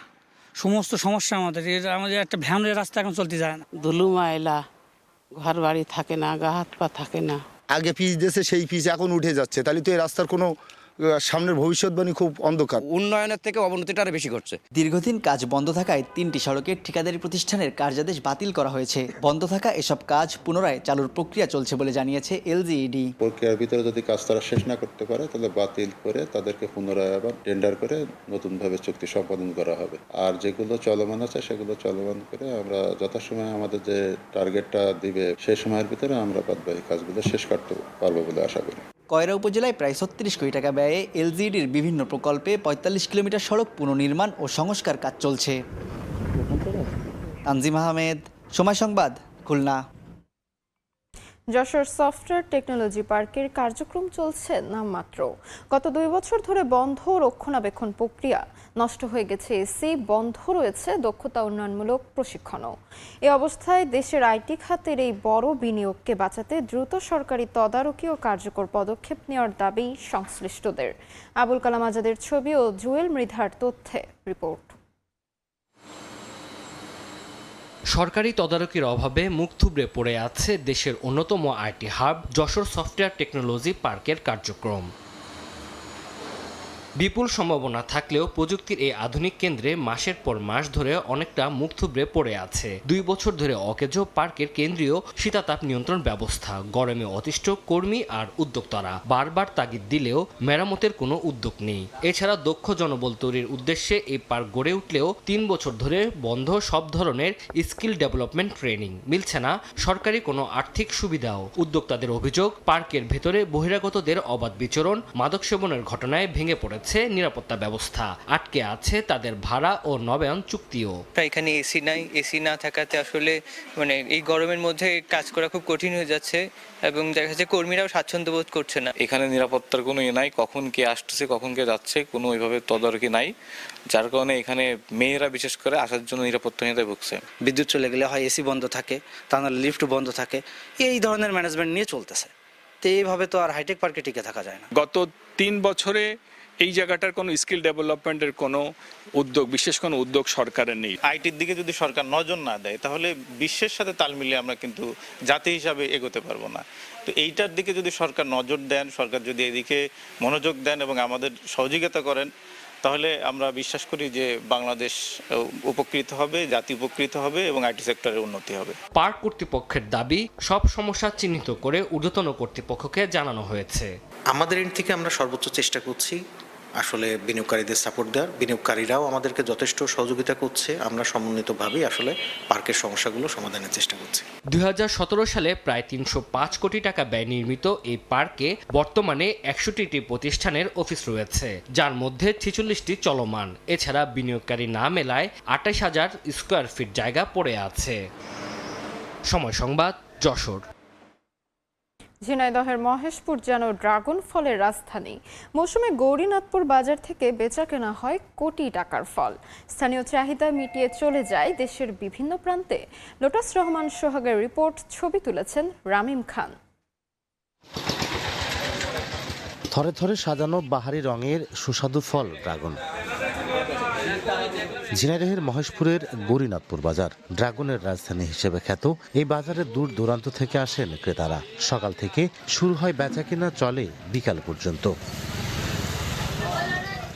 সমস্ত সমস্যা আমাদের একটা ভ্যানের রাস্তা এখন চলতে যায় না। ধুলু ময়লা, ঘর বাড়ি থাকে না, গা হাত পা থাকে না। আগে পিচ দিয়েছে, সেই পিচ এখন উঠে যাচ্ছে, তাহলে তো এই রাস্তার কোনো সামনের ভবিষ্যৎবাণী খুব অন্ধকার। উন্নয়নের থেকে অবনতিটা আরো বেশি করছে। দীর্ঘদিন কাজ বন্ধ থাকায় 3টি সড়কের ঠিকাদারি প্রতিষ্ঠানের কার্যাদেশ বাতিল করা হয়েছে। বন্ধ থাকা এসব কাজ পুনরায় চালুর প্রক্রিয়া চলছে বলে জানিয়েছে এলজিইডি। প্রক্রিয়ার ভিতরে যদি কাজ তারা শেষ না করতে পারে, তাহলে বাতিল করে তাদেরকে পুনরায় আবার টেন্ডার করে নতুনভাবে চুক্তি সম্পাদন করা হবে। আর যেগুলো চলমান আছে সেগুলো চলমান করে আমরা যথাসময়ে আমাদের যে টার্গেটটা দিবে সেই সময়ের ভিতরে আমরা বাদবাকি কাজগুলো শেষ করতে পারবো বলে আশা করি। কয়রা উপজেলায় প্রায় 36 কোটি টাকা ব্যয়ে এলজিইডির বিভিন্ন প্রকল্পে 45 কিলোমিটার সড়ক পুনর্নির্মাণ ও সংস্কার কাজ চলছে। তানজিম আহমেদ, সময় সংবাদ, খুলনা। যশোর সফটওয়্যার টেকনোলজি পার্কের কার্যক্রম চলছে নামমাত্র। গত 2 বছর ধরে বন্ধ রক্ষণাবেক্ষণ প্রক্রিয়া, নষ্ট হয়ে গেছে এসি, বন্ধ রয়েছে দক্ষতা উন্নয়নমূলক প্রশিক্ষণও। এ অবস্থায় দেশের আইটি খাতের এই বড় বিনিয়োগকে বাঁচাতে দ্রুত সরকারি তদারকি ও কার্যকর পদক্ষেপ নেওয়ার দাবি সংশ্লিষ্টদের। আবুল কালাম আজাদের ছবি ও জুয়েল মৃধার তথ্যে রিপোর্ট। সরকারি তদারকির অভাবে মুখ থুবড়ে পড়ে আছে দেশের অন্যতম IT hub Jessore software technology পার্কের কার্যক্রম। বিপুল সম্ভাবনা থাকলেও প্রযুক্তির এই আধুনিক কেন্দ্রে মাসের পর মাস ধরে অনেকটা মুখ থুবড়ে পড়ে আছে। 2 বছর ধরে অকেজো পার্কের কেন্দ্রীয় শীতাতাপ নিয়ন্ত্রণ ব্যবস্থা, গরমে অতিষ্ঠ কর্মী আর উদ্যোক্তারা। বারবার তাগিদ দিলেও মেরামতের কোনো উদ্যোগ নেই। এছাড়া দক্ষ জনবল তৈরির উদ্দেশ্যে এই পার্ক গড়ে উঠলেও 3 বছর ধরে বন্ধ সব ধরনের স্কিল ডেভেলপমেন্ট ট্রেনিং। মিলছে না সরকারি কোনো আর্থিক সুবিধাও। উদ্যোক্তাদের অভিযোগ, পার্কের ভেতরে বহিরাগতদের অবাধ বিচরণ, মাদক সেবনের ঘটনায় ভেঙে পড়েছে নিরাপত্তা ব্যবস্থা, আটকে আছে তাদের ভাড়া ও নবায়ন চুক্তিও। এখানে এসি নাই, এসি না থাকাতে আসলে এই গরমের মধ্যে কাজ করা খুব কঠিন হয়ে যাচ্ছে এবং দেখা যাচ্ছে কর্মীরাও স্বাচ্ছন্দ্য বোধ করছে না। এখানে নিরাপত্তার কোনো নাই, কখন কে আসতেছে কখন কে যাচ্ছে কোনো ওইভাবে তদারকি নাই, যার কারণে এখানে মেয়েরা বিশেষ করে আসার জন্য নিরাপত্তাহীনতায় ভুগছে। বিদ্যুৎ চলে গেলে হয় এসি বন্ধ থাকে, তা নাহলে লিফট বন্ধ থাকে, এই ধরনের ম্যানেজমেন্ট নিয়ে চলতেছে। তো এইভাবে তো আর হাইটেক পার্কে টিকে থাকা যায় না। গত 3 বছরে এই জায়গাটার কোনো স্কিল ডেভেলপমেন্টের কোনো উদ্যোগ, বিশেষ কোনো উদ্যোগ সরকারের নেই। আইটির দিকে যদি সরকার নজর না দেয়, তাহলে বিশ্বের সাথে তাল মিলিয়ে আমরা কিন্তু জাতি হিসাবে এগোতে পারবো না। তো এইটার দিকে যদি সরকার নজর দেন, সরকার যদি এদিকে মনোযোগ দেন এবং আমাদের সহযোগিতা করেন, তাহলে আমরা বিশ্বাস করি যে বাংলাদেশ উপকৃত হবে, জাতি উপকৃত হবে এবং আইটি সেক্টরের উন্নতি হবে। পার্ক কর্তৃপক্ষের দাবি, সব সমস্যা চিহ্নিত করে ঊর্ধ্বতন কর্তৃপক্ষকে জানানো হয়েছে। আমাদের এন্ড থেকে আমরা সর্বোচ্চ চেষ্টা করছি আসলে বিনিয়োগকারীদের সাপোর্ট দেওয়ার। বিনিয়োগকারীরাও আমাদেরকে যথেষ্ট সহযোগিতা করছে। আমরা সমন্বিতভাবেই আসলে পার্কের সমস্যাগুলো সমাধানের চেষ্টা করছি। 2017 সালে প্রায় 305 কোটি টাকা ব্যয় নির্মিত এই পার্কে বর্তমানে 61টি প্রতিষ্ঠানের অফিস রয়েছে, যার মধ্যে 46টি চলমান। এছাড়া বিনিয়োগকারী না মেলায় 28,000 স্কোয়ার ফিট জায়গা পড়ে আছে। সময় সংবাদ, যশোর। ঝিনাইদহের মহেশপুর যেন ড্রাগন ফলের রাজধানী। মৌসুমে গৌরীনাথপুর বাজার থেকে বেচা কেনা হয় কোটি টাকার ফল। স্থানীয় চাহিদা মিটিয়ে চলে যায় দেশের বিভিন্ন প্রান্তে। লোটাস রহমান সোহাগের রিপোর্ট, ছবি তুলেছেন রামিম খান। থরে থরে সাজানো বাহারি রঙের সুস্বাদু ফল ড্রাগন। ঝিনাইদহের মহেশপুরের গৌরীনাথপুর বাজার ড্রাগনের রাজধানী হিসেবে খ্যাত। এই বাজারে দূর দূরান্ত থেকে আসেন ক্রেতারা। সকাল থেকে শুরু হয় বেচাকেনা, চলে বিকাল পর্যন্ত।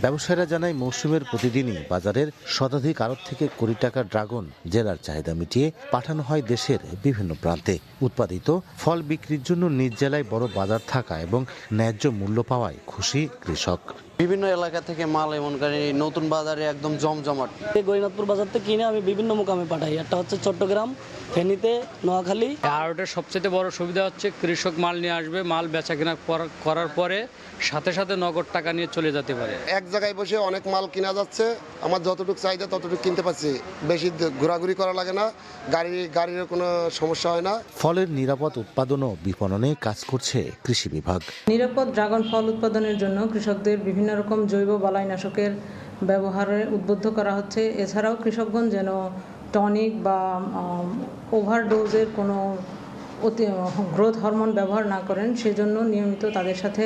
ব্যবসায়ীরা জানায় মৌসুমের প্রতিদিনই বাজারের শতাধিক আড়ত থেকে কোটি টাকা ড্রাগন জেলার চাহিদা মিটিয়ে পাঠানো হয় দেশের বিভিন্ন প্রান্তে। উৎপাদিত ফল বিক্রির জন্য নিজ জেলায় বড় বাজার থাকা এবং ন্যায্য মূল্য পাওয়ায় খুশি কৃষক। বিভিন্ন এলাকা থেকে মাল এমন করে নতুন বাজারে একদম জমজমাট। গৌরীনাথপুর বাজার থেকে কিনে আমি বিভিন্ন মোকামে পাঠাই। একটা হচ্ছে চট্টগ্রাম, ফেনীতে, নোয়াখালী। আর ওটার সবচেয়ে বড় সুবিধা হচ্ছে কৃষক মাল নিয়ে আসবে, মাল বেচা কেনা করার পরে সাথে সাথে নগদ টাকা নিয়ে চলে যেতে পারে। এক জায়গায় বসে অনেক মাল কিনা যাচ্ছে। আমার যতটুকু চাহিদা ততটুকু কিনতে পারছি। বেশি ঘোরাঘুরি করা লাগে না, গাড়ির কোনো সমস্যা হয় না। ফলের নিরাপদ উৎপাদন ও বিপণনে কাজ করছে কৃষি বিভাগ। নিরাপদ ড্রাগন ফল উৎপাদনের জন্য কৃষকদের বিভিন্ন রকম জৈব বালাইনাশকের ব্যবহারে উদ্বুদ্ধ করা হচ্ছে। এছাড়াও কৃষকগণ যেন টনিক বা ওভারডোজের কোনো গ্রোথ হরমোন ব্যবহার না করেন, সেজন্য নিয়মিত তাদের সাথে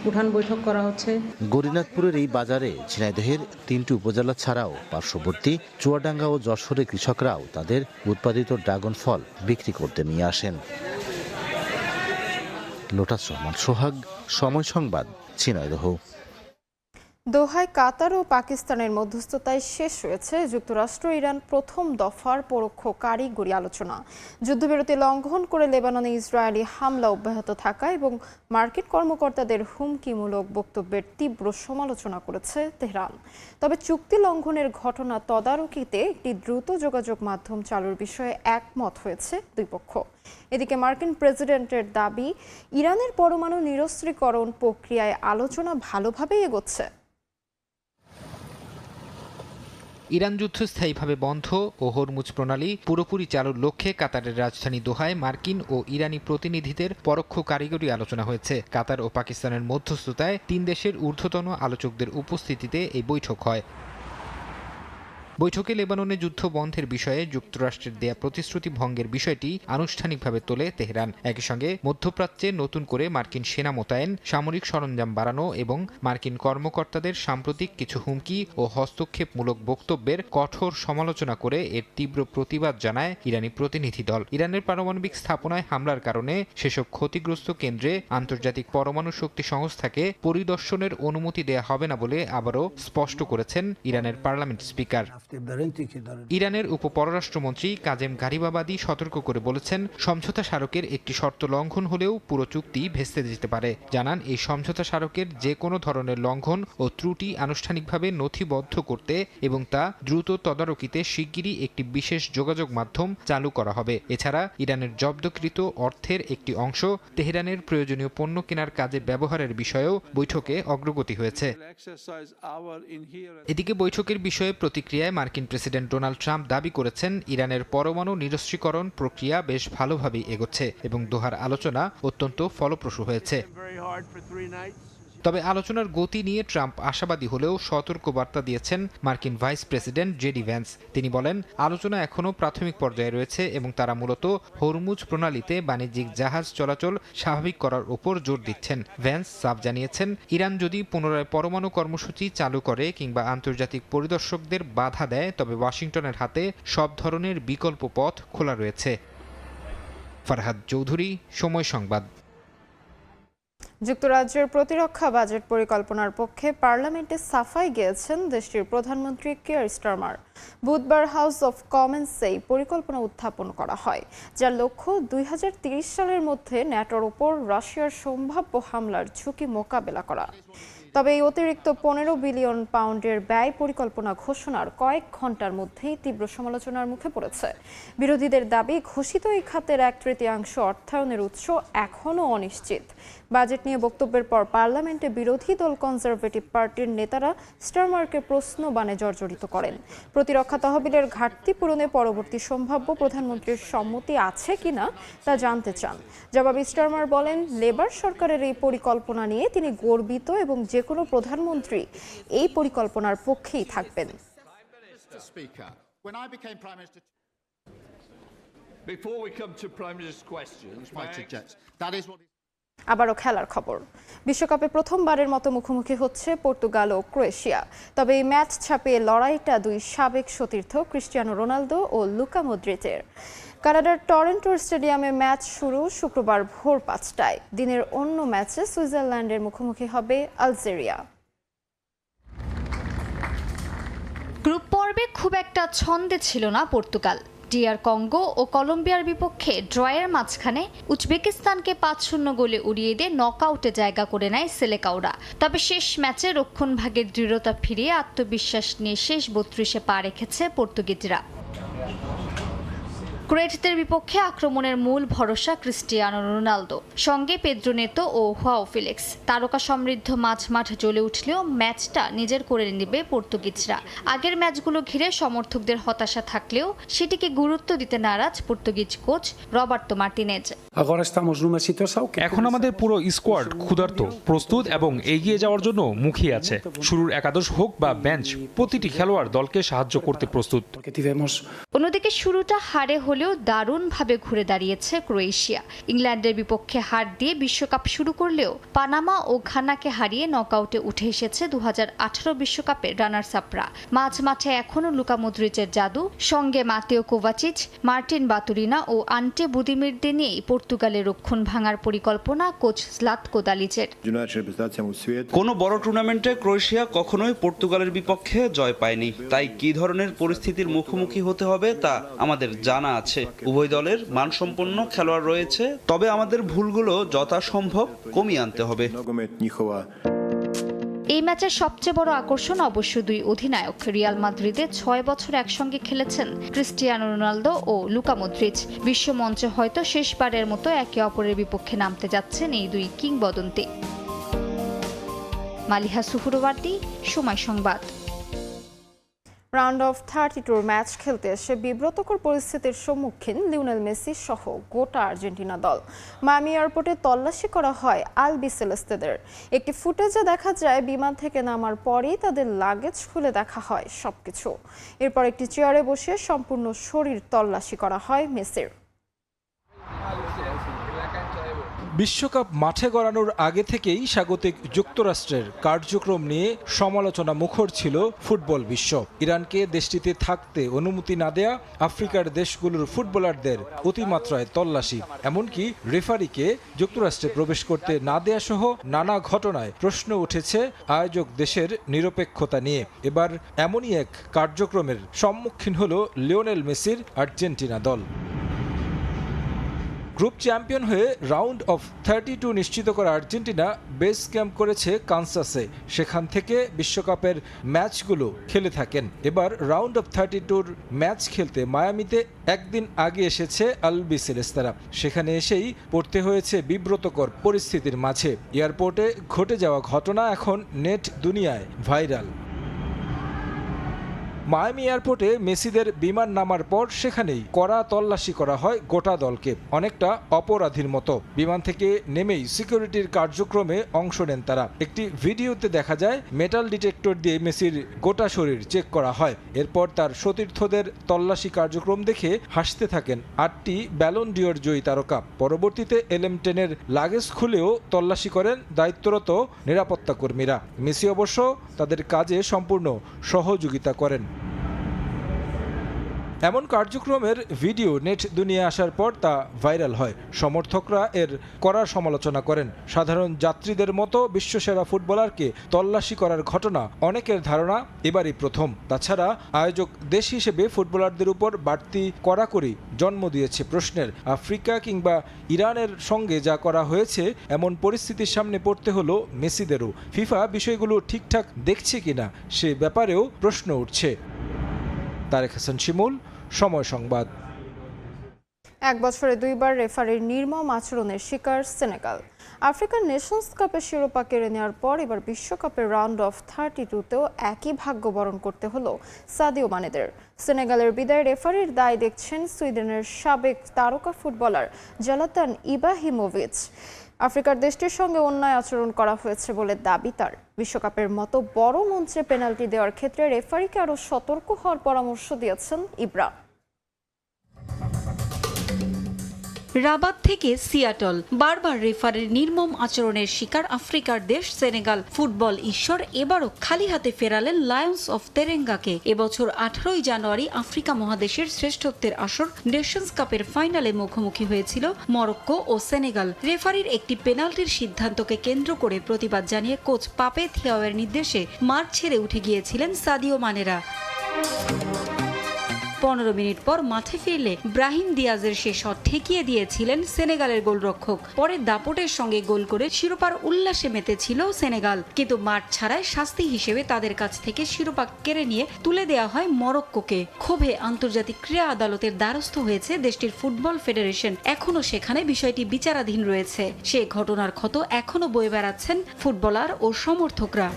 উঠান বৈঠক করা হচ্ছে। গৌরীনাথপুরের এই বাজারে ঝিনাইদহের 3টি উপজেলা ছাড়াও পার্শ্ববর্তী চুয়াডাঙ্গা ও যশোরের কৃষকরাও তাদের উৎপাদিত ড্রাগন ফল বিক্রি করতে নিয়ে আসেন। লোটাস রহমান সোহাগ, সময় সংবাদ, ঝিনাইদহ। দোহায় কাতার ও পাকিস্তানের মধ্যস্থতায় শেষ হয়েছে যুক্তরাষ্ট্র ইরান প্রথম দফার পরোক্ষ কারিগরি আলোচনা। যুদ্ধবিরতি লঙ্ঘন করে লেবাননে ইসরায়েলি হামলা অব্যাহত থাকা এবং মার্কিন কর্মকর্তাদের হুমকিমূলক বক্তব্যের তীব্র সমালোচনা করেছে তেহরান। তবে চুক্তি লঙ্ঘনের ঘটনা তদারকিতে একটি দ্রুত যোগাযোগ মাধ্যম চালুর বিষয়ে একমত হয়েছে দুই পক্ষ। এদিকে মার্কিন প্রেসিডেন্টের দাবি, ইরানের পরমাণু নিরস্ত্রীকরণ প্রক্রিয়ায় আলোচনা ভালোভাবেই এগোচ্ছে। ইরান যুদ্ধ স্থায়ীভাবে বন্ধ ও হরমুজ প্রণালী পুরোপুরি চালুর লক্ষ্যে কাতারের রাজধানী দোহায় মার্কিন ও ইরানি প্রতিনিধিদের পরোক্ষ কারিগরি আলোচনা হয়েছে। কাতার ও পাকিস্তানের মধ্যস্থতায় 3 দেশের ঊর্ধ্বতন আলোচকদের উপস্থিতিতে এই বৈঠক হয়। বৈঠকে লেবাননে যুদ্ধ বন্ধের বিষয়ে যুক্তরাষ্ট্রের দেয়া প্রতিশ্রুতি ভঙ্গের বিষয়টি আনুষ্ঠানিকভাবে তোলে তেহরান। একই সঙ্গে মধ্যপ্রাচ্যে নতুন করে মার্কিন সেনা মোতায়েন, সামরিক সরঞ্জাম বাড়ানো এবং মার্কিন কর্মকর্তাদের সাম্প্রতিক কিছু হুমকি ও হস্তক্ষেপমূলক বক্তব্যের কঠোর সমালোচনা করে এর তীব্র প্রতিবাদ জানায় ইরানি প্রতিনিধি দল। ইরানের পারমাণবিক স্থাপনায় হামলার কারণে সেসব ক্ষতিগ্রস্ত কেন্দ্রে আন্তর্জাতিক পরমাণু শক্তি সংস্থাকে পরিদর্শনের অনুমতি দেয়া হবে না বলে আবারও স্পষ্ট করেছেন ইরানের পার্লামেন্ট স্পিকার। ইরানের উপপররাষ্ট্রমন্ত্রী কাজেম গারিবাবাদী সতর্ক করে বলেছেন, সমঝোতা স্মারকের একটি শর্ত লঙ্ঘন হলেও পুরো চুক্তি ভেস্তে যেতে পারে। জানান, এই সমঝোতা স্মারকের যে কোনো ধরনের লঙ্ঘন ও ত্রুটি আনুষ্ঠানিকভাবে নথিবদ্ধ করতে এবং তা দ্রুত তদারকিতে শিগগিরই একটি বিশেষ যোগাযোগ মাধ্যম চালু করা হবে। এছাড়া ইরানের জব্দকৃত অর্থের একটি অংশ তেহরানের প্রয়োজনীয় পণ্য কেনার কাজে ব্যবহারের বিষয়েও বৈঠকে অগ্রগতি হয়েছে। এদিকে বৈঠকের বিষয়ে প্রতিক্রিয়ায় মার্কিন প্রেসিডেন্ট ডোনাল্ড ট্রাম্প দাবি করেছেন, ইরানের পরমাণু নিরস্ত্রীকরণ প্রক্রিয়া বেশ ভালোভাবেই এগোচ্ছে এবং দোহার আলোচনা অত্যন্ত ফলপ্রসূ হয়েছে। তবে আলোচনার গতি নিয়ে ট্রাম্প আশাবাদী হলেও সতর্ক বার্তা দিয়েছেন মার্কিন ভাইস প্রেসিডেন্ট জেডি ভ্যান্স। তিনি বলেন, আলোচনা এখনও প্রাথমিক পর্যায়ে রয়েছে এবং তারা মূলত হরমুজ প্রণালীতে বাণিজ্যিক জাহাজ চলাচল স্বাভাবিক করার উপর জোর দিচ্ছেন। ভ্যান্স সাফ জানিয়েছেন, ইরান যদি পুনরায় পরমাণু কর্মসূচি চালু করে কিংবা আন্তর্জাতিক পরিদর্শকদের বাধা দেয়, তবে ওয়াশিংটনের হাতে সব ধরনের বিকল্প পথ খোলা রয়েছে। ফারহাদ চৌধুরী, সময় সংবাদ। যুক্তরাজ্যের প্রতিরক্ষা বাজেট পরিকল্পনার পক্ষে পার্লামেন্টে সাফাই গেয়েছেন দেশটির প্রধানমন্ত্রী কিয়ার স্টারমার। বুধবার হাউস অব কমন্সে এই পরিকল্পনা উত্থাপন করা হয়, যার লক্ষ্য 2030 সালের মধ্যে ন্যাটোর ওপর রাশিয়ার সম্ভাব্য হামলার ঝুঁকি মোকাবেলা করা। তবে এই অতিরিক্ত 15 বিলিয়ন পাউন্ডের ব্যয় পরিকল্পনা ঘোষণার কয়েক ঘন্টার মধ্যেই তীব্র সমালোচনার মুখে পড়েছে। বিরোধীদের দাবি, ঘোষিত এই খাতের 1/3 অর্থায়নের উৎস এখনও অনিশ্চিত। বাজেট নিয়ে বক্তব্যের পর পার্লামেন্টে বিরোধী দল কনজারভেটিভ পার্টির নেতারা স্টারমারকে প্রশ্নবাণে জর্জরিত করেন। প্রতিরক্ষা তহবিলের ঘাটতি পূরণে পরবর্তী সম্ভাব্য প্রধানমন্ত্রীর সম্মতি আছে কিনা তা জানতে চান। জবাবে স্টারমার বলেন, লেবার সরকারের এই পরিকল্পনা নিয়ে তিনি গর্বিত এবং যে কোনো প্রধানমন্ত্রী এই পরিকল্পনার পক্ষেই থাকবেন। আবারও খেলার খবর। বিশ্বকাপে প্রথমবারের মতো মুখোমুখি হচ্ছে পর্তুগাল ও ক্রোয়েশিয়া। তবে এই ম্যাচ ছাপিয়ে লড়াইটা দুই সাবেক সতীর্থ ক্রিস্টিয়ানো রোনালদো ও লুকা মদ্রিচের। কানাডার টরন্টোর স্টেডিয়ামে ম্যাচ শুরু শুক্রবার ভোর 5টায়। দিনের অন্য ম্যাচে সুইজারল্যান্ডের মুখোমুখি হবে আলজেরিয়া। গ্রুপ পর্বে খুব একটা ছন্দে ছিল না পর্তুগাল। ডিআর কঙ্গো ও কলম্বিয়ার বিপক্ষে ড্রয়ের মাঝখানে উজবেকিস্তানকে 5-0 গোলে উড়িয়ে দিয়ে নকআউটে জায়গা করে নেয় সেলেকাওরা। তবে শেষ ম্যাচে রক্ষণভাগের দৃঢ়তা ফিরিয়ে আত্মবিশ্বাস নিয়ে শেষ 32-এ পা রেখেছে পর্তুগিজরা। ক্রোয়েটদের বিপক্ষে আক্রমণের মূল ভরসা ক্রিস্টিয়ানো রোনালদো, সঙ্গে পেদ্রো নেতো ও হুয়াও ফেলিক্স। তারকা সমৃদ্ধ মাঝমাঠ জ্বলে উঠলেও ম্যাচটা নিজের করে নেবে পর্তুগিজরা। আগের ম্যাচগুলো ঘিরে সমর্থকদের হতাশা থাকলেও সেটিকে গুরুত্ব দিতে নারাজ পর্তুগিজ কোচ রবার্তো মার্টিনেজ। এখন আমাদের পুরো স্কোয়াড ক্ষুধার্ত, প্রস্তুত এবং এগিয়ে যাওয়ার জন্য মুখিয়ে আছে। শুরুর একাদশ হোক বা বেঞ্চ, প্রতিটি খেলোয়াড় দলকে সাহায্য করতে প্রস্তুত। অন্যদিকে শুরুটা হারে হলেও দারুণভাবে ঘুরে দাঁড়িয়েছে ক্রোয়েশিয়া। ইংল্যান্ডের বিপক্ষে হার দিয়ে বিশ্বকাপ শুরু করলেও পানামা ও ঘানাকে হারিয়ে নকআউটে উঠে এসেছে 2018 বিশ্বকাপের রানার্স আপরা। মাঝমাঠে এখনও লুকা মদ্রিচের জাদু, সঙ্গে মাতেও কোভাচিচ, মার্টিন বাতুরিনা ও আন্টে বুদিমিরদের নিয়েই পর্তুগালের রক্ষণ ভাঙার পরিকল্পনা কোচ জ্লাতকো দালিচের। কোনো বড় টুর্নামেন্টে ক্রোয়েশিয়া কখনোই পর্তুগালের বিপক্ষে জয় পায়নি, তাই কী ধরনের পরিস্থিতির মুখোমুখি হতে হবে তা আমাদের জানা আছে। উভয় দলের মানসম্পন্ন খেলোয়াড় রয়েছে, তবে আমাদের ভুলগুলো যথাসম্ভব কমিয়ে আনতে হবে। এই ম্যাচের সবচেয়ে বড় আকর্ষণ অবশ্য দুই অধিনায়ক। রিয়াল মাদ্রিদে 6 বছর একসঙ্গে খেলেছেন ক্রিস্টিয়ানো রোনালদো ও লুকা মদ্রিচ। বিশ্বমঞ্চে হয়তো শেষবারের মতো একে অপরের বিপক্ষে নামতে যাচ্ছেন এই দুই কিংবদন্তি। মালিহা সুহুরওয়ার্দী, সময় সংবাদ। রাউন্ড অফ 32 ম্যাচ খেলতে এসে বিব্রতকর পরিস্থিতির সম্মুখীন লিওনেল মেসি সহ গোটা আর্জেন্টিনা দল। মায়ামি এয়ারপোর্টে তল্লাশি করা হয় আলবিসেলেস্তেদের। একটি ফুটেজে দেখা যায় বিমান থেকে নামার পরেই তাদের লাগেজ খুলে দেখা হয় সবকিছু। এরপর একটি চেয়ারে বসে সম্পূর্ণ শরীর তল্লাশি করা হয় মেসির। বিশ্বকাপ মাঠে গড়ানোর আগে থেকেই স্বাগতিক যুক্তরাষ্ট্রের কার্যক্রম নিয়ে সমালোচনা মুখর ছিল ফুটবল বিশ্ব। ইরানকে দেশটিতে থাকতে অনুমতি না দেয়া, আফ্রিকার দেশগুলোর ফুটবলারদের অতিমাত্রায় তল্লাশি, এমনকি রেফারিকে যুক্তরাষ্ট্রে প্রবেশ করতে না দেয়া সহ নানা ঘটনায় প্রশ্ন উঠেছে আয়োজক দেশের নিরপেক্ষতা নিয়ে। এবার এমনই এক কার্যক্রমের সম্মুখীন হল লিওনেল মেসির আর্জেন্টিনা দল। গ্রুপ চ্যাম্পিয়ন হয়ে রাউন্ড অফ 32 নিশ্চিত করা আর্জেন্টিনা বেস ক্যাম্প করেছে কানসাসে। সেখান থেকে বিশ্বকাপের ম্যাচগুলো খেলে থাকেন। এবার রাউন্ড অফ 32 ম্যাচ খেলতে মায়ামিতে একদিন আগে এসেছে আলবিসেলেস্তারা। সেখানে এসেই পড়তে হয়েছে বিব্রতকর পরিস্থিতির মাঝে। এয়ারপোর্টে ঘটে যাওয়া ঘটনা এখন নেট দুনিয়ায় ভাইরাল। মায়ামি এয়ারপোর্টে মেসিদের বিমান নামার পর সেখানেই কড়া তল্লাশি করা হয় গোটা দলকে, অনেকটা অপরাধীর মতো। বিমান থেকে নেমেই সিকিউরিটির কার্যক্রমে অংশ নেন তারা। একটি ভিডিওতে দেখা যায় মেটাল ডিটেক্টর দিয়ে মেসির গোটা শরীর চেক করা হয়। এরপর তার সতীর্থদের তল্লাশি কার্যক্রম দেখে হাসতে থাকেন 8টি ব্যালন ডিওর জয়ী তারকা। পরবর্তীতে LM10-এর লাগেজ খুলেও তল্লাশি করেন দায়িত্বরত নিরাপত্তা কর্মীরা। মেসি অবশ্য তাদের কাজে সম্পূর্ণ সহযোগিতা করেন। এমন কার্যক্রমের ভিডিও নেট দুনিয়া আসার পর তা ভাইরাল হয়। সমর্থকরা এর কড়া সমালোচনা করেন। সাধারণ যাত্রীদের মতো বিশ্বসেরা ফুটবলারকে তল্লাশি করার ঘটনা অনেকের ধারণা এবারই প্রথম। তাছাড়া আয়োজক দেশ হিসেবে ফুটবলারদের উপর বাড়তি কড়াকড়ি জন্ম দিয়েছে প্রশ্নের। আফ্রিকা কিংবা ইরানের সঙ্গে যা করা হয়েছে এমন পরিস্থিতির সামনে পড়তে হলো মেসিদেরও। ফিফা বিষয়গুলো ঠিকঠাক দেখছে কিনা সে ব্যাপারেও প্রশ্ন উঠছে। তারেক হাসান শিমুল, সময় সংবাদ। 1 বছরে 2 বার রেফারির নির্মম আচরণের শিকার সেনেগাল। আফ্রিকান নেশনস কাপের শিরোপা কেড়ে নেওয়ার পর এবার বিশ্বকাপের রাউন্ড অফ 32তেও একই ভাগ্য বরণ করতে হলো সাদিও মানেদের। সেনেগালের বিদায় রেফারির দায় দেখছেন সুইডেনের সাবেক তারকা ফুটবলার জ্লাতান ইব্রাহিমোভিচ। আফ্রিকার দেশটির সঙ্গে অন্যায় আচরণ করা হয়েছে বলে দাবি তার। বিশ্বকাপের মতো বড় মঞ্চে পেনাল্টি দেওয়ার ক্ষেত্রে রেফারিকে আরও সতর্ক হওয়ার পরামর্শ দিয়েছেন ইব্রা। রাবাত থেকে সিয়াটল, বারবার রেফারির নির্মম আচরণের শিকার আফ্রিকার দেশ সেনেগাল। ফুটবল ঈশ্বর এবারও খালি হাতে ফেরালেন লায়ন্স অফ তেরেঙ্গাকে। এবছর 18 জানুয়ারি আফ্রিকা মহাদেশের শ্রেষ্ঠত্বের আসর নেশনস কাপের ফাইনালে মুখোমুখি হয়েছিল মরক্কো ও সেনেগাল। রেফারির একটি পেনাল্টির সিদ্ধান্তকে কেন্দ্র করে প্রতিবাদ জানিয়ে কোচ পাপে থিয়াওয়ের নির্দেশে মাঠ ছেড়ে উঠে গিয়েছিলেন সাদিও মানেরা। 15 মিনিট পর মাঠে ফিরলে ব্রাহিম দিয়াজের সে শট ঠেকিয়ে দিয়েছিলেন সেনেগালের গোলরক্ষক। পরে দাপটের সঙ্গে গোল করে শিরোপার উল্লাসে মেতেছিল সেনেগাল, কিন্তু মাঠ ছাড়ায় শাস্তি হিসেবে তাদের কাছ থেকে শিরোপা কেড়ে নিয়ে তুলে দেওয়া হয় মরক্কোকে। ক্ষোভে আন্তর্জাতিক ক্রীড়া আদালতের দ্বারস্থ হয়েছে দেশটির ফুটবল ফেডারেশন। এখনও সেখানে বিষয়টি বিচারাধীন রয়েছে। সে ঘটনার ক্ষত এখনও বয়ে বেড়াচ্ছেন ফুটবলার ও সমর্থকরা।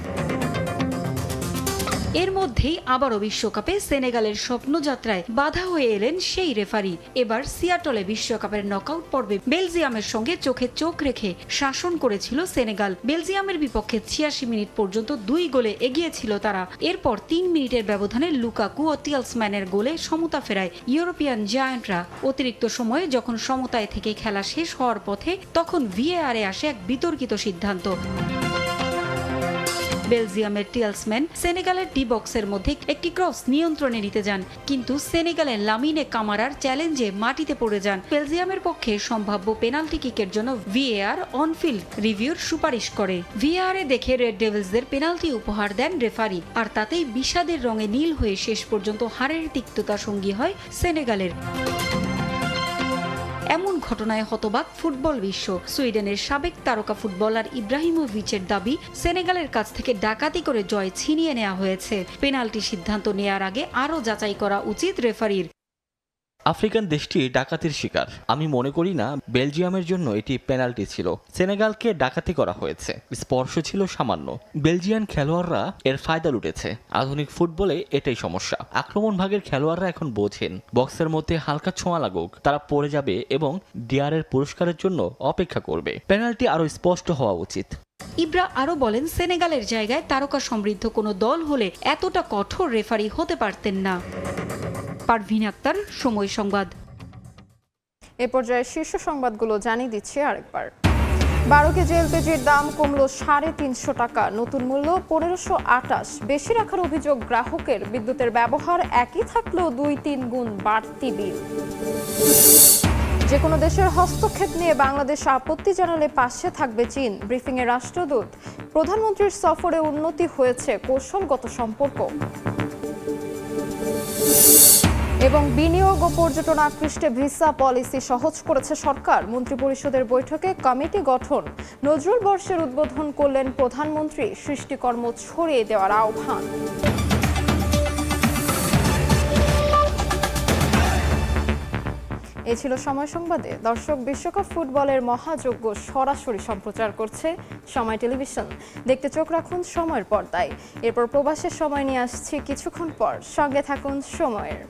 এর মধ্যেই আবারও বিশ্বকাপে সেনেগালের স্বপ্নযাত্রায় বাধা হয়ে এলেন সেই রেফারি। এবার সিয়াটলে বিশ্বকাপের নকআউট পর্বে বেলজিয়ামের সঙ্গে চোখে চোখ রেখে শাসন করেছিল সেনেগাল। বেলজিয়ামের বিপক্ষে 86 মিনিট পর্যন্ত 2 গোলে এগিয়ে ছিল তারা। এরপর 3 মিনিটের ব্যবধানে লুকাকু ও টিয়েলসম্যানের গোলে সমতা ফেরায় ইউরোপিয়ান জায়ান্টরা। অতিরিক্ত সময়ে যখন সমতায় থেকে খেলা শেষ হওয়ার পথে, তখন ভিএআরে আসে এক বিতর্কিত সিদ্ধান্ত। বেলজিয়ামের টিয়েলসম্যান সেনেগালের ডি বক্সের মধ্যে একটি ক্রস নিয়ন্ত্রণে নিতে যান, কিন্তু সেনেগালের লামিনে কামারার চ্যালেঞ্জে মাটিতে পড়ে যান। বেলজিয়ামের পক্ষে সম্ভাব্য পেনাল্টি কিকের জন্য ভিএআর অনফিল্ড রিভিউর সুপারিশ করে। ভিএআরে দেখে রেড ডেভিলসদের পেনাল্টি উপহার দেন রেফারি, আর তাতেই বিষাদের রঙে নীল হয়ে শেষ পর্যন্ত হারের তিক্ততা সঙ্গী হয় সেনেগালের। এমন ঘটনায় হতবাক ফুটবল বিশ্ব। সুইডেনের সাবেক তারকা ফুটবলার ইব্রাহিমোভিচের দাবি, সেনেগালের কাছ থেকে ডাকাতি করে জয় ছিনিয়ে নেওয়া হয়েছে। পেনাল্টি সিদ্ধান্ত নেয়ার আগে আরও যাচাই করা উচিত রেফারির। আফ্রিকান দেশটি ডাকাতির শিকার। আমি মনে করি না বেলজিয়ামের জন্য এটি পেনাল্টি ছিল। সেনেগালকে ডাকাতি করা হয়েছে, স্পর্শ ছিল সামান্য। বেলজিয়ান খেলোয়াড়রা এর ফায়দা লুটেছে। আধুনিক ফুটবলে এটাই সমস্যা। আক্রমণ ভাগের খেলোয়াড়রা এখন বোঝেন বক্সের মধ্যে হালকা ছোঁয়া লাগুক, তারা পড়ে যাবে এবং ডিয়ারের পুরস্কারের জন্য অপেক্ষা করবে। পেনাল্টি আরও স্পষ্ট হওয়া উচিত। ইব্রা আরও বলেন, সেনেগালের জায়গায় তারকা সমৃদ্ধ কোনো দল হলে এতটা কঠোর রেফারি হতে পারতেন না। পারভিন আক্তার, সময় সংবাদ। এ পর্যায়ে শীর্ষ সংবাদগুলো জানিয়ে দিচ্ছি আরেকবার। 12 কেজি এলপিজির দাম কমলো 350 টাকা, নতুন মূল্য 1528। বেশি রাখার অভিযোগ গ্রাহকের। বিদ্যুতের ব্যবহার একই থাকলেও 2-3 গুণ বাড়তি বিল। যে কোনো দেশের হস্তক্ষেপ নিয়ে বাংলাদেশ আপত্তি জানালে পাশে থাকবে চীন। ব্রিফিংয়ে রাষ্ট্রদূত। প্রধানমন্ত্রীর সফরে উন্নতি হয়েছে কৌশলগত সম্পর্ক। এবং বিনিয়োগ ও পর্যটন আকৃষ্টে ভিসা পলিসি সহজ করেছে সরকার। মন্ত্রিপরিষদের বৈঠকে কমিটি গঠন। নজরুল বর্ষের উদ্বোধন করলেন প্রধানমন্ত্রী। সৃষ্টিকর্ম ছড়িয়ে দেওয়ার আহ্বান। এ ছিল সময় সংবাদে। দর্শক, বিশ্বকাপ ফুটবলের মহাযজ্ঞ সরাসরি সম্প্রচার করছে সময় টেলিভিশন। দেখতে চোখ রাখুন সময়ের পর্দায়। এরপর প্রবাসের সময় নিয়ে আসছি কিছুক্ষণ পর। সঙ্গে থাকুন সময়ের।